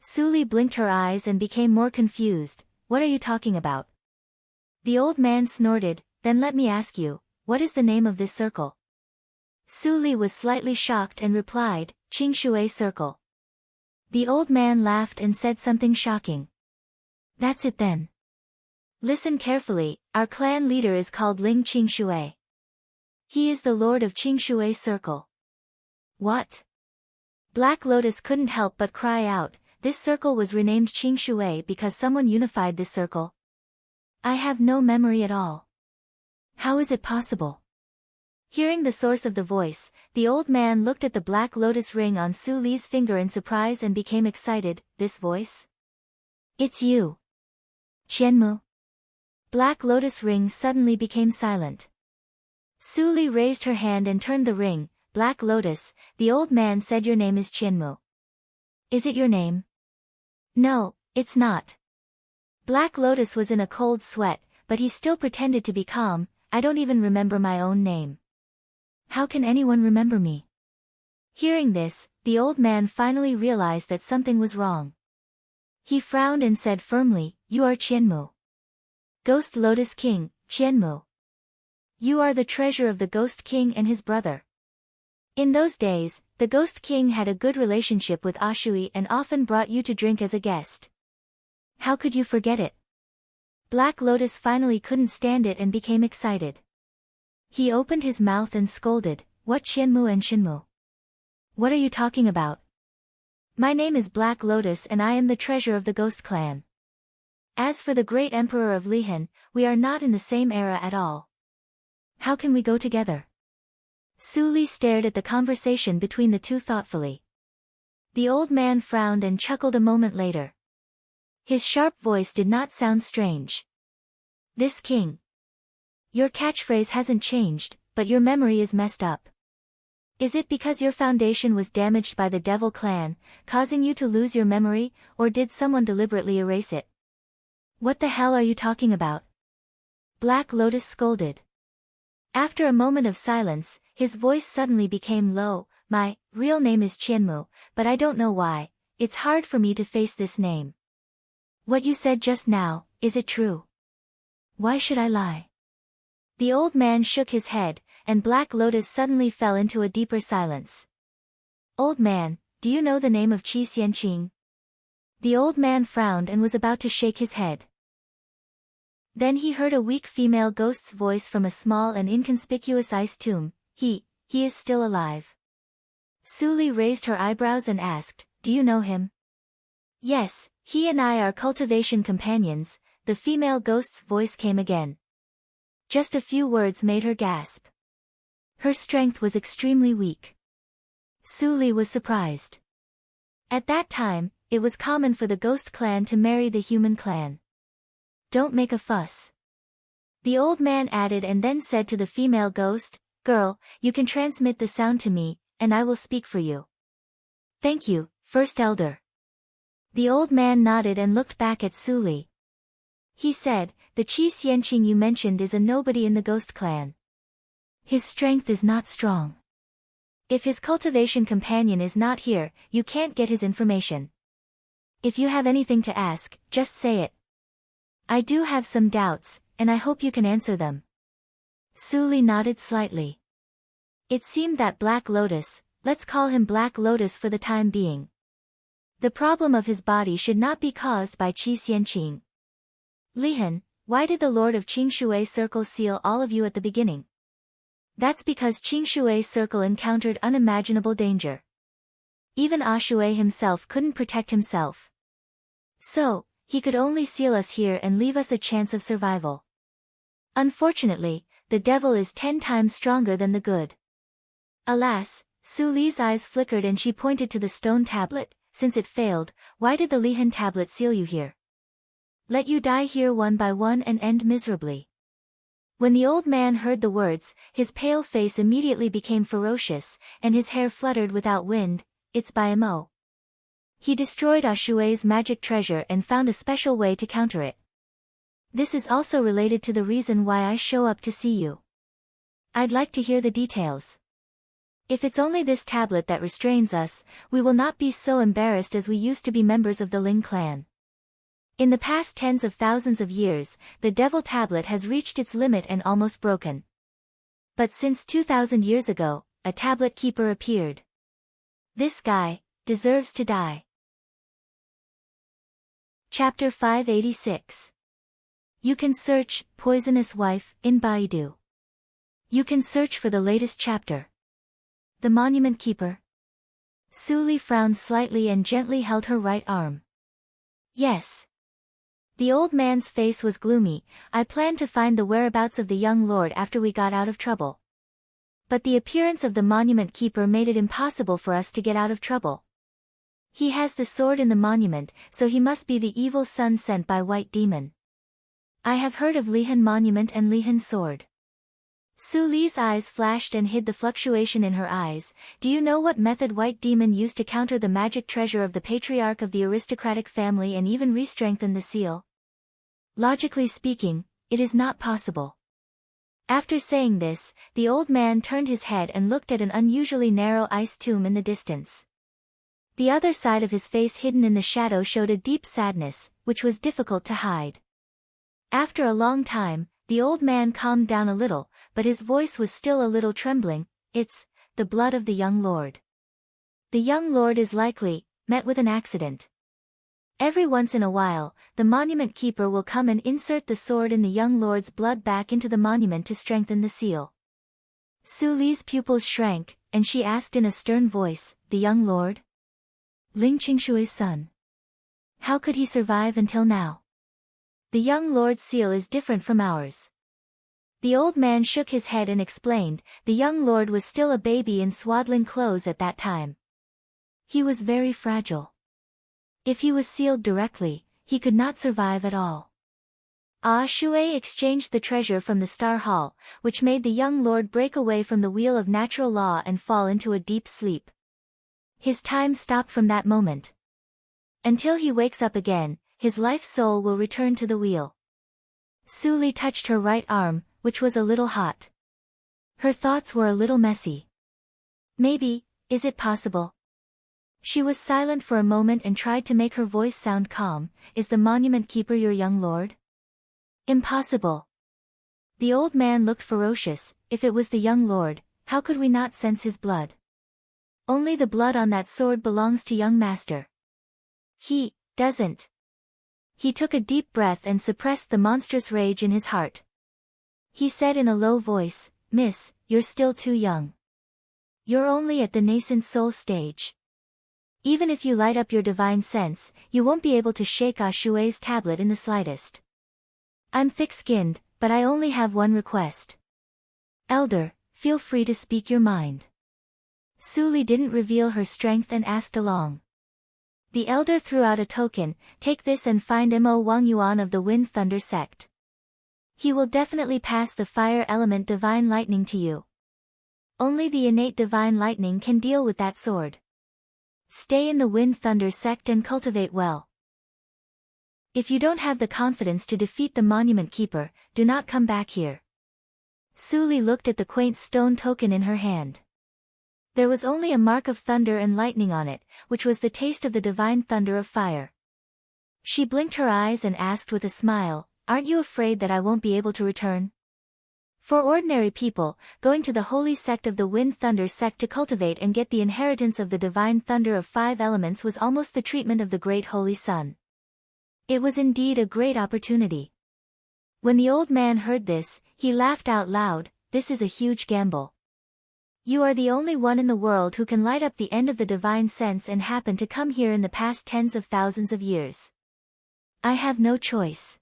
S1: Su Li blinked her eyes and became more confused. What are you talking about? The old man snorted. Then let me ask you, what is the name of this circle? Su Li was slightly shocked and replied, Qingshui Circle. The old man laughed and said something shocking. That's it then. Listen carefully, our clan leader is called Ling Qingshui. He is the lord of Qingshui Circle. What? Black Lotus couldn't help but cry out. This circle was renamed Qingshui because someone unified this circle. I have no memory at all. How is it possible? Hearing the source of the voice, the old man looked at the black lotus ring on Su Li's finger in surprise and became excited. This voice? It's you. Qianmu. Black lotus ring suddenly became silent. Su Li raised her hand and turned the ring. Black Lotus, the old man said your name is Qianmu. Is it your name? No, it's not. Black Lotus was in a cold sweat, but he still pretended to be calm. I don't even remember my own name. How can anyone remember me? Hearing this, the old man finally realized that something was wrong. He frowned and said firmly, you are Qianmu. Ghost Lotus King, Qianmu. You are the treasure of the Ghost King and his brother. In those days, the Ghost King had a good relationship with Ashui and often brought you to drink as a guest. How could you forget it? Black Lotus finally couldn't stand it and became excited. He opened his mouth and scolded, what Qianmu and Shinmu? What are you talking about? My name is Black Lotus and I am the treasure of the Ghost Clan. As for the great emperor of Lihan, we are not in the same era at all. How can we go together? Su Li stared at the conversation between the two thoughtfully. The old man frowned and chuckled a moment later. His sharp voice did not sound strange. This king. Your catchphrase hasn't changed, but your memory is messed up. Is it because your foundation was damaged by the Devil Clan, causing you to lose your memory, or did someone deliberately erase it? What the hell are you talking about? Black Lotus scolded. After a moment of silence, his voice suddenly became low. My real name is Qianmu, but I don't know why. It's hard for me to face this name. What you said just now, is it true? Why should I lie? The old man shook his head, and Black Lotus suddenly fell into a deeper silence. Old man, do you know the name of Qi Xianqing? The old man frowned and was about to shake his head. Then he heard a weak female ghost's voice from a small and inconspicuous ice tomb. He is still alive. Su Li raised her eyebrows and asked, do you know him? Yes, he and I are cultivation companions, the female ghost's voice came again. Just a few words made her gasp. Her strength was extremely weak. Su Li was surprised. At that time, it was common for the ghost clan to marry the human clan. Don't make a fuss. The old man added and then said to the female ghost, girl, you can transmit the sound to me, and I will speak for you. Thank you, First Elder. The old man nodded and looked back at Su Li. He said, the Qi Xianqing you mentioned is a nobody in the ghost clan. His strength is not strong. If his cultivation companion is not here, you can't get his information. If you have anything to ask, just say it. I do have some doubts, and I hope you can answer them. Su Li nodded slightly. It seemed that Black Lotus, let's call him Black Lotus for the time being. The problem of his body should not be caused by Qi Xianqing. Lihan, why did the Lord of Qingshui Circle seal all of you at the beginning? That's because Qingshui Circle encountered unimaginable danger. Even Shui himself couldn't protect himself. So, he could only seal us here and leave us a chance of survival. Unfortunately, the devil is 10 times stronger than the good. Alas, Su Li's eyes flickered and she pointed to the stone tablet. Since it failed, why did the Lihan tablet seal you here? Let you die here one by one and end miserably. When the old man heard the words, his pale face immediately became ferocious, and his hair fluttered without wind. It's by Mo. He destroyed Shui's magic treasure and found a special way to counter it. This is also related to the reason why I show up to see you. I'd like to hear the details. If it's only this tablet that restrains us, we will not be so embarrassed as we used to be members of the Ling clan. In the past tens of thousands of years, the Devil Tablet has reached its limit and almost broken. But since 2000 years ago, a tablet keeper appeared. This guy deserves to die. Chapter 586. You can search Poisonous Wife in Baidu. You can search for the latest chapter. The Monument Keeper. Su Li frowned slightly and gently held her right arm. Yes. The old man's face was gloomy. I planned to find the whereabouts of the young lord after we got out of trouble. But the appearance of the Monument Keeper made it impossible for us to get out of trouble. He has the sword in the monument, so he must be the evil son sent by White Demon. I have heard of Lihan Monument and Lihan Sword. Su Li's eyes flashed and hid the fluctuation in her eyes. Do you know what method White Demon used to counter the magic treasure of the patriarch of the aristocratic family and even re-strengthen the seal? Logically speaking, it is not possible. After saying this, the old man turned his head and looked at an unusually narrow ice tomb in the distance. The other side of his face hidden in the shadow showed a deep sadness, which was difficult to hide. After a long time, the old man calmed down a little, but his voice was still a little trembling. It's the blood of the young lord. The young lord is likely met with an accident. Every once in a while, the monument keeper will come and insert the sword in the young lord's blood back into the monument to strengthen the seal. Su Li's pupils shrank, and she asked in a stern voice, the young lord? Ling Qingshui's son. How could he survive until now? The young lord's seal is different from ours. The old man shook his head and explained, the young lord was still a baby in swaddling clothes at that time. He was very fragile. If he was sealed directly, he could not survive at all. Shui exchanged the treasure from the Star Hall, which made the young lord break away from the wheel of natural law and fall into a deep sleep. His time stopped from that moment. Until he wakes up again, his life soul will return to the wheel. Su Li touched her right arm, which was a little hot. Her thoughts were a little messy. Maybe, is it possible? She was silent for a moment and tried to make her voice sound calm. Is the monument keeper your young lord? Impossible. The old man looked ferocious. If it was the young lord, how could we not sense his blood? Only the blood on that sword belongs to young master. He doesn't. He took a deep breath and suppressed the monstrous rage in his heart. He said in a low voice, Miss, you're still too young. You're only at the nascent soul stage. Even if you light up your divine sense, you won't be able to shake Shui's tablet in the slightest. I'm thick-skinned, but I only have one request. Elder, feel free to speak your mind. Su Li didn't reveal her strength and asked along. The elder threw out a token, take this and find Mo Wang Yuan of the Wind Thunder sect. He will definitely pass the fire element divine lightning to you. Only the innate divine lightning can deal with that sword. Stay in the Wind Thunder sect and cultivate well. If you don't have the confidence to defeat the Monument Keeper, do not come back here. Su Li looked at the quaint stone token in her hand. There was only a mark of thunder and lightning on it, which was the taste of the divine thunder of fire. She blinked her eyes and asked with a smile, aren't you afraid that I won't be able to return? For ordinary people, going to the holy sect of the Wind Thunder sect to cultivate and get the inheritance of the divine thunder of 5 elements was almost the treatment of the great holy sun. It was indeed a great opportunity. When the old man heard this, he laughed out loud. This is a huge gamble. You are the only one in the world who can light up the end of the divine sense and happen to come here in the past tens of thousands of years. I have no choice.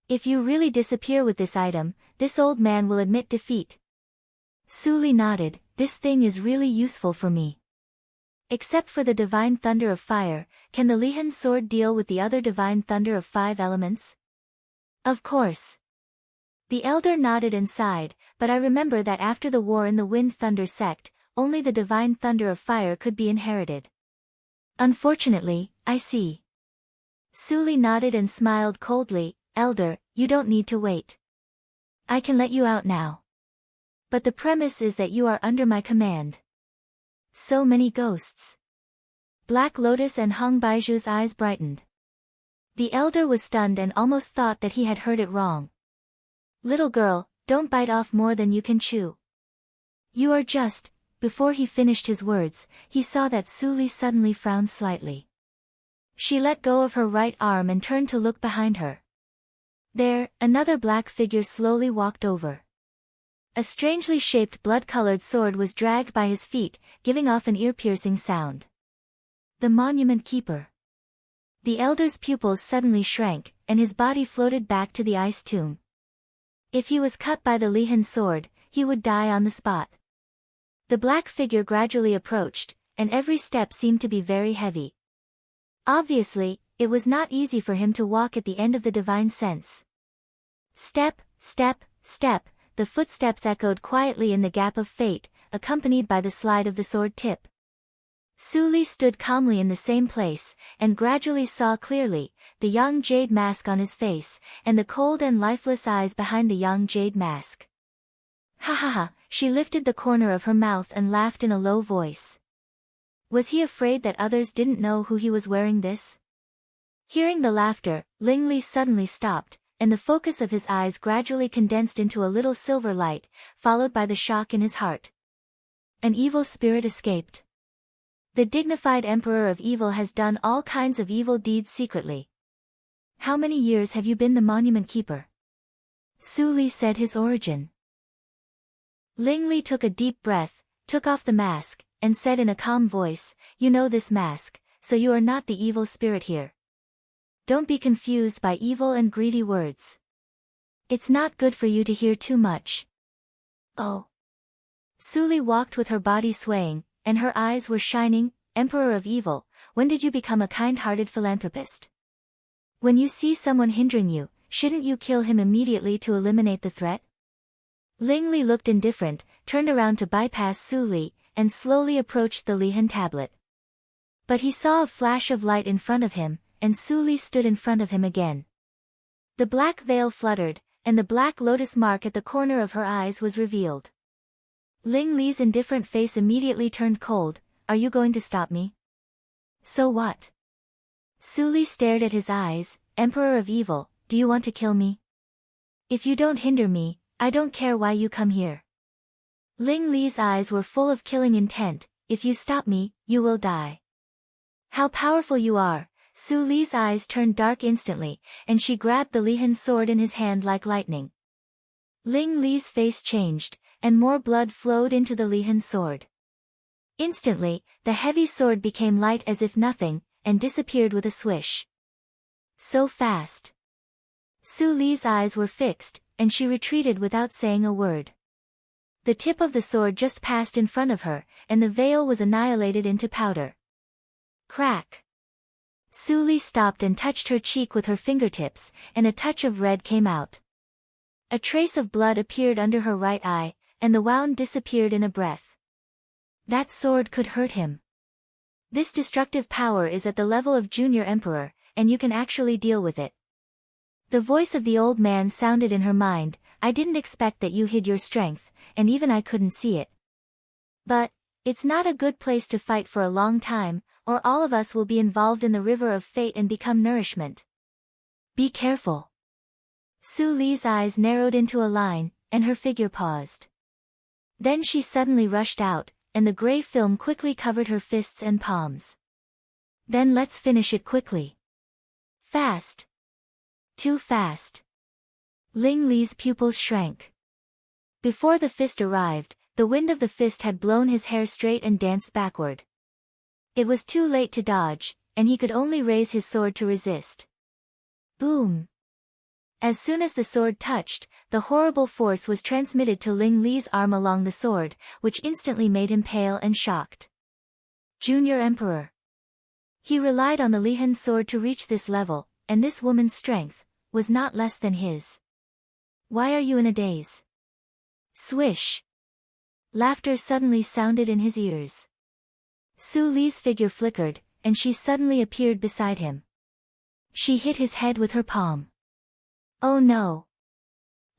S1: If you really disappear with this item, this old man will admit defeat. Su Li nodded. This thing is really useful for me. Except for the divine thunder of fire, can the Lihan sword deal with the other divine thunder of 5 elements? Of course. The elder nodded and sighed, but I remember that after the war in the Wind Thunder sect, only the divine thunder of fire could be inherited. Unfortunately, I see. Su Li nodded and smiled coldly. Elder, you don't need to wait. I can let you out now. But the premise is that you are under my command. So many ghosts. Black Lotus and Hong Baiju's eyes brightened. The elder was stunned and almost thought that he had heard it wrong. Little girl, don't bite off more than you can chew. You are just... Before he finished his words, he saw that Su Li suddenly frowned slightly. She let go of her right arm and turned to look behind her. There, another black figure slowly walked over. A strangely shaped blood-colored sword was dragged by his feet, giving off an ear-piercing sound. The Monument Keeper. The elder's pupils suddenly shrank, and his body floated back to the ice tomb. If he was cut by the Lihan sword, he would die on the spot. The black figure gradually approached, and every step seemed to be very heavy. Obviously, it was not easy for him to walk at the end of the divine sense. Step, step, step, the footsteps echoed quietly in the gap of fate, accompanied by the slide of the sword tip. Su Li stood calmly in the same place, and gradually saw clearly, the young jade mask on his face, and the cold and lifeless eyes behind the young jade mask. Ha ha ha, she lifted the corner of her mouth and laughed in a low voice. Was he afraid that others didn't know who he was wearing this? Hearing the laughter, Ling Li suddenly stopped, and the focus of his eyes gradually condensed into a little silver light, followed by the shock in his heart. An evil spirit escaped. The dignified Emperor of Evil has done all kinds of evil deeds secretly. How many years have you been the Monument Keeper? Su Li said his origin. Ling Li took a deep breath, took off the mask, and said in a calm voice, You know this mask, so you are not the evil spirit here. Don't be confused by evil and greedy words. It's not good for you to hear too much. Oh. Su Li walked with her body swaying, and her eyes were shining. Emperor of Evil, when did you become a kind-hearted philanthropist? When you see someone hindering you, shouldn't you kill him immediately to eliminate the threat? Ling Li looked indifferent, turned around to bypass Su Li, and slowly approached the Lihan tablet. But he saw a flash of light in front of him, and Su Li stood in front of him again. The black veil fluttered, and the black lotus mark at the corner of her eyes was revealed. Ling Li's indifferent face immediately turned cold. Are you going to stop me? So what? Su Li stared at his eyes. Emperor of Evil, do you want to kill me? If you don't hinder me, I don't care why you come here. Ling Li's eyes were full of killing intent. If you stop me, you will die. How powerful you are. Su Li's eyes turned dark instantly, and she grabbed the Lihan sword in his hand like lightning. Ling Li's face changed, and more blood flowed into the Lihan sword. Instantly, the heavy sword became light as if nothing, and disappeared with a swish. So fast. Su Li's eyes were fixed, and she retreated without saying a word. The tip of the sword just passed in front of her, and the veil was annihilated into powder. Crack. Su Li stopped and touched her cheek with her fingertips, and a touch of red came out. A trace of blood appeared under her right eye, and the wound disappeared in a breath. That sword could hurt him. This destructive power is at the level of Junior Emperor, and you can actually deal with it. The voice of the old man sounded in her mind. I didn't expect that you hid your strength, and even I couldn't see it. But, it's not a good place to fight for a long time, or all of us will be involved in the river of fate and become nourishment. Be careful. Su Li's eyes narrowed into a line, and her figure paused. Then she suddenly rushed out, and the gray film quickly covered her fists and palms. Then let's finish it quickly. Fast. Too fast. Ling Li's pupils shrank. Before the fist arrived, the wind of the fist had blown his hair straight and danced backward. It was too late to dodge, and he could only raise his sword to resist. Boom! As soon as the sword touched, the horrible force was transmitted to Ling Li's arm along the sword, which instantly made him pale and shocked. Junior Emperor. He relied on the Lihan sword to reach this level, and this woman's strength was not less than his. Why are you in a daze? Swish! Laughter suddenly sounded in his ears. Su Li's figure flickered, and she suddenly appeared beside him. She hit his head with her palm. Oh no!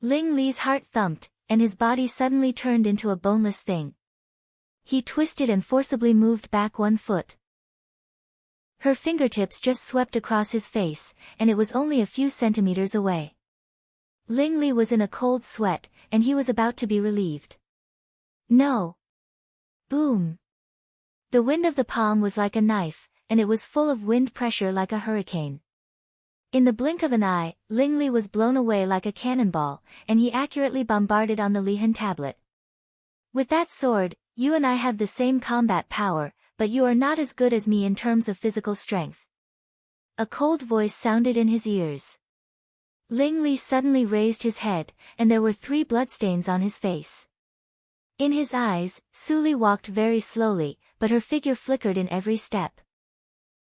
S1: Ling Li's heart thumped, and his body suddenly turned into a boneless thing. He twisted and forcibly moved back 1 foot. Her fingertips just swept across his face, and it was only a few centimeters away. Ling Li was in a cold sweat, and he was about to be relieved. No! Boom! The wind of the palm was like a knife, and it was full of wind pressure like a hurricane. In the blink of an eye, Ling Li was blown away like a cannonball, and he accurately bombarded on the Lihan tablet. With that sword, you and I have the same combat power, but you are not as good as me in terms of physical strength. A cold voice sounded in his ears. Ling Li suddenly raised his head, and there were 3 bloodstains on his face. In his eyes, Su Li walked very slowly, but her figure flickered in every step.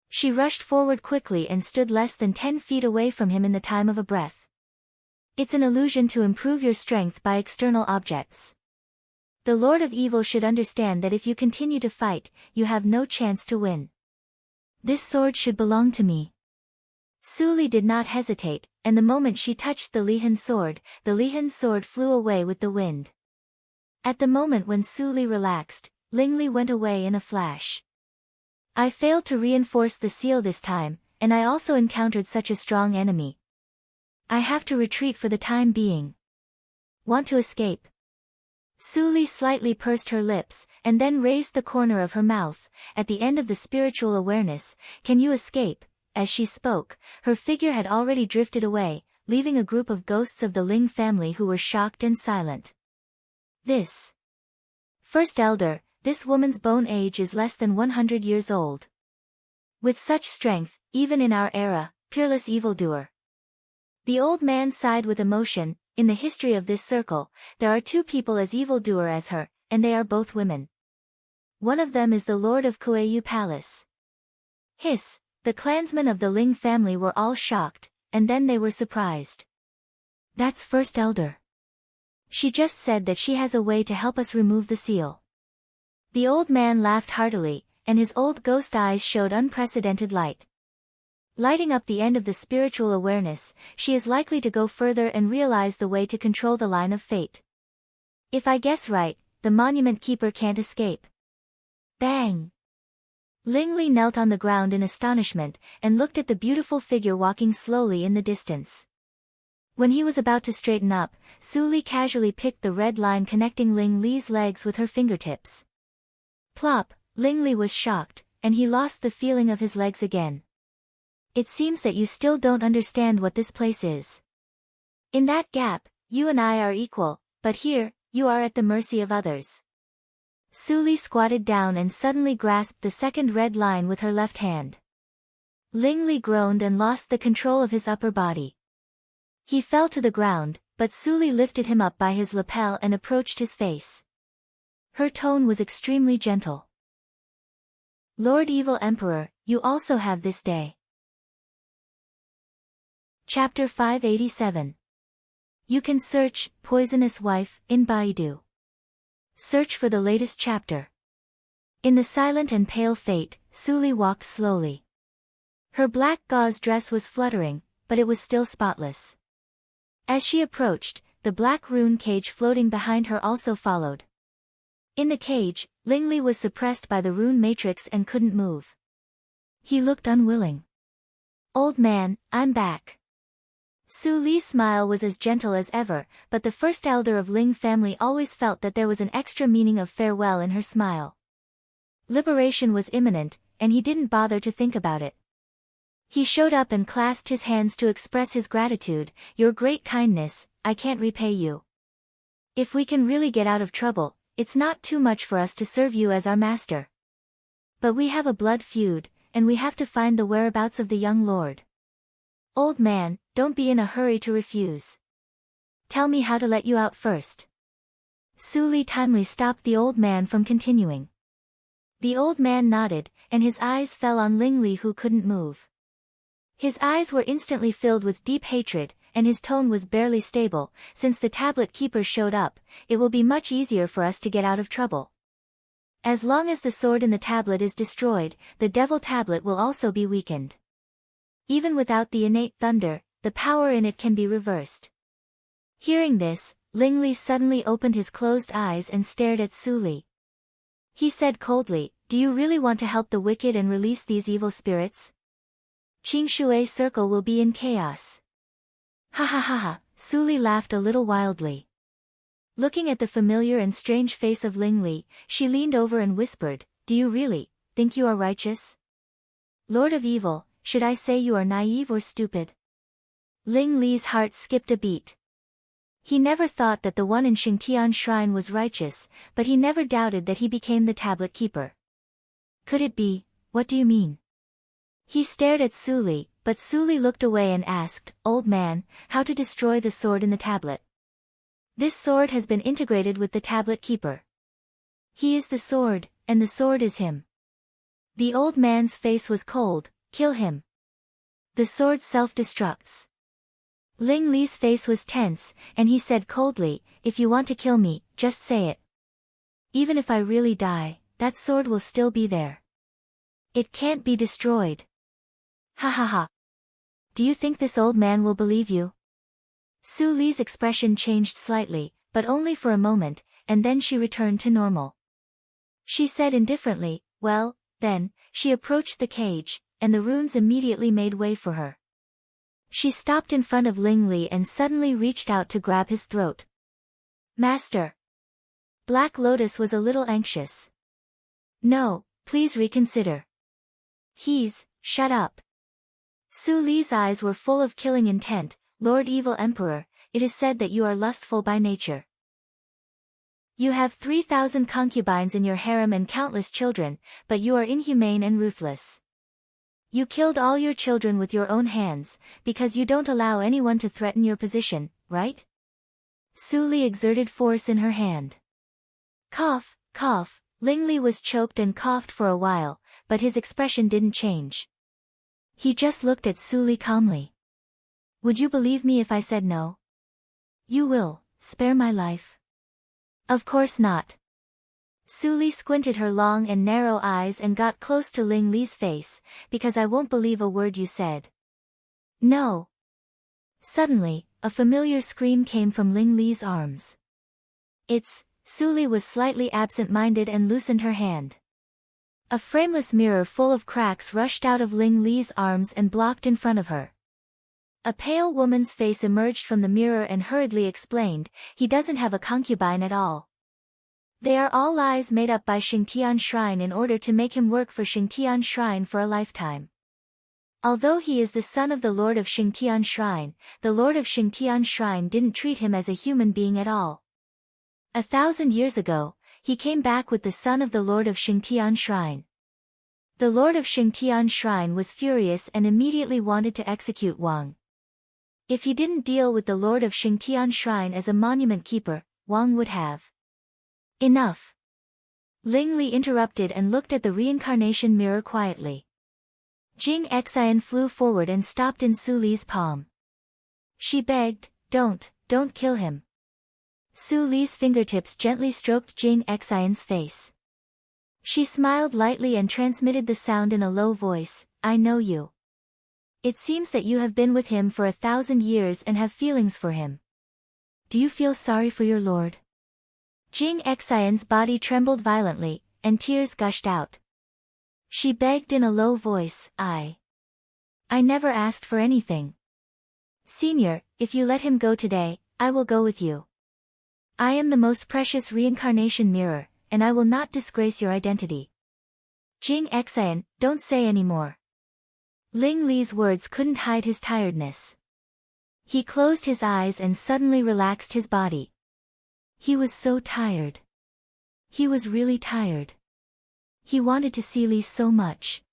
S1: She rushed forward quickly and stood less than 10 feet away from him in the time of a breath. It's an illusion to improve your strength by external objects. The Lord of Evil should understand that if you continue to fight, you have no chance to win. This sword should belong to me. Su Li did not hesitate, and the moment she touched the Lihan sword flew away with the wind. At the moment when Su Li relaxed, Ling Li went away in a flash. I failed to reinforce the seal this time, and I also encountered such a strong enemy. I have to retreat for the time being. Want to escape? Su Li slightly pursed her lips, and then raised the corner of her mouth, at the end of the spiritual awareness. Can you escape? As she spoke, her figure had already drifted away, leaving a group of ghosts of the Ling family who were shocked and silent. This First Elder, this woman's bone age is less than 100 years old. With such strength, even in our era, peerless evildoer. The old man sighed with emotion. In the history of this circle, there are 2 people as evildoer as her, and they are both women. One of them is the Lord of Kueyu Palace. Hiss! The clansmen of the Ling family were all shocked, and then they were surprised. That's First Elder. She just said that she has a way to help us remove the seal. The old man laughed heartily, and his old ghost eyes showed unprecedented light. Lighting up the end of the spiritual awareness, she is likely to go further and realize the way to control the line of fate. If I guess right, the monument keeper can't escape. Bang! Ling Li knelt on the ground in astonishment, and looked at the beautiful figure walking slowly in the distance. When he was about to straighten up, Su Li casually picked the red line connecting Ling Li's legs with her fingertips. Plop! Ling Li was shocked, and he lost the feeling of his legs again. It seems that you still don't understand what this place is. In that gap, you and I are equal, but here, you are at the mercy of others. Su Li squatted down and suddenly grasped the second red line with her left hand. Ling Li groaned and lost the control of his upper body. He fell to the ground, but Su Li lifted him up by his lapel and approached his face. Her tone was extremely gentle. Lord Evil Emperor, you also have this day. Chapter 587. You can search, Poisonous Wife, in Baidu. Search for the latest chapter. In the silent and pale fate, Su Li walked slowly. Her black gauze dress was fluttering, but it was still spotless. As she approached, the black rune cage floating behind her also followed. In the cage, Ling Li was suppressed by the rune matrix and couldn't move. He looked unwilling. Old man, I'm back. Su Li's smile was as gentle as ever, but the first elder of Ling family always felt that there was an extra meaning of farewell in her smile. Liberation was imminent, and he didn't bother to think about it. He showed up and clasped his hands to express his gratitude. Your great kindness, I can't repay you. If we can really get out of trouble, it's not too much for us to serve you as our master. But we have a blood feud, and we have to find the whereabouts of the young lord. Old man, don't be in a hurry to refuse. Tell me how to let you out first. Su Li timely stopped the old man from continuing. The old man nodded, and his eyes fell on Ling Li, who couldn't move. His eyes were instantly filled with deep hatred, and his tone was barely stable. Since the tablet keeper showed up, it will be much easier for us to get out of trouble. As long as the sword in the tablet is destroyed, the devil tablet will also be weakened. Even without the innate thunder, the power in it can be reversed. Hearing this, Ling Li suddenly opened his closed eyes and stared at Su Li. He said coldly, "Do you really want to help the wicked and release these evil spirits? Qing Shui circle will be in chaos." Ha ha ha ha, Su Li laughed a little wildly. Looking at the familiar and strange face of Ling Li, she leaned over and whispered, "Do you really think you are righteous? Lord of evil, should I say you are naive or stupid?" Ling Li's heart skipped a beat. He never thought that the one in Xingtian Shrine was righteous, but he never doubted that he became the tablet keeper. Could it be? What do you mean? He stared at Su Li, but Su Li looked away and asked, "Old man, how to destroy the sword in the tablet?" "This sword has been integrated with the tablet keeper. He is the sword, and the sword is him." The old man's face was cold. "Kill him. The sword self-destructs." Ling Li's face was tense, and he said coldly, "If you want to kill me, just say it. Even if I really die, that sword will still be there. It can't be destroyed." Ha ha ha. Do you think this old man will believe you? Su Li's expression changed slightly, but only for a moment, and then she returned to normal. She said indifferently, "Well, then." She approached the cage, and the runes immediately made way for her. She stopped in front of Ling Li and suddenly reached out to grab his throat. "Master." Black Lotus was a little anxious. "No, please reconsider." Shut up." Su Li's eyes were full of killing intent. "Lord Evil Emperor, it is said that you are lustful by nature. You have 3,000 concubines in your harem and countless children, but you are inhumane and ruthless. You killed all your children with your own hands, because you don't allow anyone to threaten your position, right?" Su Li exerted force in her hand. Cough, cough. Ling Li was choked and coughed for a while, but his expression didn't change. He just looked at Su Li calmly. "Would you believe me if I said no? You will spare my life?" "Of course not." Su Li squinted her long and narrow eyes and got close to Ling Li's face, "Because I won't believe a word you said." "No." Suddenly, a familiar scream came from Ling Li's arms. Su Li was slightly absent-minded and loosened her hand. A frameless mirror full of cracks rushed out of Ling Li's arms and blocked in front of her. A pale woman's face emerged from the mirror and hurriedly explained, "He doesn't have a concubine at all. They are all lies made up by Xingtian Shrine in order to make him work for Xingtian Shrine for a lifetime. Although he is the son of the Lord of Xingtian Shrine, the Lord of Xingtian Shrine didn't treat him as a human being at all. 1,000 years ago, he came back with the son of the Lord of Xingtian Shrine. The Lord of Xingtian Shrine was furious and immediately wanted to execute Wang. If he didn't deal with the Lord of Xingtian Shrine as a monument keeper, Wang would have." "Enough." Ling Li interrupted and looked at the reincarnation mirror quietly. Jing Xian flew forward and stopped in Su Li's palm. She begged, don't kill him." Su Li's fingertips gently stroked Jing Xian's face. She smiled lightly and transmitted the sound in a low voice, "I know you. It seems that you have been with him for 1,000 years and have feelings for him. Do you feel sorry for your lord?" Jing Xian's body trembled violently, and tears gushed out. She begged in a low voice, I never asked for anything. Senior, if you let him go today, I will go with you. I am the most precious reincarnation mirror, and I will not disgrace your identity. Jing Xian, don't say any more. Ling Li's words couldn't hide his tiredness. He closed his eyes and suddenly relaxed his body. He was so tired. He was really tired. He wanted to see Li so much.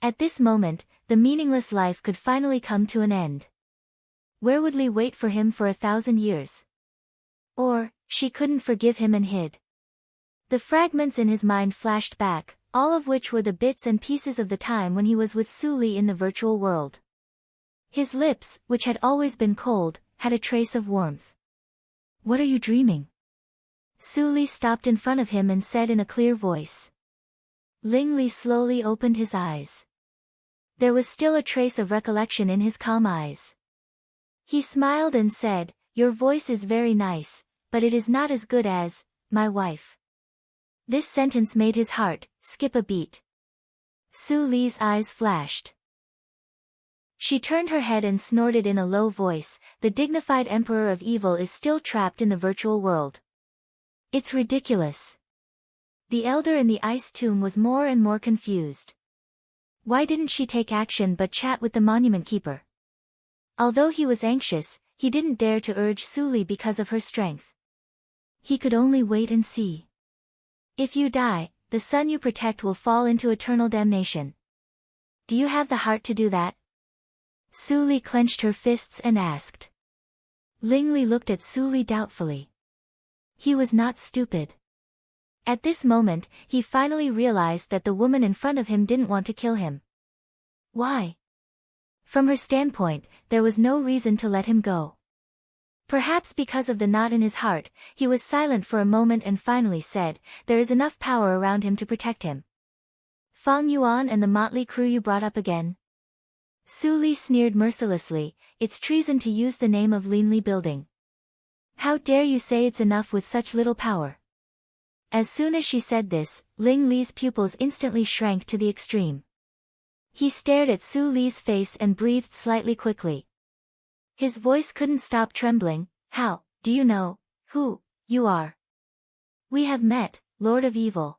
S1: At this moment, the meaningless life could finally come to an end. Where would Li wait for him for 1,000 years? Or, she couldn't forgive him and hid. The fragments in his mind flashed back, all of which were the bits and pieces of the time when he was with Su Li in the virtual world. His lips, which had always been cold, had a trace of warmth. What are you dreaming? Su Li stopped in front of him and said in a clear voice. Ling Li slowly opened his eyes. There was still a trace of recollection in his calm eyes. He smiled and said, your voice is very nice, but it is not as good as, my wife. This sentence made his heart skip a beat. Su Li's eyes flashed. She turned her head and snorted in a low voice, the dignified emperor of evil is still trapped in the virtual world. It's ridiculous. The elder in the ice tomb was more and more confused. Why didn't she take action but chat with the monument keeper? Although he was anxious, he didn't dare to urge Su Li because of her strength. He could only wait and see. If you die, the son you protect will fall into eternal damnation. Do you have the heart to do that? Su Li clenched her fists and asked. Ling Li looked at Su Li doubtfully. He was not stupid. At this moment, he finally realized that the woman in front of him didn't want to kill him. Why? From her standpoint, there was no reason to let him go. Perhaps because of the knot in his heart, he was silent for a moment and finally said, there is enough power around him to protect him. Fang Yuan and the motley crew you brought up again? Su Li sneered mercilessly, it's treason to use the name of Linli building. How dare you say it's enough with such little power? As soon as she said this, Ling Li's pupils instantly shrank to the extreme. He stared at Su Li's face and breathed slightly quickly. His voice couldn't stop trembling. How, do you know, who, you are? We have met, Lord of Evil.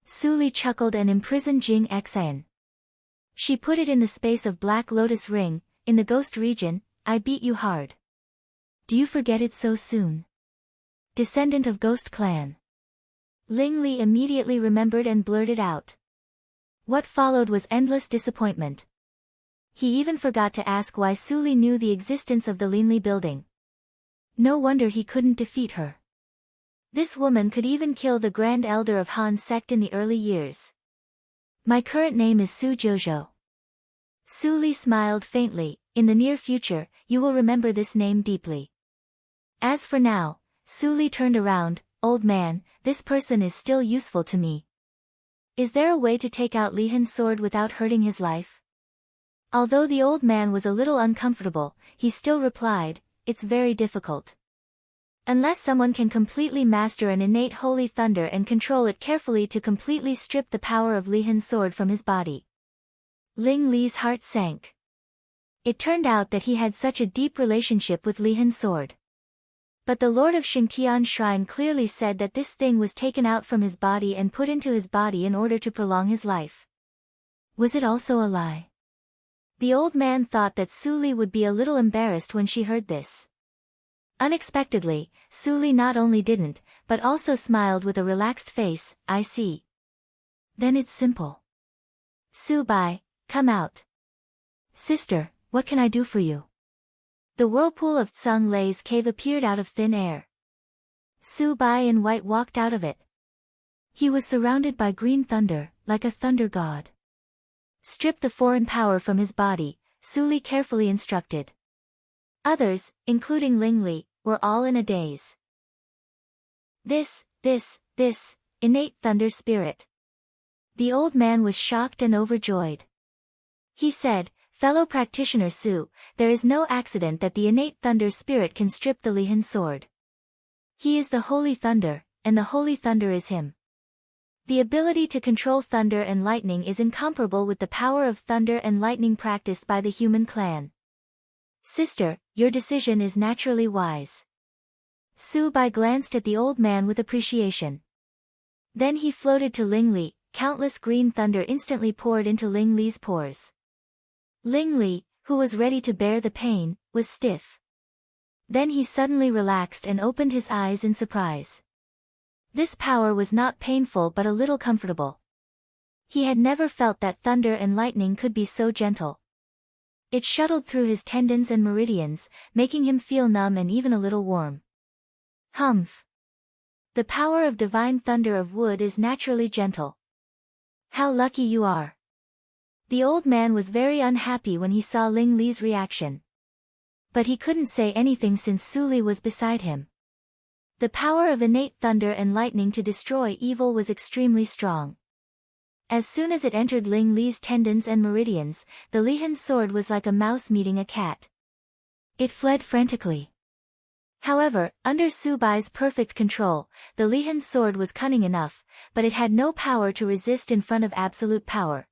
S1: Su Li chuckled and imprisoned Jing Xian. She put it in the space of Black Lotus Ring, in the ghost region, I beat you hard. Do you forget it so soon? Descendant of Ghost Clan. Ling Li immediately remembered and blurted out. What followed was endless disappointment. He even forgot to ask why Su Li knew the existence of the Linli building. No wonder he couldn't defeat her. This woman could even kill the Grand Elder of Han's sect in the early years. My current name is Su Jojo. Su Li smiled faintly, in the near future, you will remember this name deeply. As for now, Su Li turned around, old man, this person is still useful to me. Is there a way to take out Li Han's sword without hurting his life? Although the old man was a little uncomfortable, he still replied, it's very difficult. Unless someone can completely master an innate holy thunder and control it carefully to completely strip the power of Li Han's sword from his body. Ling Li's heart sank. It turned out that he had such a deep relationship with Li Han's sword. But the Lord of Xingtian Shrine clearly said that this thing was taken out from his body and put into his body in order to prolong his life. Was it also a lie? The old man thought that Su Li would be a little embarrassed when she heard this. Unexpectedly, Su Li not only didn't, but also smiled with a relaxed face, I see. Then it's simple. Su Bai, come out. Sister, what can I do for you? The whirlpool of Tsung Lei's cave appeared out of thin air. Su Bai in white walked out of it. He was surrounded by green thunder, like a thunder god. Strip the foreign power from his body, Su Li carefully instructed. Others, including Ling Li, were all in a daze. This, innate thunder spirit. The old man was shocked and overjoyed. He said, fellow practitioner Su, there is no accident that the innate thunder spirit can strip the Li Han sword. He is the holy thunder, and the holy thunder is him. The ability to control thunder and lightning is incomparable with the power of thunder and lightning practiced by the human clan. Sister, your decision is naturally wise. Su Bai glanced at the old man with appreciation. Then he floated to Ling Li. Countless green thunder instantly poured into Ling Li's pores. Ling Li, who was ready to bear the pain, was stiff. Then he suddenly relaxed and opened his eyes in surprise. This power was not painful but a little comfortable. He had never felt that thunder and lightning could be so gentle. It shuttled through his tendons and meridians, making him feel numb and even a little warm. Humph! The power of divine thunder of wood is naturally gentle. How lucky you are. The old man was very unhappy when he saw Ling Li's reaction. But he couldn't say anything since Su Li was beside him. The power of innate thunder and lightning to destroy evil was extremely strong. As soon as it entered Ling Li's tendons and meridians, the Lihan's sword was like a mouse meeting a cat. It fled frantically. However, under Su Bai's perfect control, the Lihan's sword was cunning enough, but it had no power to resist in front of absolute power.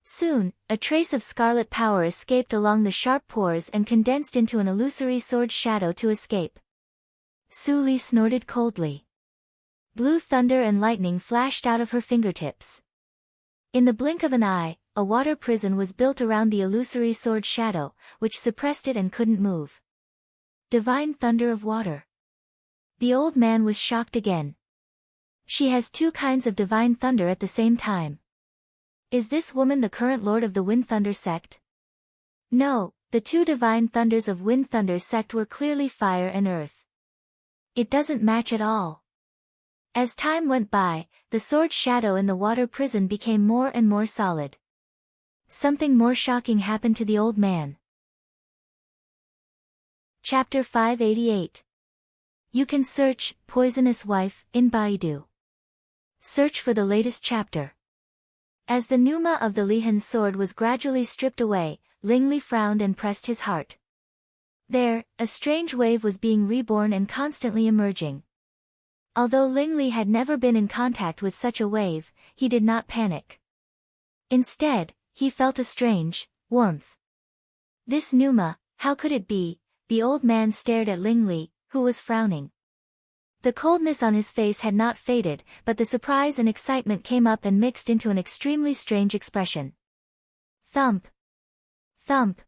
S1: Soon, a trace of scarlet power escaped along the sharp pores and condensed into an illusory sword shadow to escape. Su Li snorted coldly. Blue thunder and lightning flashed out of her fingertips. In the blink of an eye, a water prison was built around the illusory sword shadow, which suppressed it and couldn't move. Divine thunder of water. The old man was shocked again. She has two kinds of divine thunder at the same time. Is this woman the current lord of the Wind Thunder sect? No, the two divine thunders of Wind Thunder's sect were clearly fire and earth. It doesn't match at all. As time went by, the sword shadow in the water prison became more and more solid. Something more shocking happened to the old man. Chapter 588. You can search, Poisonous Wife, in Baidu. Search for the latest chapter. As the pneuma of the Lihan's sword was gradually stripped away, Ling Li frowned and pressed his heart. There, a strange wave was being reborn and constantly emerging. Although Ling Li had never been in contact with such a wave, he did not panic. Instead, he felt a strange warmth. This pneuma, how could it be? The old man stared at Ling Li, who was frowning. The coldness on his face had not faded, but the surprise and excitement came up and mixed into an extremely strange expression. Thump! Thump!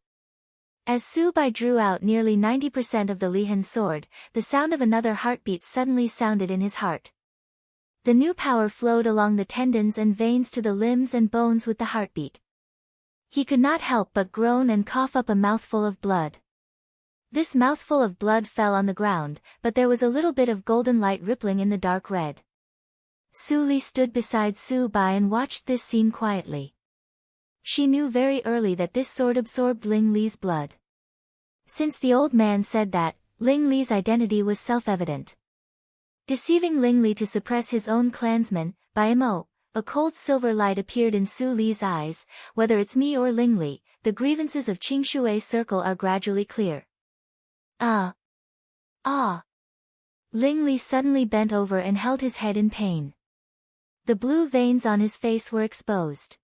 S1: As Su Bai drew out nearly 90% of the Lihan's sword, the sound of another heartbeat suddenly sounded in his heart. The new power flowed along the tendons and veins to the limbs and bones with the heartbeat. He could not help but groan and cough up a mouthful of blood. This mouthful of blood fell on the ground, but there was a little bit of golden light rippling in the dark red. Su Li stood beside Su Bai and watched this scene quietly. She knew very early that this sword absorbed Ling Li's blood. Since the old man said that, Ling Li's identity was self-evident. Deceiving Ling Li to suppress his own clansmen, by Mo, a cold silver light appeared in Su Li's eyes. Whether it's me or Ling Li, the grievances of Qingshui Circle are gradually clear. Ah! Ah! Ling Li suddenly bent over and held his head in pain. The blue veins on his face were exposed.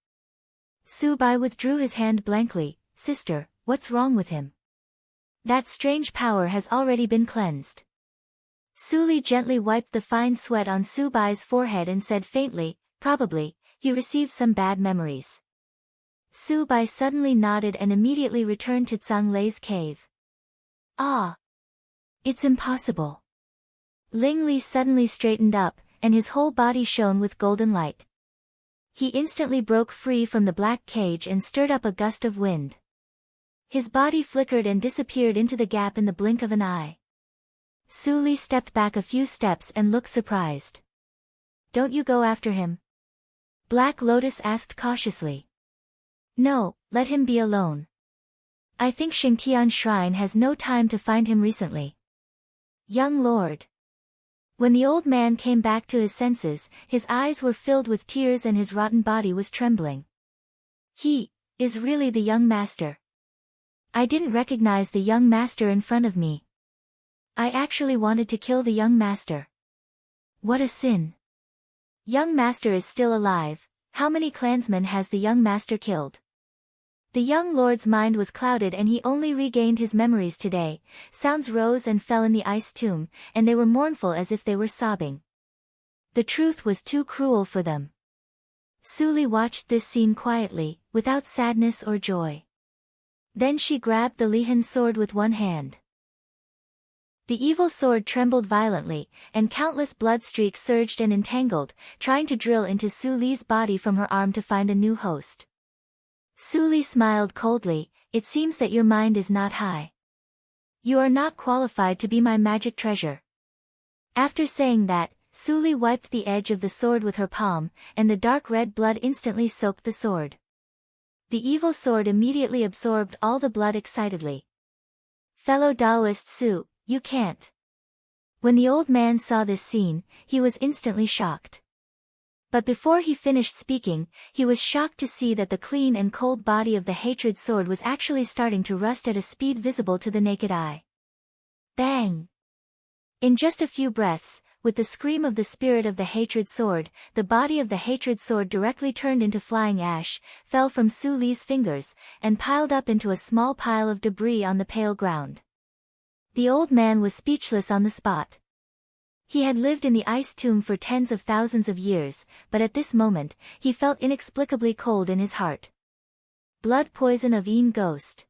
S1: Su Bai withdrew his hand blankly. Sister, what's wrong with him? That strange power has already been cleansed. Su Li gently wiped the fine sweat on Su Bai's forehead and said faintly, probably, he received some bad memories. Su Bai suddenly nodded and immediately returned to Tsang Lei's cave. Ah! It's impossible. Ling Li suddenly straightened up, and his whole body shone with golden light. He instantly broke free from the black cage and stirred up a gust of wind. His body flickered and disappeared into the gap in the blink of an eye. Su Li stepped back a few steps and looked surprised. Don't you go after him? Black Lotus asked cautiously. No, let him be alone. I think Shengtian Shrine has no time to find him recently. Young lord. When the old man came back to his senses, his eyes were filled with tears and his rotten body was trembling. He is really the young master. I didn't recognize the young master in front of me. I actually wanted to kill the young master. What a sin. Young master is still alive. How many clansmen has the young master killed? The young lord's mind was clouded and he only regained his memories today. Sounds rose and fell in the ice tomb, and they were mournful as if they were sobbing. The truth was too cruel for them. Suli watched this scene quietly, without sadness or joy. Then she grabbed the Lihan sword with one hand. The evil sword trembled violently, and countless blood streaks surged and entangled, trying to drill into Suli's body from her arm to find a new host. Suli smiled coldly. It seems that your mind is not high. You are not qualified to be my magic treasure. After saying that, Suli wiped the edge of the sword with her palm, and the dark red blood instantly soaked the sword. The evil sword immediately absorbed all the blood excitedly. Fellow Taoist Su, you can't. When the old man saw this scene, he was instantly shocked. But before he finished speaking, he was shocked to see that the clean and cold body of the hatred sword was actually starting to rust at a speed visible to the naked eye. Bang! In just a few breaths, with the scream of the spirit of the hatred sword, the body of the hatred sword directly turned into flying ash, fell from Suli's fingers, and piled up into a small pile of debris on the pale ground. The old man was speechless on the spot. He had lived in the ice tomb for tens of thousands of years, but at this moment, he felt inexplicably cold in his heart. Blood poison of Een ghost.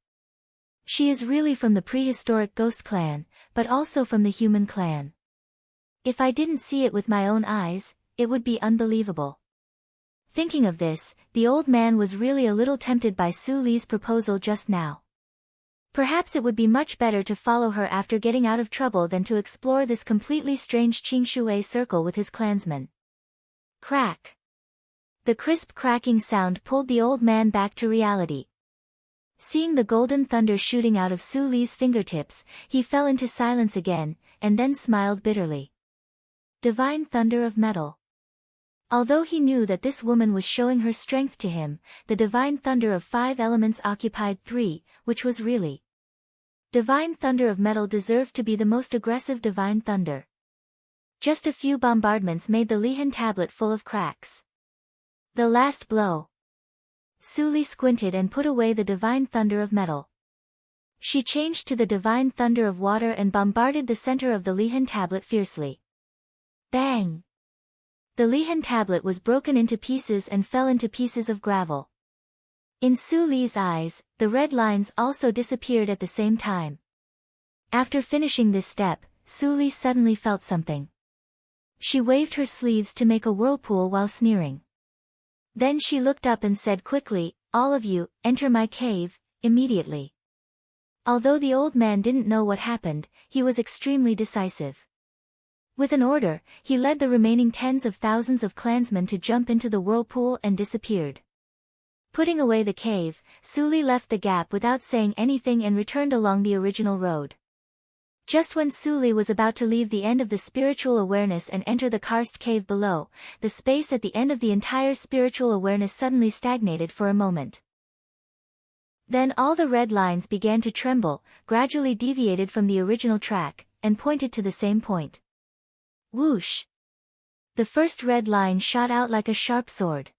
S1: She is really from the prehistoric ghost clan, but also from the human clan. If I didn't see it with my own eyes, it would be unbelievable. Thinking of this, the old man was really a little tempted by Suli's proposal just now. Perhaps it would be much better to follow her after getting out of trouble than to explore this completely strange Qingshui circle with his clansmen. Crack. The crisp cracking sound pulled the old man back to reality. Seeing the golden thunder shooting out of Suli's fingertips, he fell into silence again, and then smiled bitterly. Divine thunder of metal. Although he knew that this woman was showing her strength to him, the divine thunder of 5 elements occupied 3, which was really. Divine thunder of metal deserved to be the most aggressive divine thunder. Just a few bombardments made the Lihan tablet full of cracks. The last blow. Suli squinted and put away the divine thunder of metal. She changed to the divine thunder of water and bombarded the center of the Lihan tablet fiercely. Bang! The Lihan tablet was broken into pieces and fell into pieces of gravel. In Suli's eyes, the red lines also disappeared at the same time. After finishing this step, Suli suddenly felt something. She waved her sleeves to make a whirlpool while sneering. Then she looked up and said quickly, "All of you, enter my cave, immediately." Although the old man didn't know what happened, he was extremely decisive. With an order, he led the remaining tens of thousands of clansmen to jump into the whirlpool and disappeared. Putting away the cave, Suli left the gap without saying anything and returned along the original road. Just when Suli was about to leave the end of the spiritual awareness and enter the karst cave below, the space at the end of the entire spiritual awareness suddenly stagnated for a moment. Then all the red lines began to tremble, gradually deviated from the original track, and pointed to the same point. Whoosh! The first red line shot out like a sharp sword.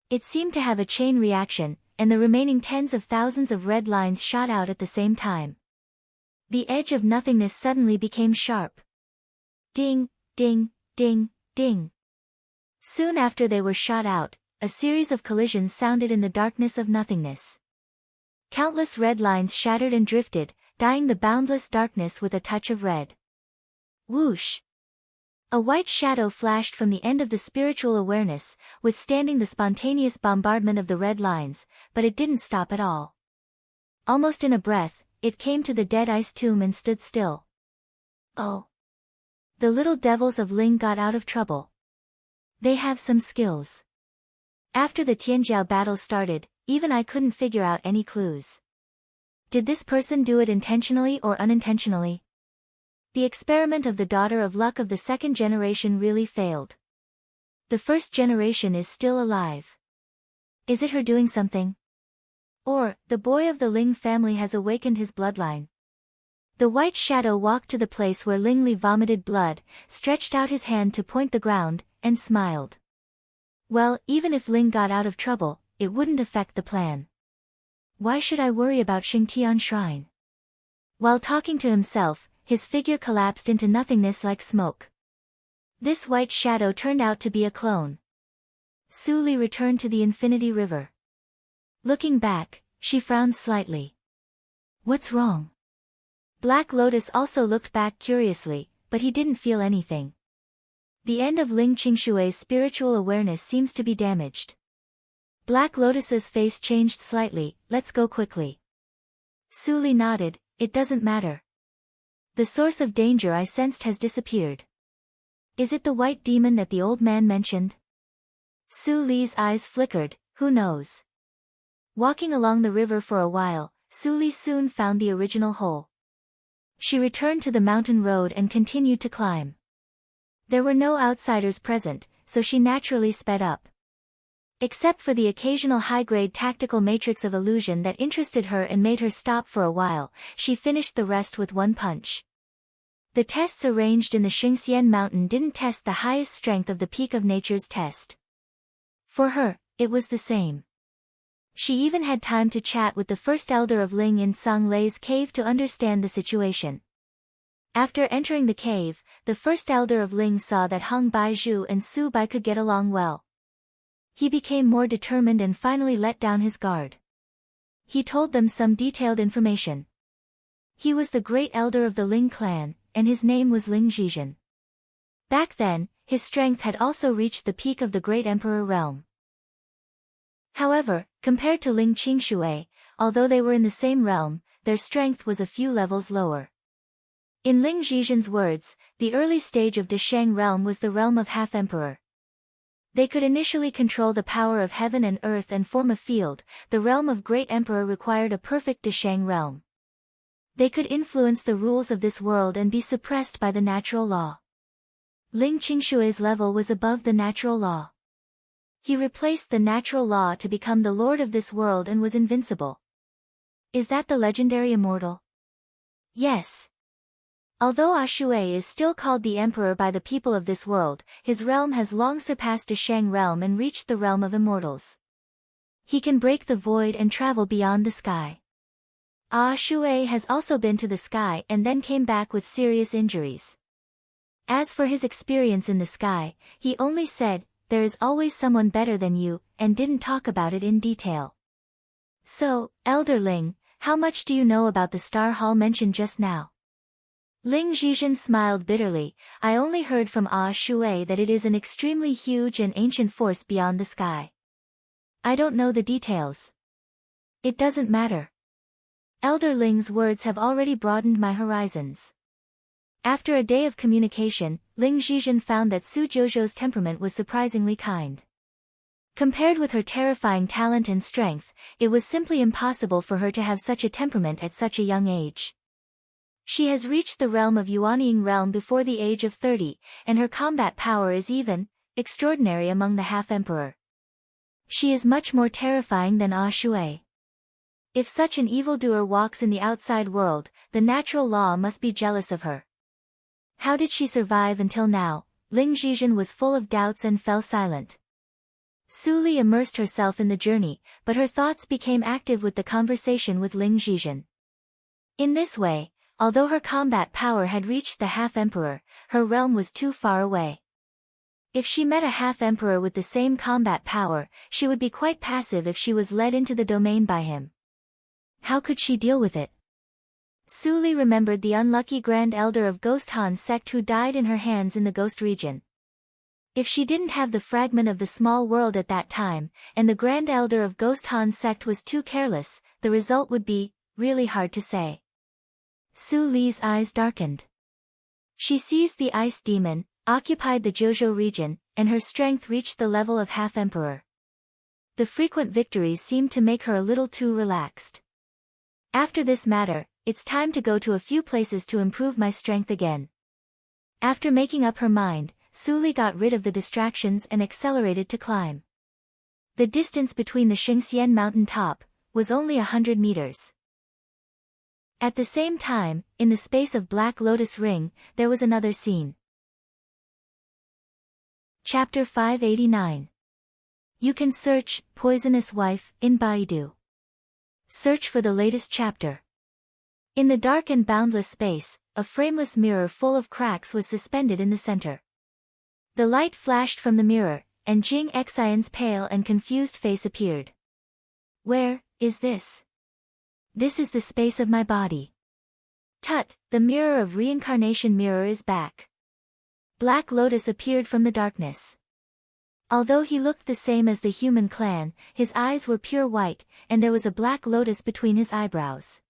S1: It seemed to have a chain reaction, and the remaining tens of thousands of red lines shot out at the same time. The edge of nothingness suddenly became sharp. Ding, ding, ding, ding. Soon after they were shot out, a series of collisions sounded in the darkness of nothingness. Countless red lines shattered and drifted, dyeing the boundless darkness with a touch of red. Whoosh! A white shadow flashed from the end of the spiritual awareness, withstanding the spontaneous bombardment of the red lines, but it didn't stop at all. Almost in a breath, it came to the dead ice tomb and stood still. Oh! The little devils of Ling got out of trouble. They have some skills. After the Tianjiao battle started, even I couldn't figure out any clues. Did this person do it intentionally or unintentionally? The experiment of the daughter of luck of the second generation really failed. The first generation is still alive. Is it her doing something? Or, the boy of the Ling family has awakened his bloodline. The white shadow walked to the place where Ling Li vomited blood, stretched out his hand to point the ground, and smiled. Well, even if Ling got out of trouble, it wouldn't affect the plan. Why should I worry about Xingtian Shrine? While talking to himself, his figure collapsed into nothingness like smoke. This white shadow turned out to be a clone. Su Li returned to the Infinity River. Looking back, she frowned slightly. What's wrong? Black Lotus also looked back curiously, but he didn't feel anything. The end of Ling Qingshui's spiritual awareness seems to be damaged. Black Lotus's face changed slightly. Let's go quickly. Su Li nodded. It doesn't matter. The source of danger I sensed has disappeared. Is it the white demon that the old man mentioned? Su Li's eyes flickered. Who knows? Walking along the river for a while, Su Li soon found the original hole. She returned to the mountain road and continued to climb. There were no outsiders present, so she naturally sped up. Except for the occasional high-grade tactical matrix of illusion that interested her and made her stop for a while, she finished the rest with one punch. The tests arranged in the Xingxian mountain didn't test the highest strength of the peak of nature's test. For her, it was the same. She even had time to chat with the first elder of Ling in Song Lei's cave to understand the situation. After entering the cave, the first elder of Ling saw that Hong Baizhu and Su Bai could get along well. He became more determined and finally let down his guard. He told them some detailed information. He was the great elder of the Ling clan, and his name was Ling Zhizhen. Back then, his strength had also reached the peak of the great emperor realm. However, compared to Ling Qingshui, although they were in the same realm, their strength was a few levels lower. In Ling Zhizhen's words, the early stage of Deshang realm was the realm of half-emperor. They could initially control the power of heaven and earth and form a field. The realm of great emperor required a perfect Deshang realm. They could influence the rules of this world and be suppressed by the natural law. Ling Qingshui's level was above the natural law. He replaced the natural law to become the lord of this world and was invincible. Is that the legendary immortal? Yes. Although Ashui is still called the emperor by the people of this world, his realm has long surpassed Deshang realm and reached the realm of immortals. He can break the void and travel beyond the sky. Ashui has also been to the sky and then came back with serious injuries. As for his experience in the sky, he only said, "There is always someone better than you," and didn't talk about it in detail. So, Elder Ling, how much do you know about the Star Hall mentioned just now? Ling Zhizhen smiled bitterly. I only heard from Shui that it is an extremely huge and ancient force beyond the sky. I don't know the details. It doesn't matter. Elder Ling's words have already broadened my horizons. After a day of communication, Ling Zhizhen found that Su Jojo's temperament was surprisingly kind. Compared with her terrifying talent and strength, it was simply impossible for her to have such a temperament at such a young age. She has reached the realm of Yuanying realm before the age of 30, and her combat power is even extraordinary among the half-emperor. She is much more terrifying than Shui. If such an evildoer walks in the outside world, the natural law must be jealous of her. How did she survive until now? Ling Zhizhen was full of doubts and fell silent. Su Li immersed herself in the journey, but her thoughts became active with the conversation with Ling Zhizhen. In this way, although her combat power had reached the half-emperor, her realm was too far away. If she met a half-emperor with the same combat power, she would be quite passive if she was led into the domain by him. How could she deal with it? Su Li remembered the unlucky Grand Elder of Ghost Han's sect who died in her hands in the Ghost region. If she didn't have the fragment of the small world at that time, and the Grand Elder of Ghost Han's sect was too careless, the result would be really hard to say. Su Li's eyes darkened. She seized the Ice Demon, occupied the Jojo region, and her strength reached the level of half-emperor. The frequent victories seemed to make her a little too relaxed. After this matter, it's time to go to a few places to improve my strength again. After making up her mind, Su Li got rid of the distractions and accelerated to climb. The distance between the Xingxian mountain top was only 100 meters. At the same time, in the space of Black Lotus Ring, there was another scene. Chapter 589. You can search Poisonous Wife in Baidu. Search for the latest chapter. In the dark and boundless space, a frameless mirror full of cracks was suspended in the center. The light flashed from the mirror, and Jing Xian's pale and confused face appeared. Where is this? This is the space of my body. Tut, the mirror of reincarnation mirror is back. Black Lotus appeared from the darkness. Although he looked the same as the human clan, his eyes were pure white, and there was a black lotus between his eyebrows.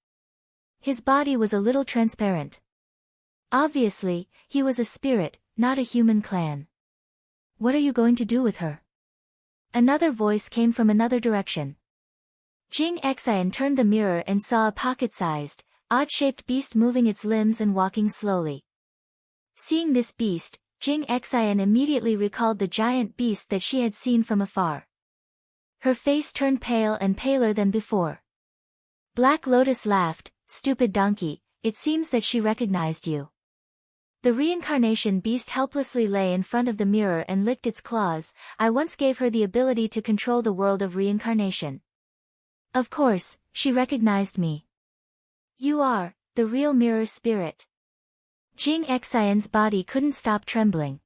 S1: His body was a little transparent. Obviously, he was a spirit, not a human clan. What are you going to do with her? Another voice came from another direction. Jing Xian turned the mirror and saw a pocket-sized, odd-shaped beast moving its limbs and walking slowly. Seeing this beast, Jing Xian immediately recalled the giant beast that she had seen from afar. Her face turned pale and paler than before. Black Lotus laughed, "Stupid donkey, it seems that she recognized you." The reincarnation beast helplessly lay in front of the mirror and licked its claws. "I once gave her the ability to control the world of reincarnation. Of course, she recognized me. You are the real mirror spirit." Jing Xian's body couldn't stop trembling.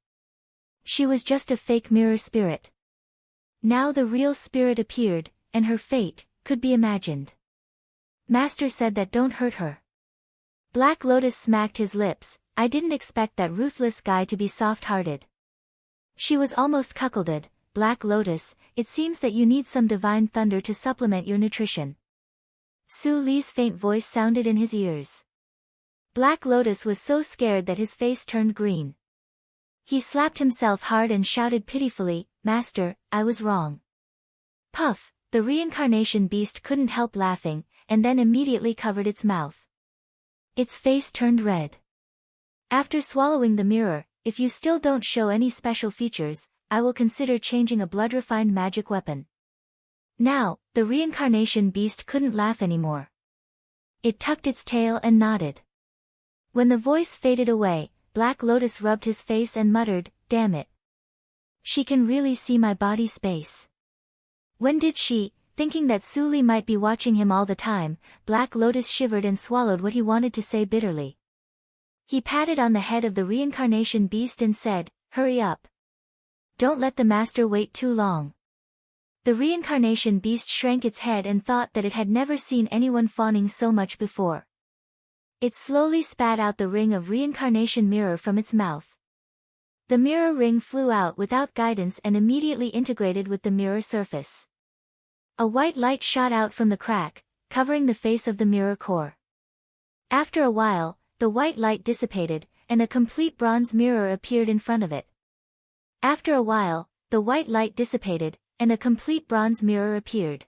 S1: She was just a fake mirror spirit. Now the real spirit appeared, and her fate could be imagined. Master said that don't hurt her. Black Lotus smacked his lips. "I didn't expect that ruthless guy to be soft-hearted." She was almost cuckolded. "Black Lotus, it seems that you need some divine thunder to supplement your nutrition." Su Li's faint voice sounded in his ears. Black Lotus was so scared that his face turned green. He slapped himself hard and shouted pitifully, "Master, I was wrong." Puff, the reincarnation beast couldn't help laughing, and then immediately covered its mouth. Its face turned red. "After swallowing the mirror, if you still don't show any special features, I will consider changing a blood-refined magic weapon." Now, the reincarnation beast couldn't laugh anymore. It tucked its tail and nodded. When the voice faded away, Black Lotus rubbed his face and muttered, "Damn it. She can really see my body space." When did she, thinking that Su Li might be watching him all the time, Black Lotus shivered and swallowed what he wanted to say bitterly. He patted on the head of the reincarnation beast and said, "Hurry up. Don't let the master wait too long." The reincarnation beast shrank its head and thought that it had never seen anyone fawning so much before. It slowly spat out the ring of reincarnation mirror from its mouth. The mirror ring flew out without guidance and immediately integrated with the mirror surface. A white light shot out from the crack, covering the face of the mirror core. After a while, the white light dissipated, and a complete bronze mirror appeared in front of it. After a while, the white light dissipated, and a complete bronze mirror appeared.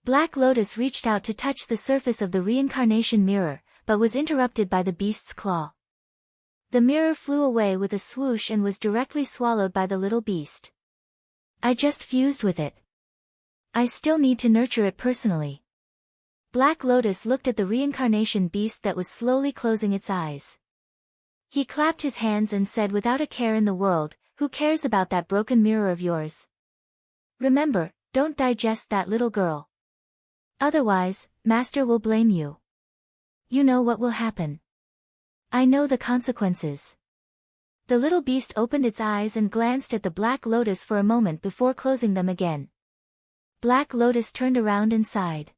S1: Black Lotus reached out to touch the surface of the reincarnation mirror, but was interrupted by the beast's claw. The mirror flew away with a swoosh and was directly swallowed by the little beast. "I just fused with it. I still need to nurture it personally." Black Lotus looked at the reincarnation beast that was slowly closing its eyes. He clapped his hands and said without a care in the world, "Who cares about that broken mirror of yours? Remember, don't digest that little girl. Otherwise, Master will blame you. You know what will happen. I know the consequences." The little beast opened its eyes and glanced at the Black Lotus for a moment before closing them again. Black Lotus turned around and sighed.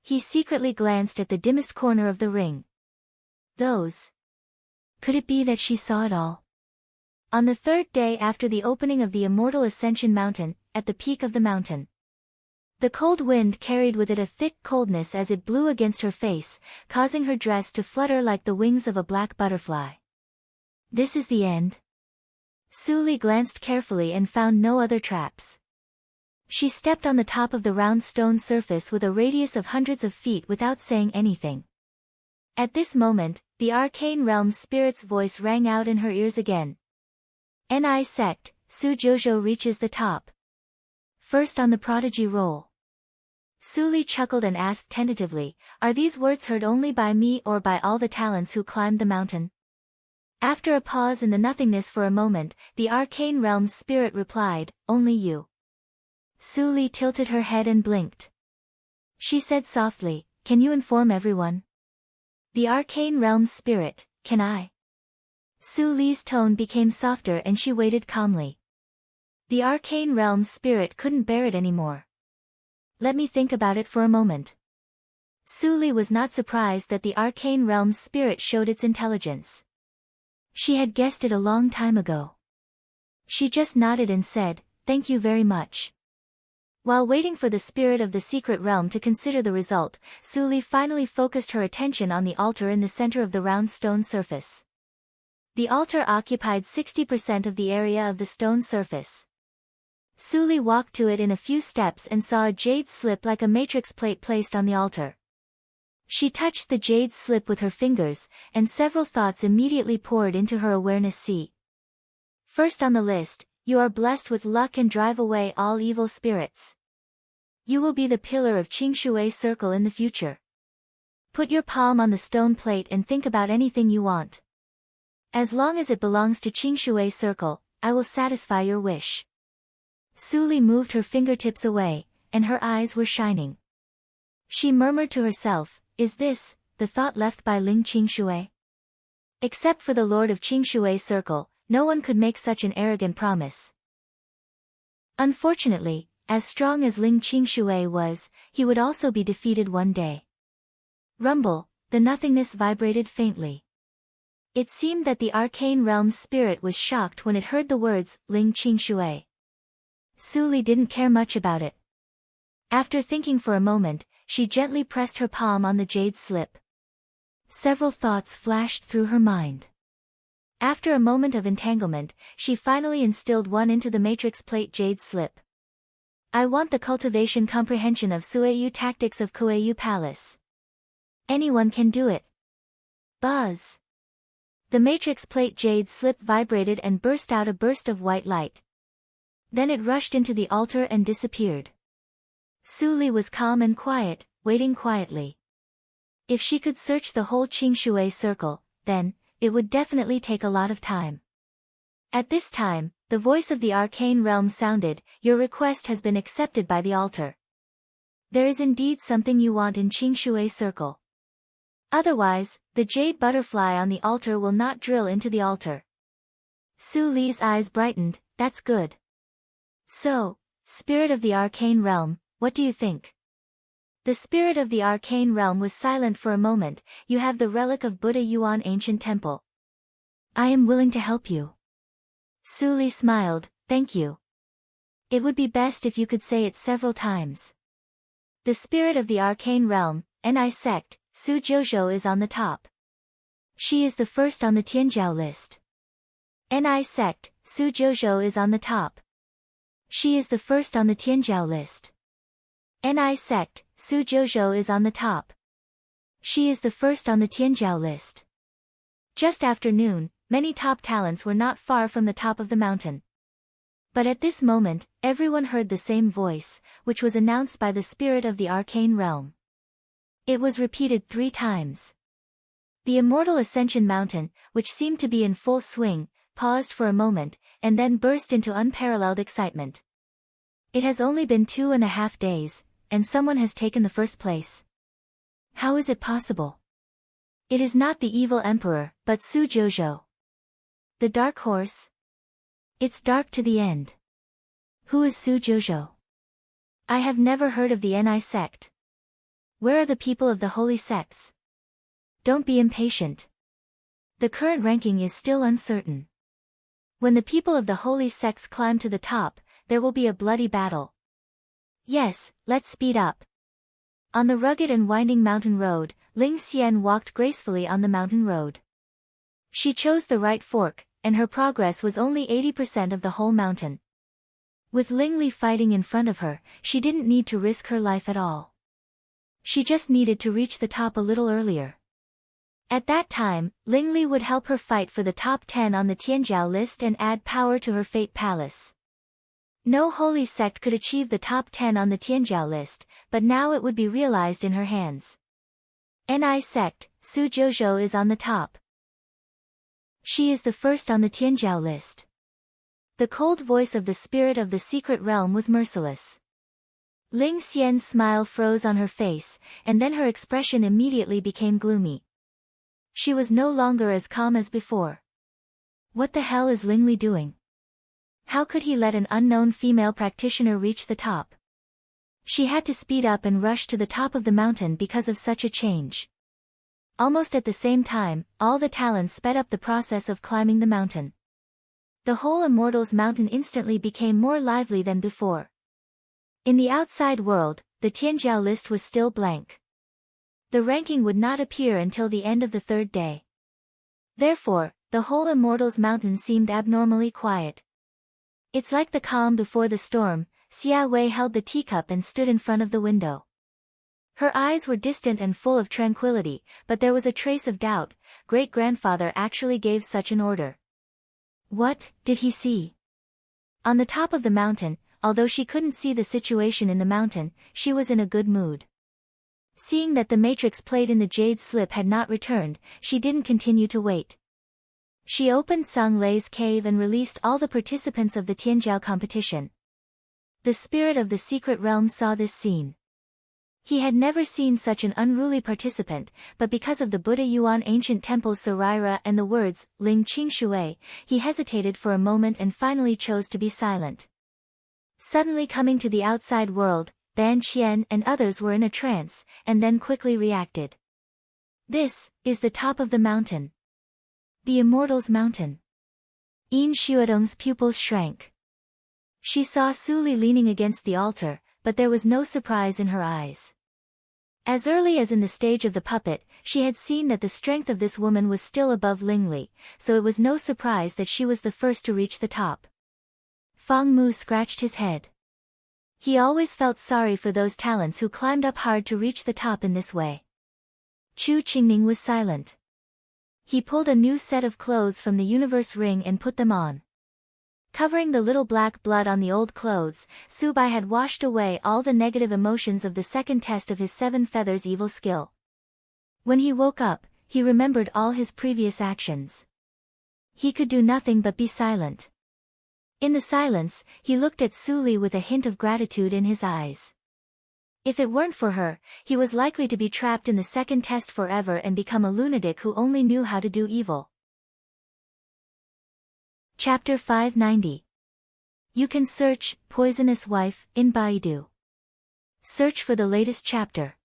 S1: He secretly glanced at the dimmest corner of the ring. Those. Could it be that she saw it all? On the third day after the opening of the Immortal Ascension Mountain, at the peak of the mountain, the cold wind carried with it a thick coldness as it blew against her face, causing her dress to flutter like the wings of a black butterfly. This is the end? Su Li glanced carefully and found no other traps. She stepped on the top of the round stone surface with a radius of hundreds of feet without saying anything. At this moment, the arcane realm's spirit's voice rang out in her ears again. "Ni sect, Su Jojo reaches the top. First on the prodigy roll." Su Li chuckled and asked tentatively, "Are these words heard only by me or by all the talents who climbed the mountain?" After a pause in the nothingness for a moment, the arcane realm's spirit replied, "Only you." Su Li tilted her head and blinked. She said softly, "Can you inform everyone?" The arcane realm's spirit, "Can I?" Su Li's tone became softer and she waited calmly. The arcane realm's spirit couldn't bear it anymore. "Let me think about it for a moment." Su Li was not surprised that the arcane realm's spirit showed its intelligence. She had guessed it a long time ago. She just nodded and said, "Thank you very much." While waiting for the spirit of the secret realm to consider the result, Su Li finally focused her attention on the altar in the center of the round stone surface. The altar occupied 60% of the area of the stone surface. Su Li walked to it in a few steps and saw a jade slip like a matrix plate placed on the altar. She touched the jade slip with her fingers, and several thoughts immediately poured into her awareness sea. First on the list, you are blessed with luck and drive away all evil spirits. You will be the pillar of Qingshui Circle in the future. Put your palm on the stone plate and think about anything you want. As long as it belongs to Qingshui Circle, I will satisfy your wish. Su Li moved her fingertips away, and her eyes were shining. She murmured to herself, "Is this the thought left by Ling Qingshui?" Except for the Lord of Qingshui Circle, no one could make such an arrogant promise. Unfortunately, as strong as Ling Qingshui was, he would also be defeated one day. Rumble, the nothingness vibrated faintly. It seemed that the arcane realm's spirit was shocked when it heard the words, Ling Qingshui. Su Li didn't care much about it. After thinking for a moment, she gently pressed her palm on the jade slip. Several thoughts flashed through her mind. After a moment of entanglement, she finally instilled one into the matrix plate jade slip. I want the cultivation comprehension of Sueyu tactics of Kueyu Palace. Anyone can do it. Buzz. The matrix plate jade slip vibrated and burst out a burst of white light. Then it rushed into the altar and disappeared. Su Li was calm and quiet, waiting quietly. If she could search the whole Qingshui Circle, then it would definitely take a lot of time. At this time, the voice of the arcane realm sounded, "Your request has been accepted by the altar. There is indeed something you want in Qingshui Circle. Otherwise, the jade butterfly on the altar will not drill into the altar." Su Li's eyes brightened, "That's good. So, spirit of the arcane realm, what do you think?" The spirit of the arcane realm was silent for a moment. "You have the relic of Buddha Yuan ancient temple. I am willing to help you." Su Li smiled, "Thank you. It would be best if you could say it several times." The spirit of the arcane realm, Ni sect, Su Jouzhou is on the top. She is the first on the Tianjiao list. Ni sect, Su Jouzhou is on the top. She is the first on the Tianjiao list. Ni sect, Su Jouzhou is on the top. She is the first on the Tianjiao list. Just after noon, many top talents were not far from the top of the mountain. But at this moment, everyone heard the same voice, which was announced by the spirit of the arcane realm. It was repeated 3 times. The immortal Ascension Mountain, which seemed to be in full swing, paused for a moment, and then burst into unparalleled excitement. It has only been 2.5 days, and someone has taken the first place. How is it possible? It is not the evil emperor, but Su Jouzhou. The dark horse? It's dark to the end. Who is Su Jouzhou? I have never heard of the Ni sect. Where are the people of the holy sects? Don't be impatient. The current ranking is still uncertain. When the people of the holy sects climb to the top, there will be a bloody battle. Yes, let's speed up. On the rugged and winding mountain road, Ling Xian walked gracefully on the mountain road. She chose the right fork, and her progress was only 80% of the whole mountain. With Ling Li fighting in front of her, she didn't need to risk her life at all. She just needed to reach the top a little earlier. At that time, Ling Li would help her fight for the top 10 on the Tianjiao list and add power to her fate palace. No holy sect could achieve the top 10 on the Tianjiao list, but now it would be realized in her hands. Ni sect, Su Jouzhou is on the top. She is the first on the Tianjiao list. The cold voice of the spirit of the secret realm was merciless. Ling Xian's smile froze on her face, and then her expression immediately became gloomy. She was no longer as calm as before. What the hell is Ling Li doing? How could he let an unknown female practitioner reach the top? She had to speed up and rush to the top of the mountain because of such a change. Almost at the same time, all the talents sped up the process of climbing the mountain. The whole Immortals Mountain instantly became more lively than before. In the outside world, the Tianjiao list was still blank. The ranking would not appear until the end of the third day. Therefore, the whole Immortals Mountain seemed abnormally quiet. It's like the calm before the storm. Xia Wei held the teacup and stood in front of the window. Her eyes were distant and full of tranquility, but there was a trace of doubt. Great-grandfather actually gave such an order. What did he see? On the top of the mountain, although she couldn't see the situation in the mountain, she was in a good mood. Seeing that the matrix plate in the jade slip had not returned, she didn't continue to wait. She opened Sung Lei's cave and released all the participants of the Tianjiao competition. The spirit of the secret realm saw this scene. He had never seen such an unruly participant, but because of the Buddha Yuan ancient temple's Saraira and the words, Ling Qing Shui, he hesitated for a moment and finally chose to be silent. Suddenly coming to the outside world, Ban Qian and others were in a trance, and then quickly reacted. This is the top of the mountain. The Immortals Mountain. Yin Xuedong's pupils shrank. She saw Su Li leaning against the altar, but there was no surprise in her eyes. As early as in the stage of the puppet, she had seen that the strength of this woman was still above Ling Li, so it was no surprise that she was the first to reach the top. Fang Mu scratched his head. He always felt sorry for those talents who climbed up hard to reach the top in this way. Chu Qingning was silent. He pulled a new set of clothes from the universe ring and put them on. Covering the little black blood on the old clothes, Su Bai had washed away all the negative emotions of the second test of his 7 feathers evil skill. When he woke up, he remembered all his previous actions. He could do nothing but be silent. In the silence, he looked at Su Li with a hint of gratitude in his eyes. If it weren't for her, he was likely to be trapped in the second test forever and become a lunatic who only knew how to do evil. Chapter 590. You can search, Poisonous Wife, in Baidu. Search for the latest chapter.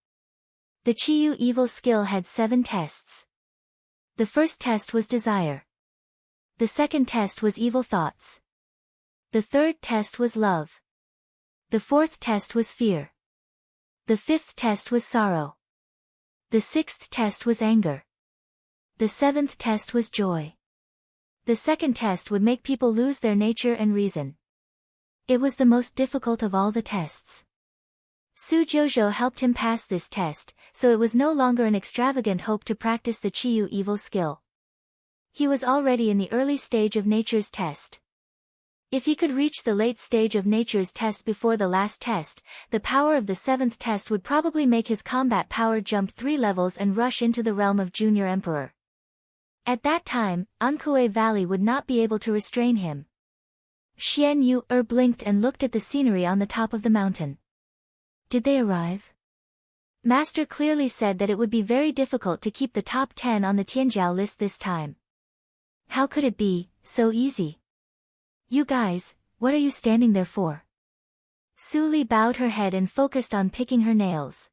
S1: The Qiyu evil skill had 7 tests. The first test was desire. The second test was evil thoughts. The third test was love. The fourth test was fear. The fifth test was sorrow. The sixth test was anger. The seventh test was joy. The second test would make people lose their nature and reason. It was the most difficult of all the tests. Su Jouzhou helped him pass this test, so it was no longer an extravagant hope to practice the Qiyu evil skill. He was already in the early stage of nature's test. If he could reach the late stage of nature's test before the last test, the power of the 7th test would probably make his combat power jump 3 levels and rush into the realm of Junior Emperor. At that time, Ankuei Valley would not be able to restrain him. Xian Yu blinked and looked at the scenery on the top of the mountain. Did they arrive? Master clearly said that it would be very difficult to keep the top 10 on the Tianjiao list this time. How could it be so easy? You guys, what are you standing there for? Su Li bowed her head and focused on picking her nails.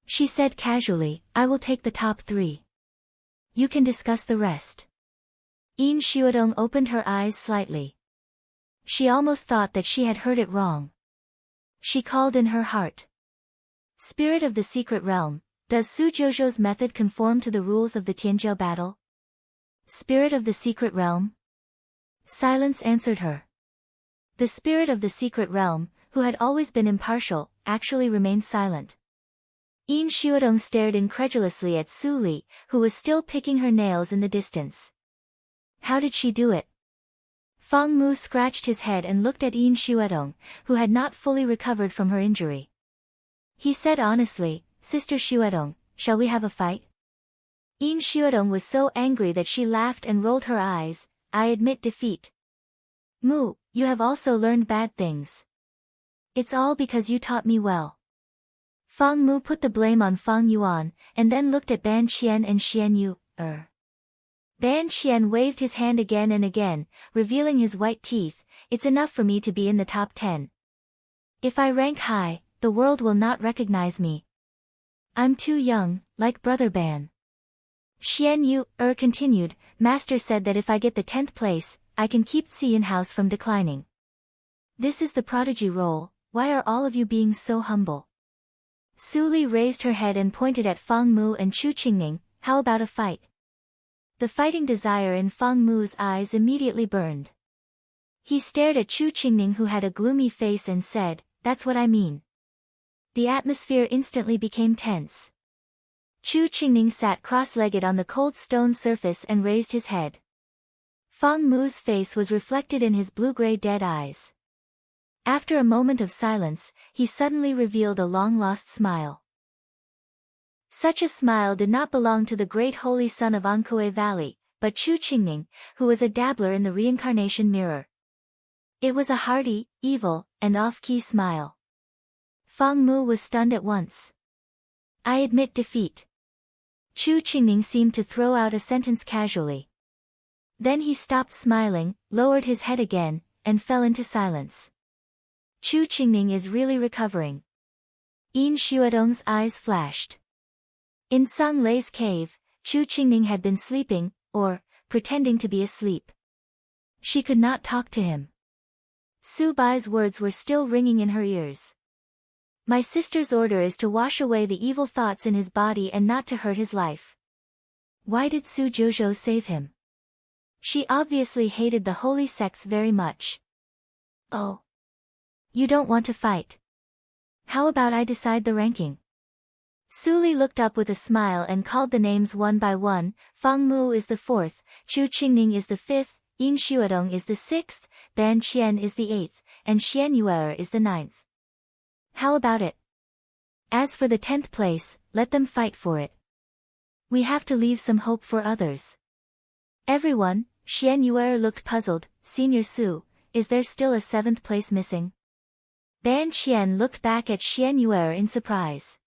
S1: She said casually, I will take the top 3. You can discuss the rest. Yin Xuedong opened her eyes slightly. She almost thought that she had heard it wrong. She called in her heart. Spirit of the secret realm, does Su Jouzhou's method conform to the rules of the Tianjiao battle? Spirit of the secret realm? Silence answered her. The spirit of the secret realm, who had always been impartial, actually remained silent. Yin Xuedong stared incredulously at Su Li, who was still picking her nails in the distance. How did she do it? Fang Mu scratched his head and looked at Yin Xuedong, who had not fully recovered from her injury. He said honestly, Sister Xuedong, shall we have a fight? Yin Xuedong was so angry that she laughed and rolled her eyes. I admit defeat. Mu, you have also learned bad things. It's all because you taught me well. Fang Mu put the blame on Fang Yuan, and then looked at Ban Qian and Xian Yu. Ban Qian waved his hand again and again, revealing his white teeth. It's enough for me to be in the top 10. If I rank high, the world will not recognize me. I'm too young, like Brother Ban. Xian Yu continued, Master said that if I get the 10th place, I can keep Xian House from declining. This is the prodigy role, why are all of you being so humble? Su Li raised her head and pointed at Fang Mu and Chu Qingning, how about a fight? The fighting desire in Fang Mu's eyes immediately burned. He stared at Chu Qingning who had a gloomy face and said, that's what I mean. The atmosphere instantly became tense. Chu Qingning sat cross-legged on the cold stone surface and raised his head. Fang Mu's face was reflected in his blue-gray dead eyes. After a moment of silence, he suddenly revealed a long-lost smile. Such a smile did not belong to the great holy son of Ankoe Valley, but Chu Qingning, who was a dabbler in the reincarnation mirror. It was a hearty, evil, and off-key smile. Fang Mu was stunned at once. I admit defeat. Chu Qingning seemed to throw out a sentence casually. Then he stopped smiling, lowered his head again, and fell into silence. Chu Qingning is really recovering. Yin Xuedong's eyes flashed. In Sung Lei's cave, Chu Qingning had been sleeping, or, pretending to be asleep. She could not talk to him. Su Bai's words were still ringing in her ears. My sister's order is to wash away the evil thoughts in his body and not to hurt his life. Why did Su Jouzhou save him? She obviously hated the holy sects very much. Oh. You don't want to fight. How about I decide the ranking? Su Li looked up with a smile and called the names one by one. Fang Mu is the 4th, Chu Qingning is the 5th, Yin Xuedong is the 6th, Ban Qian is the 8th, and Xian Yuer is the 9th. How about it? As for the 10th place, let them fight for it. We have to leave some hope for others. Everyone, Xian Yuer looked puzzled. Senior Su, is there still a 7th place missing? Ban Qian looked back at Xian Yuer in surprise.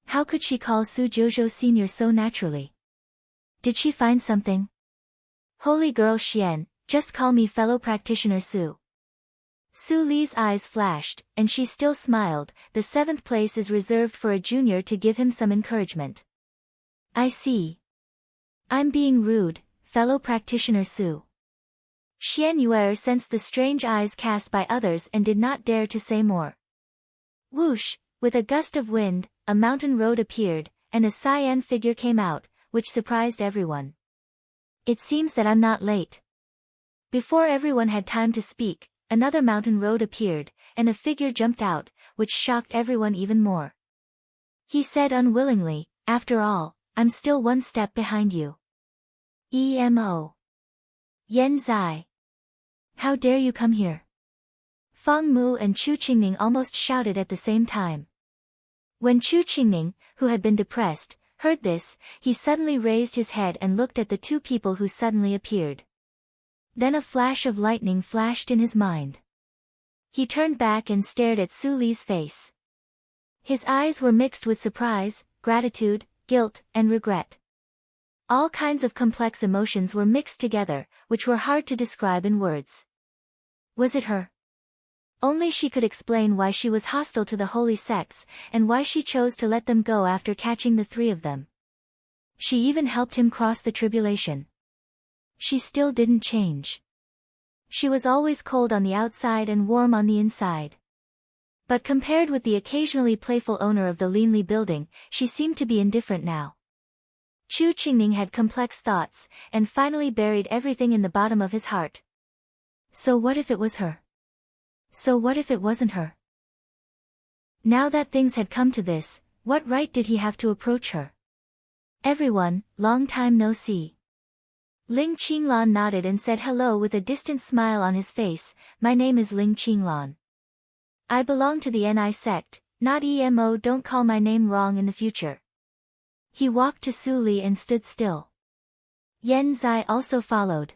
S1: How could she call Su Jouzhou Senior so naturally? Did she find something? Holy girl Xian, just call me fellow practitioner Su. Su Li's eyes flashed, and she still smiled. The 7th place is reserved for a junior to give him some encouragement. I see. I'm being rude, fellow practitioner Su. Xian Yuer sensed the strange eyes cast by others and did not dare to say more. Whoosh, with a gust of wind, a mountain road appeared, and a cyan figure came out, which surprised everyone. It seems that I'm not late. Before everyone had time to speak, another mountain road appeared, and a figure jumped out, which shocked everyone even more. He said unwillingly, after all, I'm still one step behind you. EMO. Yen Zai. How dare you come here? Fang Mu and Chu Qingning almost shouted at the same time. When Chu Qingning, who had been depressed, heard this, he suddenly raised his head and looked at the two people who suddenly appeared. Then a flash of lightning flashed in his mind. He turned back and stared at Su Li's face. His eyes were mixed with surprise, gratitude, guilt, and regret. All kinds of complex emotions were mixed together, which were hard to describe in words. Was it her? Only she could explain why she was hostile to the holy sects, and why she chose to let them go after catching the 3 of them. She even helped him cross the tribulation. She still didn't change. She was always cold on the outside and warm on the inside. But compared with the occasionally playful owner of the Linli building, she seemed to be indifferent now. Chu Qingning had complex thoughts, and finally buried everything in the bottom of his heart. So what if it was her? So what if it wasn't her? Now that things had come to this, what right did he have to approach her? Everyone, long time no see. Ling Qinglan nodded and said hello with a distant smile on his face. My name is Ling Qinglan. I belong to the Ni sect, not EMO. Don't call my name wrong in the future. He walked to Su Li and stood still. Yen Zai also followed.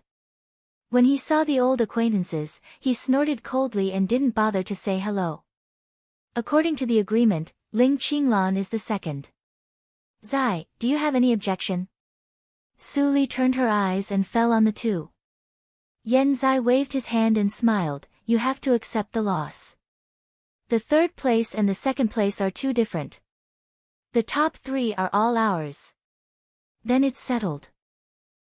S1: When he saw the old acquaintances, he snorted coldly and didn't bother to say hello. According to the agreement, Ling Qinglan is the second. Zai, do you have any objection? Su Li turned her eyes and fell on the two. Yen Zai waved his hand and smiled, you have to accept the loss. The third place and the second place are too different. The top three are all ours. Then it's settled.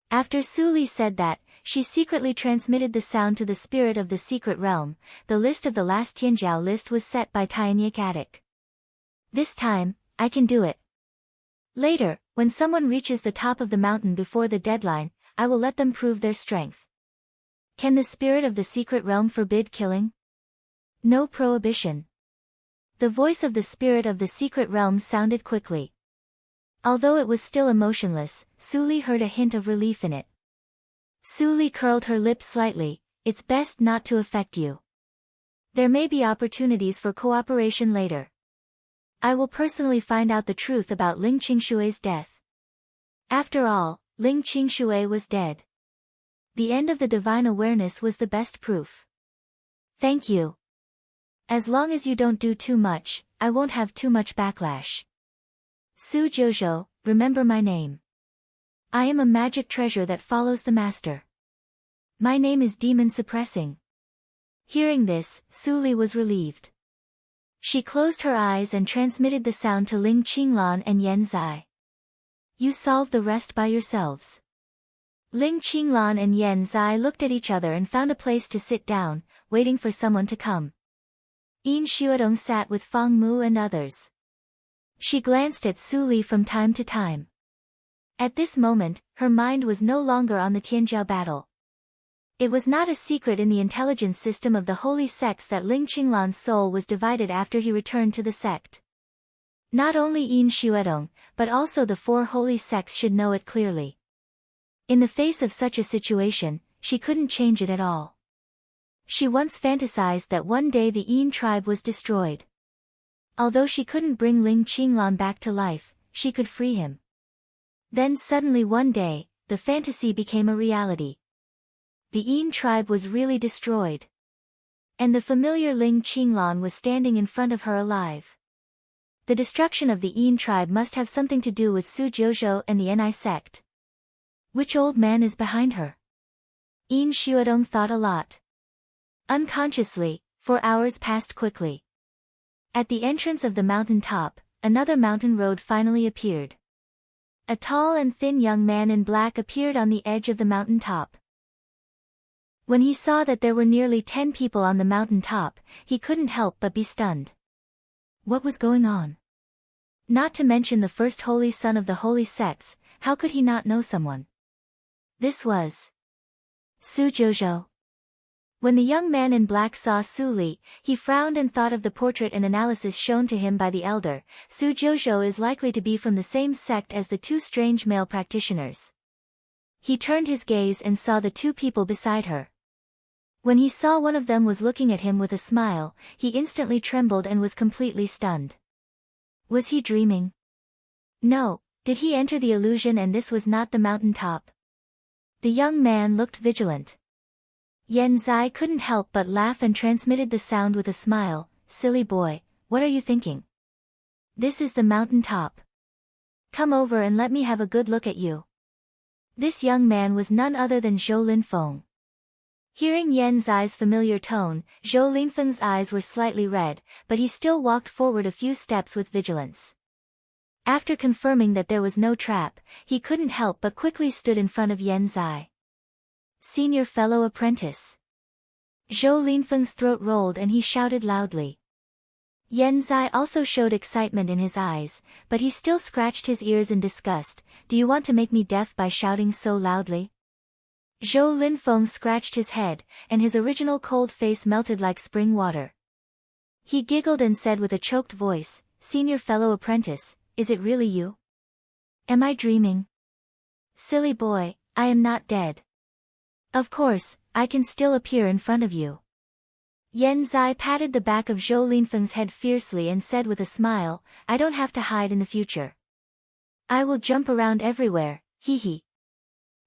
S1: After Su Li said that, she secretly transmitted the sound to the spirit of the secret realm. The list of the last Tianjiao list was set by Tianyik Attic. This time, I can do it. Later, when someone reaches the top of the mountain before the deadline, I will let them prove their strength. Can the spirit of the secret realm forbid killing? No prohibition. The voice of the spirit of the secret realm sounded quickly. Although it was still emotionless, Su Li heard a hint of relief in it. Su Li curled her lips slightly, it's best not to affect you. There may be opportunities for cooperation later. I will personally find out the truth about Ling Qingshui's death. After all, Ling Qingshui was dead. The end of the divine awareness was the best proof. Thank you. As long as you don't do too much, I won't have too much backlash. Su Jouzhou, remember my name. I am a magic treasure that follows the master. My name is Demon Suppressing. Hearing this, Su Li was relieved. She closed her eyes and transmitted the sound to Ling Qinglan and Yen Zai. You solve the rest by yourselves. Ling Qinglan and Yen Zai looked at each other and found a place to sit down, waiting for someone to come. Yin Xuedong sat with Fang Mu and others. She glanced at Su Li from time to time. At this moment, her mind was no longer on the Tianjiao battle. It was not a secret in the intelligence system of the holy sects that Ling Qinglan's soul was divided after he returned to the sect. Not only Yin Xuedong, but also the four holy sects should know it clearly. In the face of such a situation, she couldn't change it at all. She once fantasized that one day the Yin tribe was destroyed. Although she couldn't bring Ling Qinglan back to life, she could free him. Then suddenly one day, the fantasy became a reality. The Yin tribe was really destroyed. And the familiar Ling Qinglan was standing in front of her alive. The destruction of the Yin tribe must have something to do with Su Jouzhou and the Ni sect. Which old man is behind her? Yin Xuedong thought a lot. Unconsciously, 4 hours passed quickly. At the entrance of the mountain top, another mountain road finally appeared. A tall and thin young man in black appeared on the edge of the mountain top. When he saw that there were nearly 10 people on the mountain top, he couldn't help but be stunned. What was going on? Not to mention the first holy son of the holy sects, how could he not know someone? This was Su Jouzhou. When the young man in black saw Su Li, he frowned and thought of the portrait and analysis shown to him by the elder. Su Jouzhou is likely to be from the same sect as the two strange male practitioners. He turned his gaze and saw the two people beside her. When he saw one of them was looking at him with a smile, he instantly trembled and was completely stunned. Was he dreaming? No, did he enter the illusion and this was not the mountain top? The young man looked vigilant. Yen Zai couldn't help but laugh and transmitted the sound with a smile. Silly boy, what are you thinking? This is the mountain top. Come over and let me have a good look at you. This young man was none other than Zhou Linfeng. Hearing Yen Zai's familiar tone, Zhou Linfeng's eyes were slightly red, but he still walked forward a few steps with vigilance. After confirming that there was no trap, he couldn't help but quickly stood in front of Yen Zai. Senior fellow apprentice. Zhou Linfeng's throat rolled and he shouted loudly. Yen Zai also showed excitement in his eyes, but he still scratched his ears in disgust. Do you want to make me deaf by shouting so loudly? Zhou Linfeng scratched his head, and his original cold face melted like spring water. He giggled and said with a choked voice, Senior fellow apprentice, is it really you? Am I dreaming? Silly boy, I am not dead. Of course, I can still appear in front of you. Yen Zai patted the back of Zhou Linfeng's head fiercely and said with a smile, I don't have to hide in the future. I will jump around everywhere, hee hee.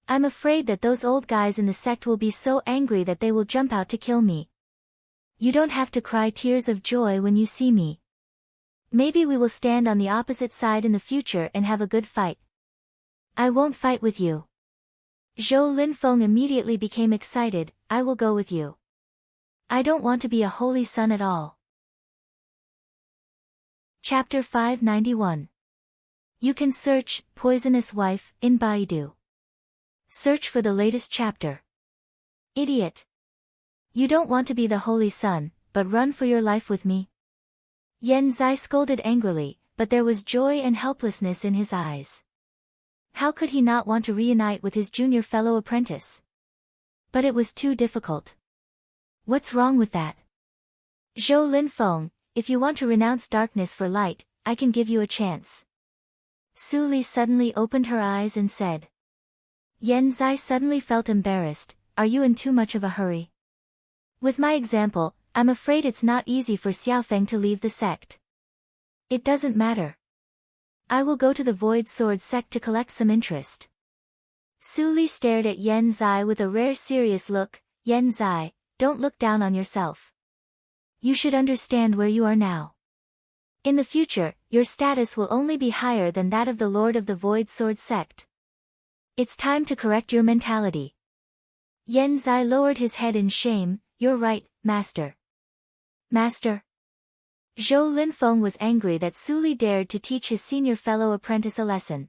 S1: I'm afraid that those old guys in the sect will be so angry that they will jump out to kill me. You don't have to cry tears of joy when you see me. Maybe we will stand on the opposite side in the future and have a good fight. I won't fight with you. Zhou Linfeng immediately became excited. I will go with you. I don't want to be a holy son at all. Chapter 591. You can search, Poisonous Wife, in Baidu. Search for the latest chapter. Idiot. You don't want to be the holy son, but run for your life with me? Yan Zai scolded angrily, but there was joy and helplessness in his eyes. How could he not want to reunite with his junior fellow apprentice? But it was too difficult. What's wrong with that? Zhou Linfeng, if you want to renounce darkness for light, I can give you a chance. Su Li suddenly opened her eyes and said. Yan Zai suddenly felt embarrassed. Are you in too much of a hurry? With my example, I'm afraid it's not easy for Xiaofeng to leave the sect. It doesn't matter. I will go to the Void Sword sect to collect some interest. Su Li stared at Yan Zai with a rare serious look. Yan Zai, don't look down on yourself. You should understand where you are now. In the future, your status will only be higher than that of the Lord of the Void Sword sect. It's time to correct your mentality. Yan Zai lowered his head in shame. You're right, Master. Master? Zhou Linfeng was angry that Su Li dared to teach his senior fellow apprentice a lesson.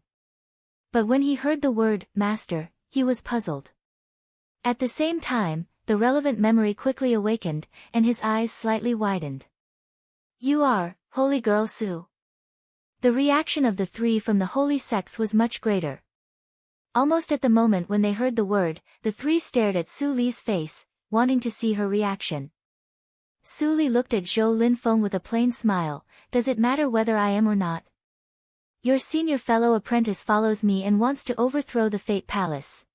S1: But when he heard the word, master, he was puzzled. At the same time, the relevant memory quickly awakened, and his eyes slightly widened. You are, holy girl Su. The reaction of the three from the holy sects was much greater. Almost at the moment when they heard the word, the three stared at Su Li's face, wanting to see her reaction. Su Li looked at Zhou Linfeng with a plain smile. Does it matter whether I am or not? Your senior fellow apprentice follows me and wants to overthrow the Fate Palace.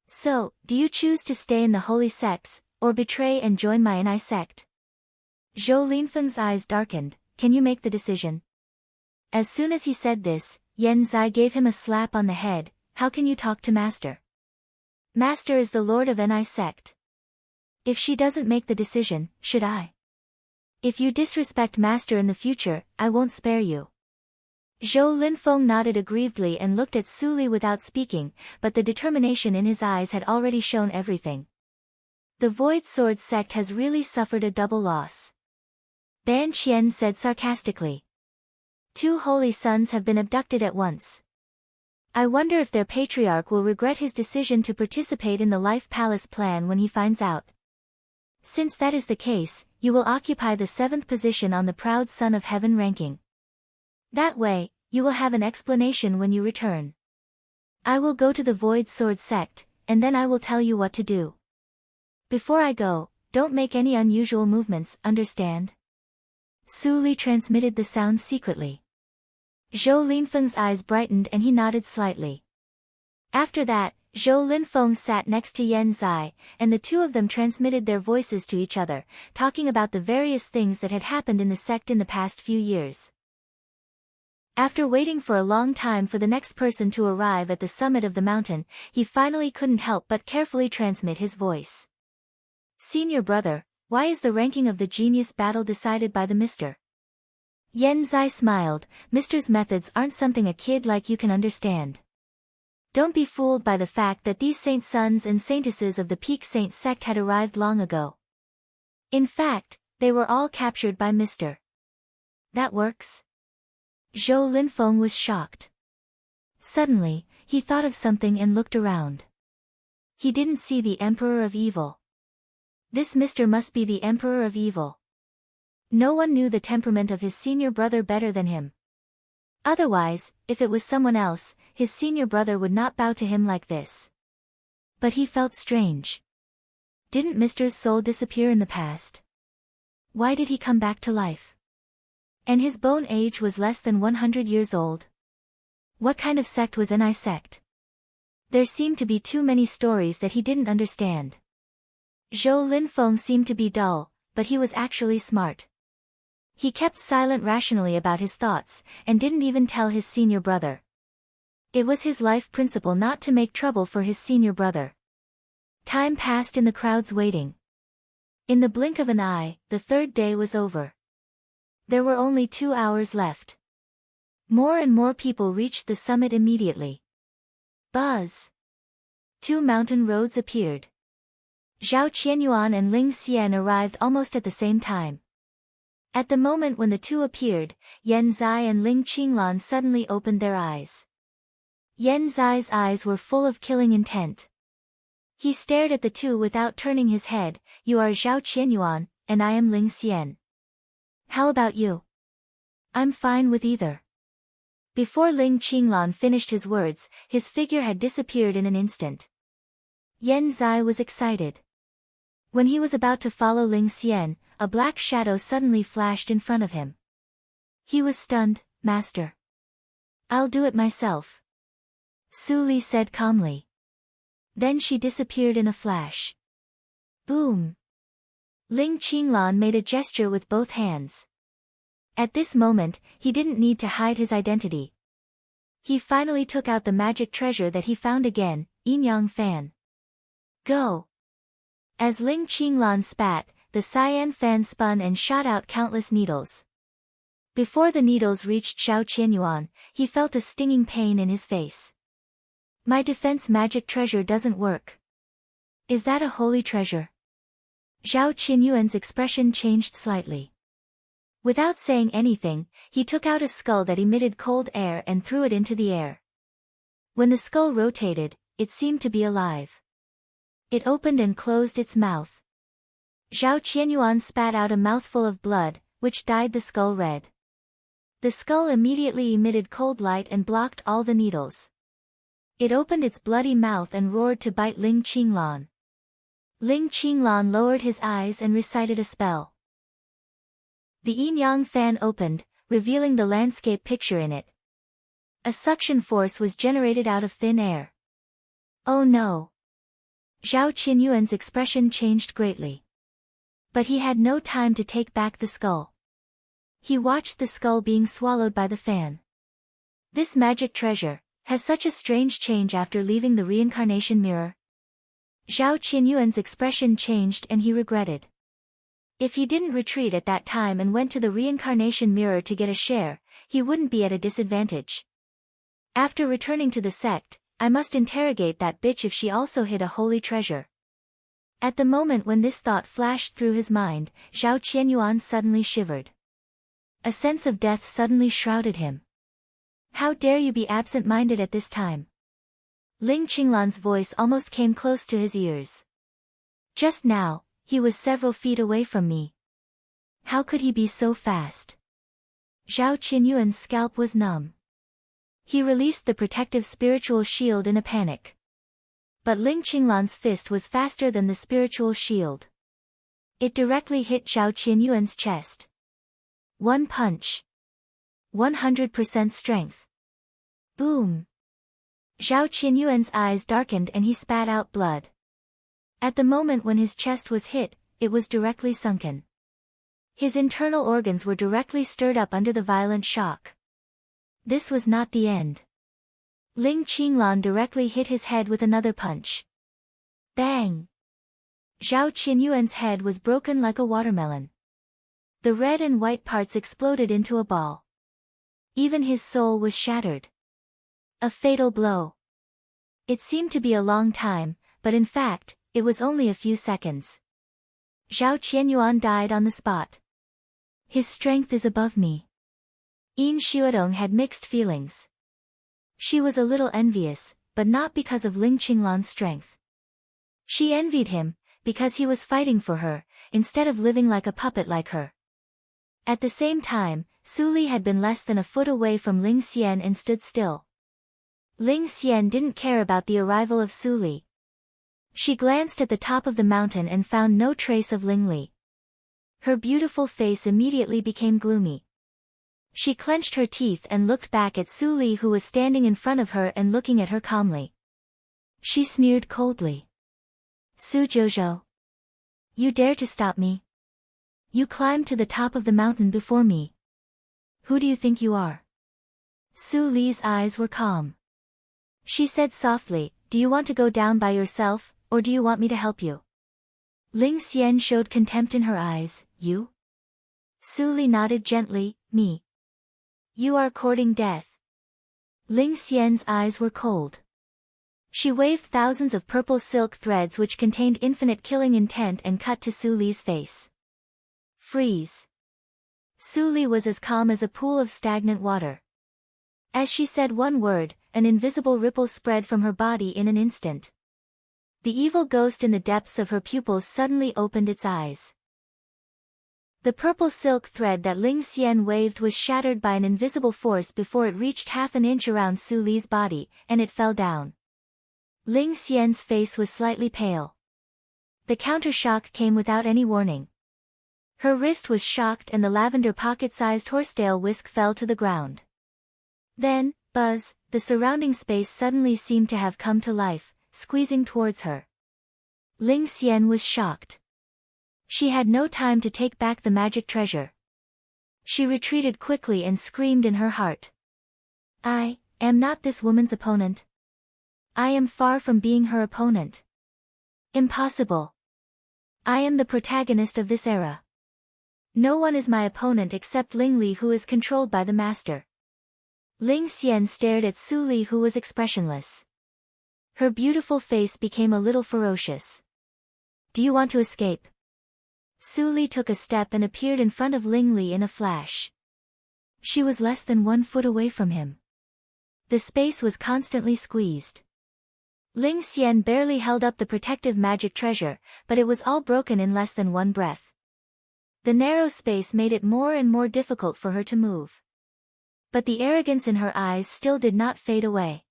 S1: So, do you choose to stay in the holy sects, or betray and join my Ni sect? Zhou Linfeng's eyes darkened. Can you make the decision? As soon as he said this, Yan Zai gave him a slap on the head. How can you talk to Master? Master is the Lord of Ni sect. If she doesn't make the decision, should I? If you disrespect Master in the future, I won't spare you. Zhou Linfeng nodded aggrievedly and looked at Su Li without speaking, but the determination in his eyes had already shown everything. The Void Sword sect has really suffered a double loss. Ban Qian said sarcastically. 2 holy sons have been abducted at once. I wonder if their patriarch will regret his decision to participate in the Life Palace plan when he finds out. Since that is the case, you will occupy the 7th position on the Proud Son of Heaven ranking. That way, you will have an explanation when you return. I will go to the Void Sword sect, and then I will tell you what to do. Before I go, don't make any unusual movements, understand? Su Li transmitted the sound secretly. Zhou Linfeng's eyes brightened and he nodded slightly. After that, Zhou Linfeng sat next to Yan Zai, and the two of them transmitted their voices to each other, talking about the various things that had happened in the sect in the past few years. After waiting for a long time for the next person to arrive at the summit of the mountain, he finally couldn't help but carefully transmit his voice. Senior brother, why is the ranking of the genius battle decided by the Mr.? Yan Zai smiled. Mister's methods aren't something a kid like you can understand. Don't be fooled by the fact that these saint sons and saintesses of the Peak Saint sect had arrived long ago. In fact, they were all captured by Mr. That works? Zhou Linfeng was shocked. Suddenly, he thought of something and looked around. He didn't see the Emperor of Evil. This Mr. must be the Emperor of Evil. No one knew the temperament of his senior brother better than him. Otherwise, if it was someone else, his senior brother would not bow to him like this. But he felt strange. Didn't Mr.'s soul disappear in the past? Why did he come back to life? And his bone age was less than 100 years old. What kind of sect was Ni sect? There seemed to be too many stories that he didn't understand. Zhou Linfeng seemed to be dull, but he was actually smart. He kept silent rationally about his thoughts, and didn't even tell his senior brother. It was his life principle not to make trouble for his senior brother. Time passed in the crowd's waiting. In the blink of an eye, the 3rd day was over. There were only 2 hours left. More and more people reached the summit immediately. Buzz! 2 mountain roads appeared. Zhao Qianyuan and Ling Xian arrived almost at the same time. At the moment when the two appeared, Yan Zai and Ling Qinglan suddenly opened their eyes. Yan Zai's eyes were full of killing intent. He stared at the two without turning his head. You are Zhao Qianyuan, and I am Ling Xian. How about you? I'm fine with either. Before Ling Qinglan finished his words, his figure had disappeared in an instant. Yan Zai was excited. When he was about to follow Ling Xian, a black shadow suddenly flashed in front of him. He was stunned. Master. I'll do it myself. Su Li said calmly. Then she disappeared in a flash. Boom! Ling Qinglan made a gesture with both hands. At this moment, he didn't need to hide his identity. He finally took out the magic treasure that he found again, Yin Yang Fan. Go! As Ling Qinglan spat, the cyan fan spun and shot out countless needles. Before the needles reached Zhao Qianyuan, he felt a stinging pain in his face. My defense magic treasure doesn't work. Is that a holy treasure? Zhao Qianyuan's expression changed slightly. Without saying anything, he took out a skull that emitted cold air and threw it into the air. When the skull rotated, it seemed to be alive. It opened and closed its mouth. Zhao Qianyuan spat out a mouthful of blood, which dyed the skull red. The skull immediately emitted cold light and blocked all the needles. It opened its bloody mouth and roared to bite Ling Qinglan. Ling Qinglan lowered his eyes and recited a spell. The Yin Yang fan opened, revealing the landscape picture in it. A suction force was generated out of thin air. Oh no! Zhao Qianyuan's expression changed greatly. But he had no time to take back the skull. He watched the skull being swallowed by the fan. This magic treasure has such a strange change after leaving the reincarnation mirror. Zhao Qianyuan's expression changed and he regretted. If he didn't retreat at that time and went to the reincarnation mirror to get a share, he wouldn't be at a disadvantage. After returning to the sect, I must interrogate that bitch if she also hid a holy treasure. At the moment when this thought flashed through his mind, Zhao Qianyuan suddenly shivered. A sense of death suddenly shrouded him. How dare you be absent-minded at this time? Ling Qinglan's voice almost came close to his ears. Just now, he was several feet away from me. How could he be so fast? Zhao Qianyuan's scalp was numb. He released the protective spiritual shield in a panic. But Ling Qinglan's fist was faster than the spiritual shield. It directly hit Zhao Qianyuan's chest. One punch. 100% strength. Boom. Zhao Qianyuan's eyes darkened and he spat out blood. At the moment when his chest was hit, it was directly sunken. His internal organs were directly stirred up under the violent shock. This was not the end. Ling Qinglan directly hit his head with another punch. Bang! Zhao Qianyuan's head was broken like a watermelon. The red and white parts exploded into a ball. Even his soul was shattered. A fatal blow. It seemed to be a long time, but in fact, it was only a few seconds. Zhao Qianyuan died on the spot. His strength is above me. Yin Xuedong had mixed feelings. She was a little envious, but not because of Ling Qinglan's strength. She envied him, because he was fighting for her, instead of living like a puppet like her. At the same time, Su Li had been less than a foot away from Ling Xian and stood still. Ling Xian didn't care about the arrival of Su Li. She glanced at the top of the mountain and found no trace of Ling Li. Her beautiful face immediately became gloomy. She clenched her teeth and looked back at Su Li, who was standing in front of her and looking at her calmly. She sneered coldly. Su Jojo. You dare to stop me? You climbed to the top of the mountain before me. Who do you think you are? Su Li's eyes were calm. She said softly, do you want to go down by yourself, or do you want me to help you? Ling Xian showed contempt in her eyes. You? Su Li nodded gently, me. You are courting death. Ling Xian's eyes were cold. She waved thousands of purple silk threads which contained infinite killing intent and cut to Su Li's face. Freeze. Su Li was as calm as a pool of stagnant water. As she said one word, an invisible ripple spread from her body in an instant. The evil ghost in the depths of her pupils suddenly opened its eyes. The purple silk thread that Ling Xian waved was shattered by an invisible force before it reached half an inch around Su Li's body, and it fell down. Ling Xian's face was slightly pale. The countershock came without any warning. Her wrist was shocked and the lavender pocket-sized horsetail whisk fell to the ground. Then, buzz, the surrounding space suddenly seemed to have come to life, squeezing towards her. Ling Xian was shocked. She had no time to take back the magic treasure. She retreated quickly and screamed in her heart. I am not this woman's opponent. I am far from being her opponent. Impossible. I am the protagonist of this era. No one is my opponent except Ling Li, who is controlled by the master. Ling Xian stared at Su Li, who was expressionless. Her beautiful face became a little ferocious. Do you want to escape? Su Li took a step and appeared in front of Ling Li in a flash. She was less than 1 foot away from him. The space was constantly squeezed. Ling Xian barely held up the protective magic treasure, but it was all broken in less than 1 breath. The narrow space made it more and more difficult for her to move. But the arrogance in her eyes still did not fade away.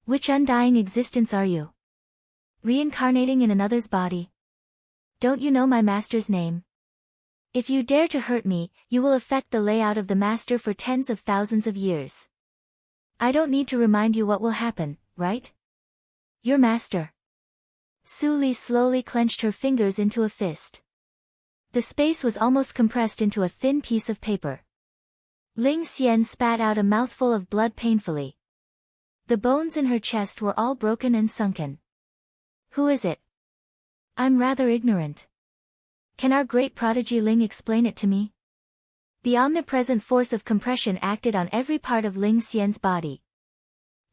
S1: Which undying existence are you? Reincarnating in another's body? Don't you know my master's name? If you dare to hurt me, you will affect the layout of the master for tens of thousands of years. I don't need to remind you what will happen, right? Your master. Su Li slowly clenched her fingers into a fist. The space was almost compressed into a thin piece of paper. Ling Xian spat out a mouthful of blood painfully. The bones in her chest were all broken and sunken. Who is it? I'm rather ignorant. Can our great prodigy Ling explain it to me? The omnipresent force of compression acted on every part of Ling Xian's body.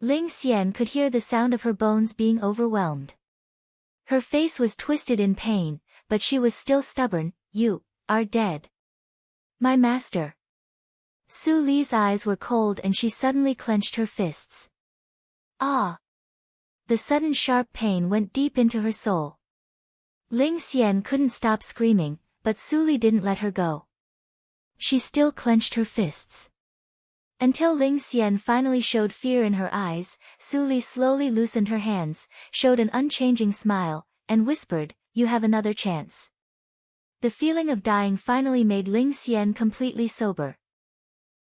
S1: Ling Xian could hear the sound of her bones being overwhelmed. Her face was twisted in pain, but she was still stubborn. You are dead. My master. Su Li's eyes were cold and she suddenly clenched her fists. Ah! The sudden sharp pain went deep into her soul. Ling Xian couldn't stop screaming, but Su Li didn't let her go. She still clenched her fists. Until Ling Xian finally showed fear in her eyes, Su Li slowly loosened her hands, showed an unchanging smile, and whispered, "You have another chance." The feeling of dying finally made Ling Xian completely sober.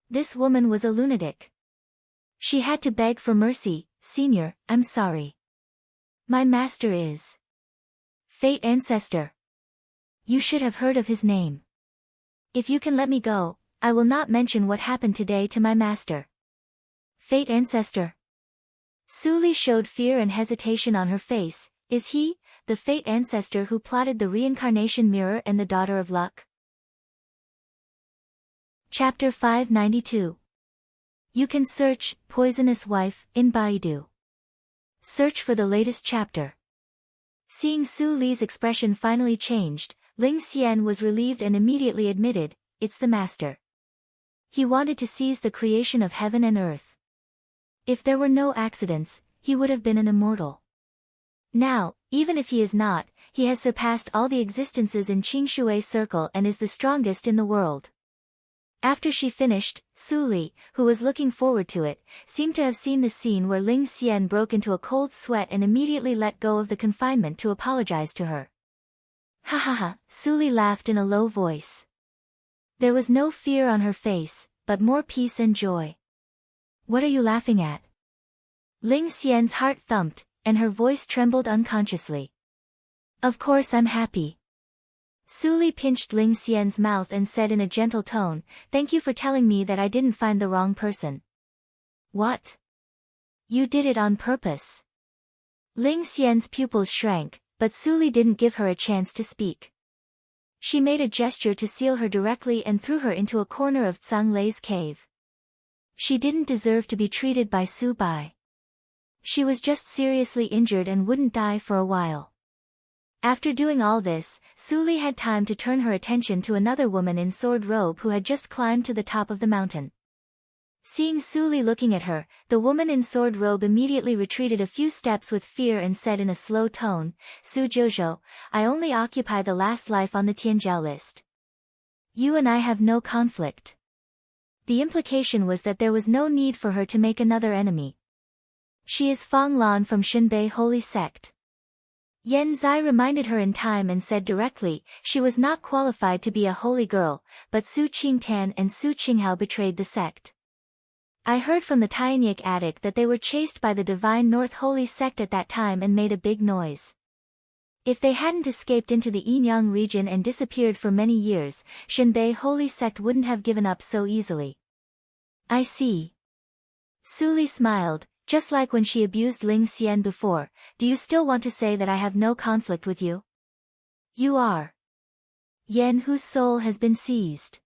S1: This woman was a lunatic. She had to beg for mercy. "Senior, I'm sorry. My master is Fate Ancestor. You should have heard of his name. If you can let me go, I will not mention what happened today to my master." Fate Ancestor. Su Li showed fear and hesitation on her face. Is he the Fate Ancestor who plotted the reincarnation mirror and the Daughter of Luck? Chapter 592. You can search Poisonous Wife in Baidu. Search for the latest chapter. Seeing Su Li's expression finally changed, Ling Xian was relieved and immediately admitted, "It's the master." He wanted to seize the creation of heaven and earth. If there were no accidents, he would have been an immortal. Now, even if he is not, he has surpassed all the existences in Qingshui Circle and is the strongest in the world. After she finished, Su Li, who was looking forward to it, seemed to have seen the scene where Ling Xian broke into a cold sweat and immediately let go of the confinement to apologize to her. Ha ha ha, Su Li laughed in a low voice. There was no fear on her face, but more peace and joy. What are you laughing at? Ling Xian's heart thumped, and her voice trembled unconsciously. Of course I'm happy. Su Li pinched Ling Xian's mouth and said in a gentle tone, "Thank you for telling me that I didn't find the wrong person." What? You did it on purpose. Ling Xian's pupils shrank, but Su Li didn't give her a chance to speak. She made a gesture to seal her directly and threw her into a corner of Zhang Lei's cave. She didn't deserve to be treated by Su Bai. She was just seriously injured and wouldn't die for a while. After doing all this, Su Li had time to turn her attention to another woman in sword robe who had just climbed to the top of the mountain. Seeing Su Li looking at her, the woman in sword robe immediately retreated a few steps with fear and said in a slow tone, "Su Jouzhou, I only occupy the last life on the Tianjiao list. You and I have no conflict." The implication was that there was no need for her to make another enemy. She is Fang Lan from Xinbei Holy Sect. Yan Zai reminded her in time and said directly, she was not qualified to be a holy girl, but Su Qingtan and Su Qinghao betrayed the sect. I heard from the Tainik attic that they were chased by the Divine North Holy Sect at that time and made a big noise. If they hadn't escaped into the Yinyang region and disappeared for many years, Xinbei Holy Sect wouldn't have given up so easily. I see. Su Li smiled, just like when she abused Ling Xian before. Do you still want to say that I have no conflict with you? You are. Yan whose soul has been seized.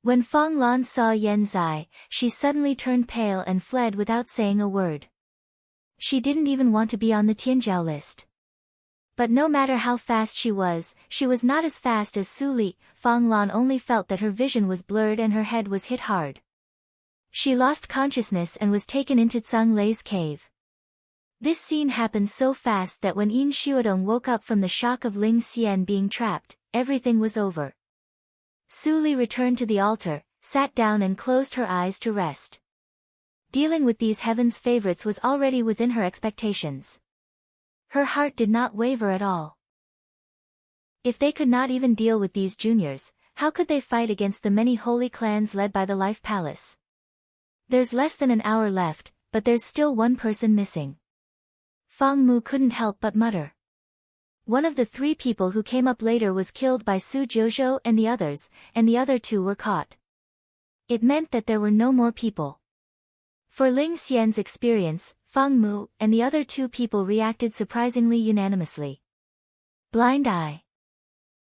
S1: When Fang Lan saw Yan Zai, she suddenly turned pale and fled without saying a word. She didn't even want to be on the Tianjiao list. But no matter how fast she was not as fast as Su Li. Fang Lan only felt that her vision was blurred and her head was hit hard. She lost consciousness and was taken into Zhang Lei's cave. This scene happened so fast that when Yin Xuedong woke up from the shock of Ling Xian being trapped, everything was over. Su Li returned to the altar, sat down and closed her eyes to rest. Dealing with these heaven's favorites was already within her expectations. Her heart did not waver at all. If they could not even deal with these juniors, how could they fight against the many holy clans led by the Life Palace? There's less than an hour left, but there's still one person missing. Fang Mu couldn't help but mutter. One of the three people who came up later was killed by Su Jouzhou and the other two were caught. It meant that there were no more people. For Ling Xian's experience, Fang Mu and the other two people reacted surprisingly unanimously. Blind eye.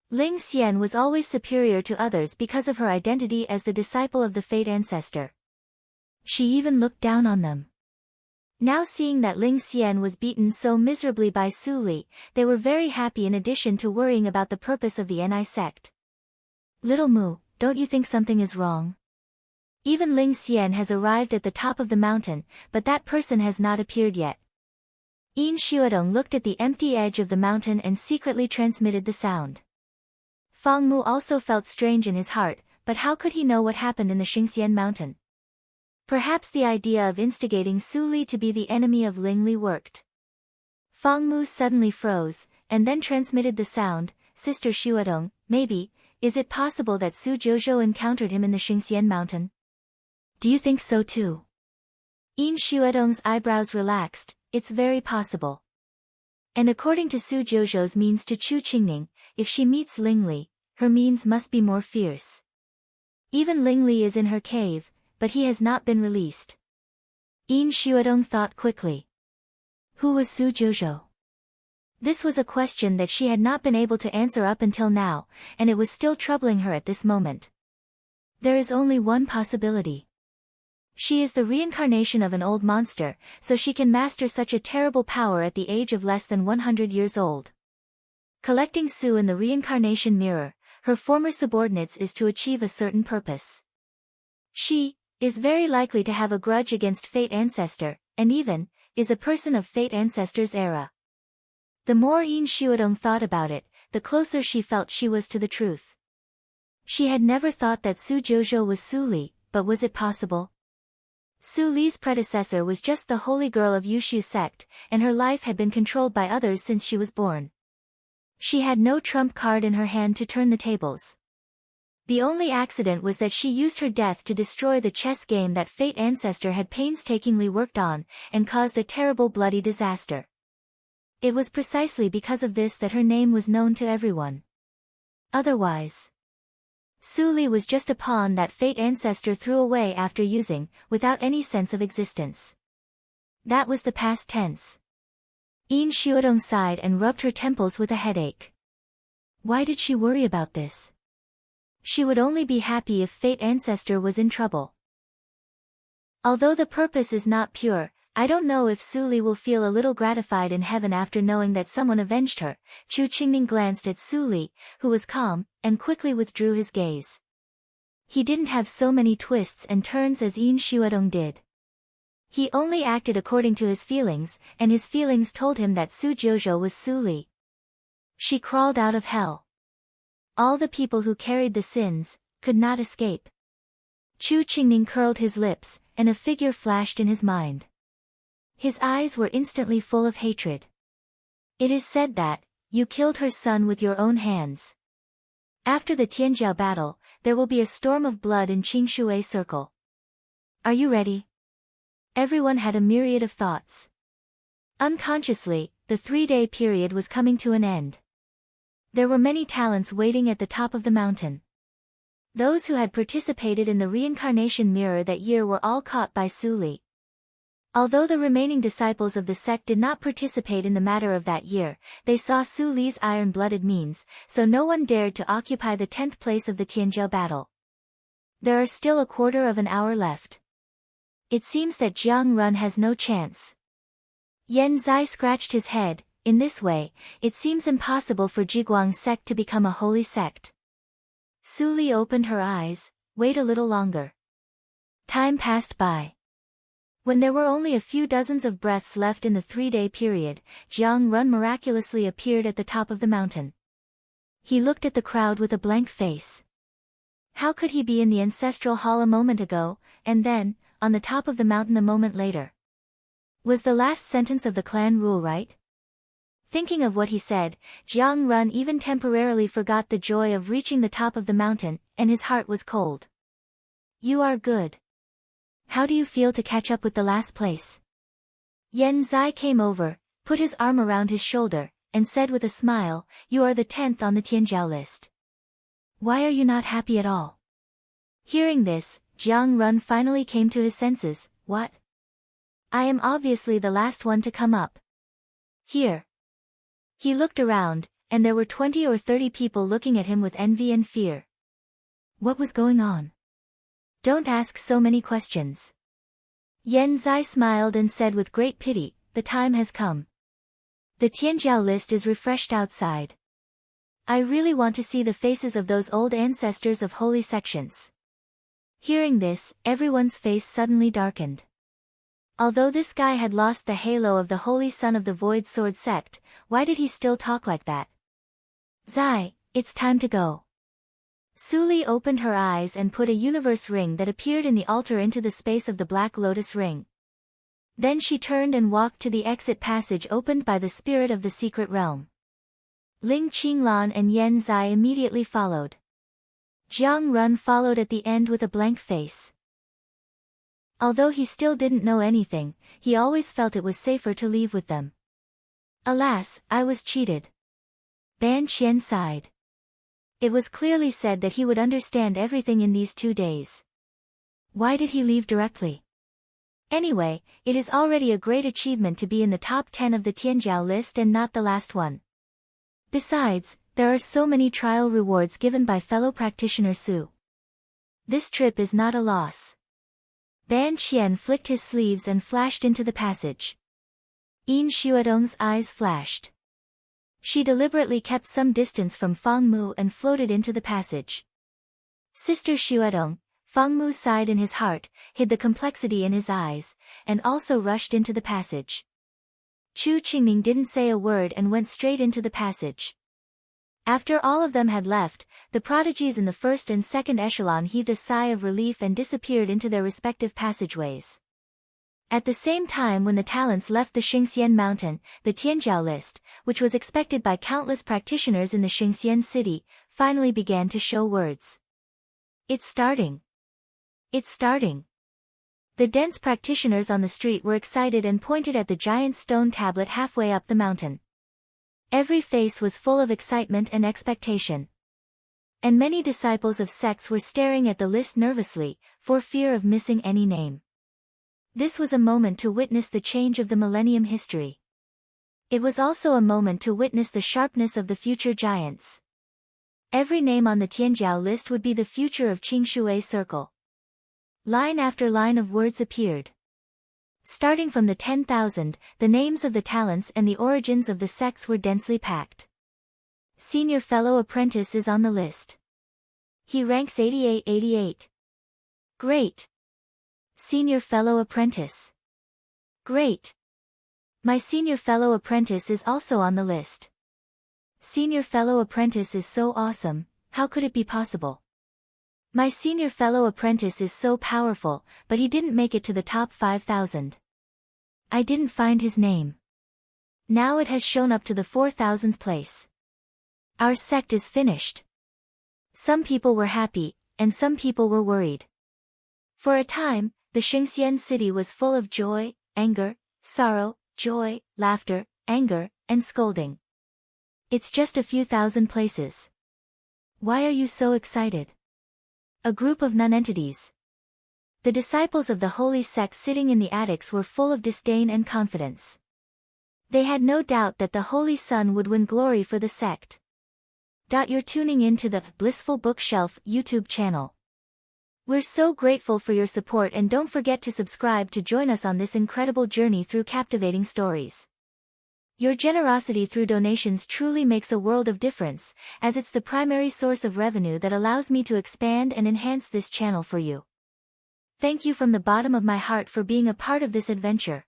S1: Ling Xian was always superior to others because of her identity as the disciple of the Fate Ancestor. She even looked down on them. Now seeing that Ling Xian was beaten so miserably by Su Li, they were very happy in addition to worrying about the purpose of the Ni sect. Little Mu, don't you think something is wrong? Even Ling Xian has arrived at the top of the mountain, but that person has not appeared yet. Yin Xuedong looked at the empty edge of the mountain and secretly transmitted the sound. Fang Mu also felt strange in his heart, but how could he know what happened in the Xingxian mountain? Perhaps the idea of instigating Su Li to be the enemy of Ling Li worked. Fang Mu suddenly froze, and then transmitted the sound, Sister Xuedong, maybe, is it possible that Su Jouzhou encountered him in the Xingxian mountain? Do you think so too? Yin Xuedong's eyebrows relaxed, it's very possible. And according to Su Jouzhou's means to Chu Qingning, if she meets Ling Li, her means must be more fierce. Even Ling Li is in her cave, but he has not been released. Yin Xuedong thought quickly. Who was Su Jouzhou? This was a question that she had not been able to answer up until now, and it was still troubling her at this moment. There is only one possibility. She is the reincarnation of an old monster, so she can master such a terrible power at the age of less than 100 years old. Collecting Su in the reincarnation mirror, her former subordinates is to achieve a certain purpose. She is very likely to have a grudge against Fate Ancestor, and even, is a person of Fate Ancestor's era. The more Yin Xuedong thought about it, the closer she felt she was to the truth. She had never thought that Su Jouzhou was Su Li, but was it possible? Su Li's predecessor was just the holy girl of Yushu sect, and her life had been controlled by others since she was born. She had no trump card in her hand to turn the tables. The only accident was that she used her death to destroy the chess game that Fate Ancestor had painstakingly worked on, and caused a terrible bloody disaster. It was precisely because of this that her name was known to everyone. Otherwise, Su Li was just a pawn that Fate Ancestor threw away after using, without any sense of existence. That was the past tense. Yin Xuedong sighed and rubbed her temples with a headache. Why did she worry about this? She would only be happy if Fate Ancestor was in trouble. Although the purpose is not pure, I don't know if Su Li will feel a little gratified in heaven after knowing that someone avenged her. Chu Qingning glanced at Su Li, who was calm, and quickly withdrew his gaze. He didn't have so many twists and turns as Yin Xuedong did. He only acted according to his feelings, and his feelings told him that Su Jiuzhou was Su Li. She crawled out of hell. All the people who carried the sins could not escape. Chu Qingning curled his lips, and a figure flashed in his mind. His eyes were instantly full of hatred. It is said that you killed her son with your own hands. After the Tianjiao battle, there will be a storm of blood in Qingshui Circle. Are you ready? Everyone had a myriad of thoughts. Unconsciously, the 3-day period was coming to an end. There were many talents waiting at the top of the mountain. Those who had participated in the reincarnation mirror that year were all caught by Su Li. Although the remaining disciples of the sect did not participate in the matter of that year, they saw Su Li's iron-blooded means, so no one dared to occupy the 10th place of the Tianjiao battle. There are still a quarter of an hour left. It seems that Jiang Run has no chance. Yan Zai scratched his head. In this way, it seems impossible for Jiguang's sect to become a holy sect. Su Li opened her eyes. Wait a little longer. Time passed by. When there were only a few dozens of breaths left in the 3-day period, Jiang Run miraculously appeared at the top of the mountain. He looked at the crowd with a blank face. How could he be in the ancestral hall a moment ago, and then, on the top of the mountain a moment later? Was the last sentence of the clan rule right? Thinking of what he said, Jiang Run even temporarily forgot the joy of reaching the top of the mountain, and his heart was cold. You are good. How do you feel to catch up with the last place? Yan Zai came over, put his arm around his shoulder, and said with a smile, you are the 10th on the Tianjiao list. Why are you not happy at all? Hearing this, Jiang Run finally came to his senses. What? I am obviously the last one to come up. Here. He looked around, and there were 20 or 30 people looking at him with envy and fear. What was going on? Don't ask so many questions. Yan Zai smiled and said with great pity, the time has come. The Tianjiao list is refreshed outside. I really want to see the faces of those old ancestors of holy sections. Hearing this, everyone's face suddenly darkened. Although this guy had lost the halo of the Holy Son of the Void Sword sect, why did he still talk like that? Zai, it's time to go. Su Li opened her eyes and put a universe ring that appeared in the altar into the space of the Black Lotus ring. Then she turned and walked to the exit passage opened by the spirit of the secret realm. Ling Qinglan and Yan Zai immediately followed. Jiang Run followed at the end with a blank face. Although he still didn't know anything, he always felt it was safer to leave with them. Alas, I was cheated. Ban Qian sighed. It was clearly said that he would understand everything in these 2 days. Why did he leave directly? Anyway, it is already a great achievement to be in the top 10 of the Tianjiao list and not the last one. Besides, there are so many trial rewards given by fellow practitioner Su. This trip is not a loss. Ban Qian flicked his sleeves and flashed into the passage. Yin Xuedong's eyes flashed. She deliberately kept some distance from Fang Mu and floated into the passage. Sister Xuedong, Fang Mu sighed in his heart, hid the complexity in his eyes, and also rushed into the passage. Chu Qingning didn't say a word and went straight into the passage. After all of them had left, the prodigies in the first and second echelon heaved a sigh of relief and disappeared into their respective passageways. At the same time when the talents left the Xingxian mountain, the Tianjiao list, which was expected by countless practitioners in the Xingxian city, finally began to show words. It's starting. It's starting. The dense practitioners on the street were excited and pointed at the giant stone tablet halfway up the mountain. Every face was full of excitement and expectation. And many disciples of sects were staring at the list nervously, for fear of missing any name. This was a moment to witness the change of the millennium history. It was also a moment to witness the sharpness of the future giants. Every name on the Tianjiao list would be the future of Qingshui Circle. Line after line of words appeared. Starting from the 10,000, the names of the talents and the origins of the sects were densely packed. Senior Fellow Apprentice is on the list. He ranks 88. Great. Senior Fellow Apprentice. Great. My Senior Fellow Apprentice is also on the list. Senior Fellow Apprentice is so awesome, how could it be possible? My Senior Fellow Apprentice is so powerful, but he didn't make it to the top 5,000. I didn't find his name. Now it has shown up to the 4,000th place. Our sect is finished. Some people were happy, and some people were worried. For a time, the Xingxian city was full of joy, anger, sorrow, joy, laughter, anger, and scolding. It's just a few thousand places. Why are you so excited? A group of nonentities. The disciples of the holy sect sitting in the attics were full of disdain and confidence. They had no doubt that the Holy Sun would win glory for the sect. You're tuning in to the Blissful Bookshelf YouTube channel. We're so grateful for your support, and don't forget to subscribe to join us on this incredible journey through captivating stories. Your generosity through donations truly makes a world of difference, as it's the primary source of revenue that allows me to expand and enhance this channel for you. Thank you from the bottom of my heart for being a part of this adventure.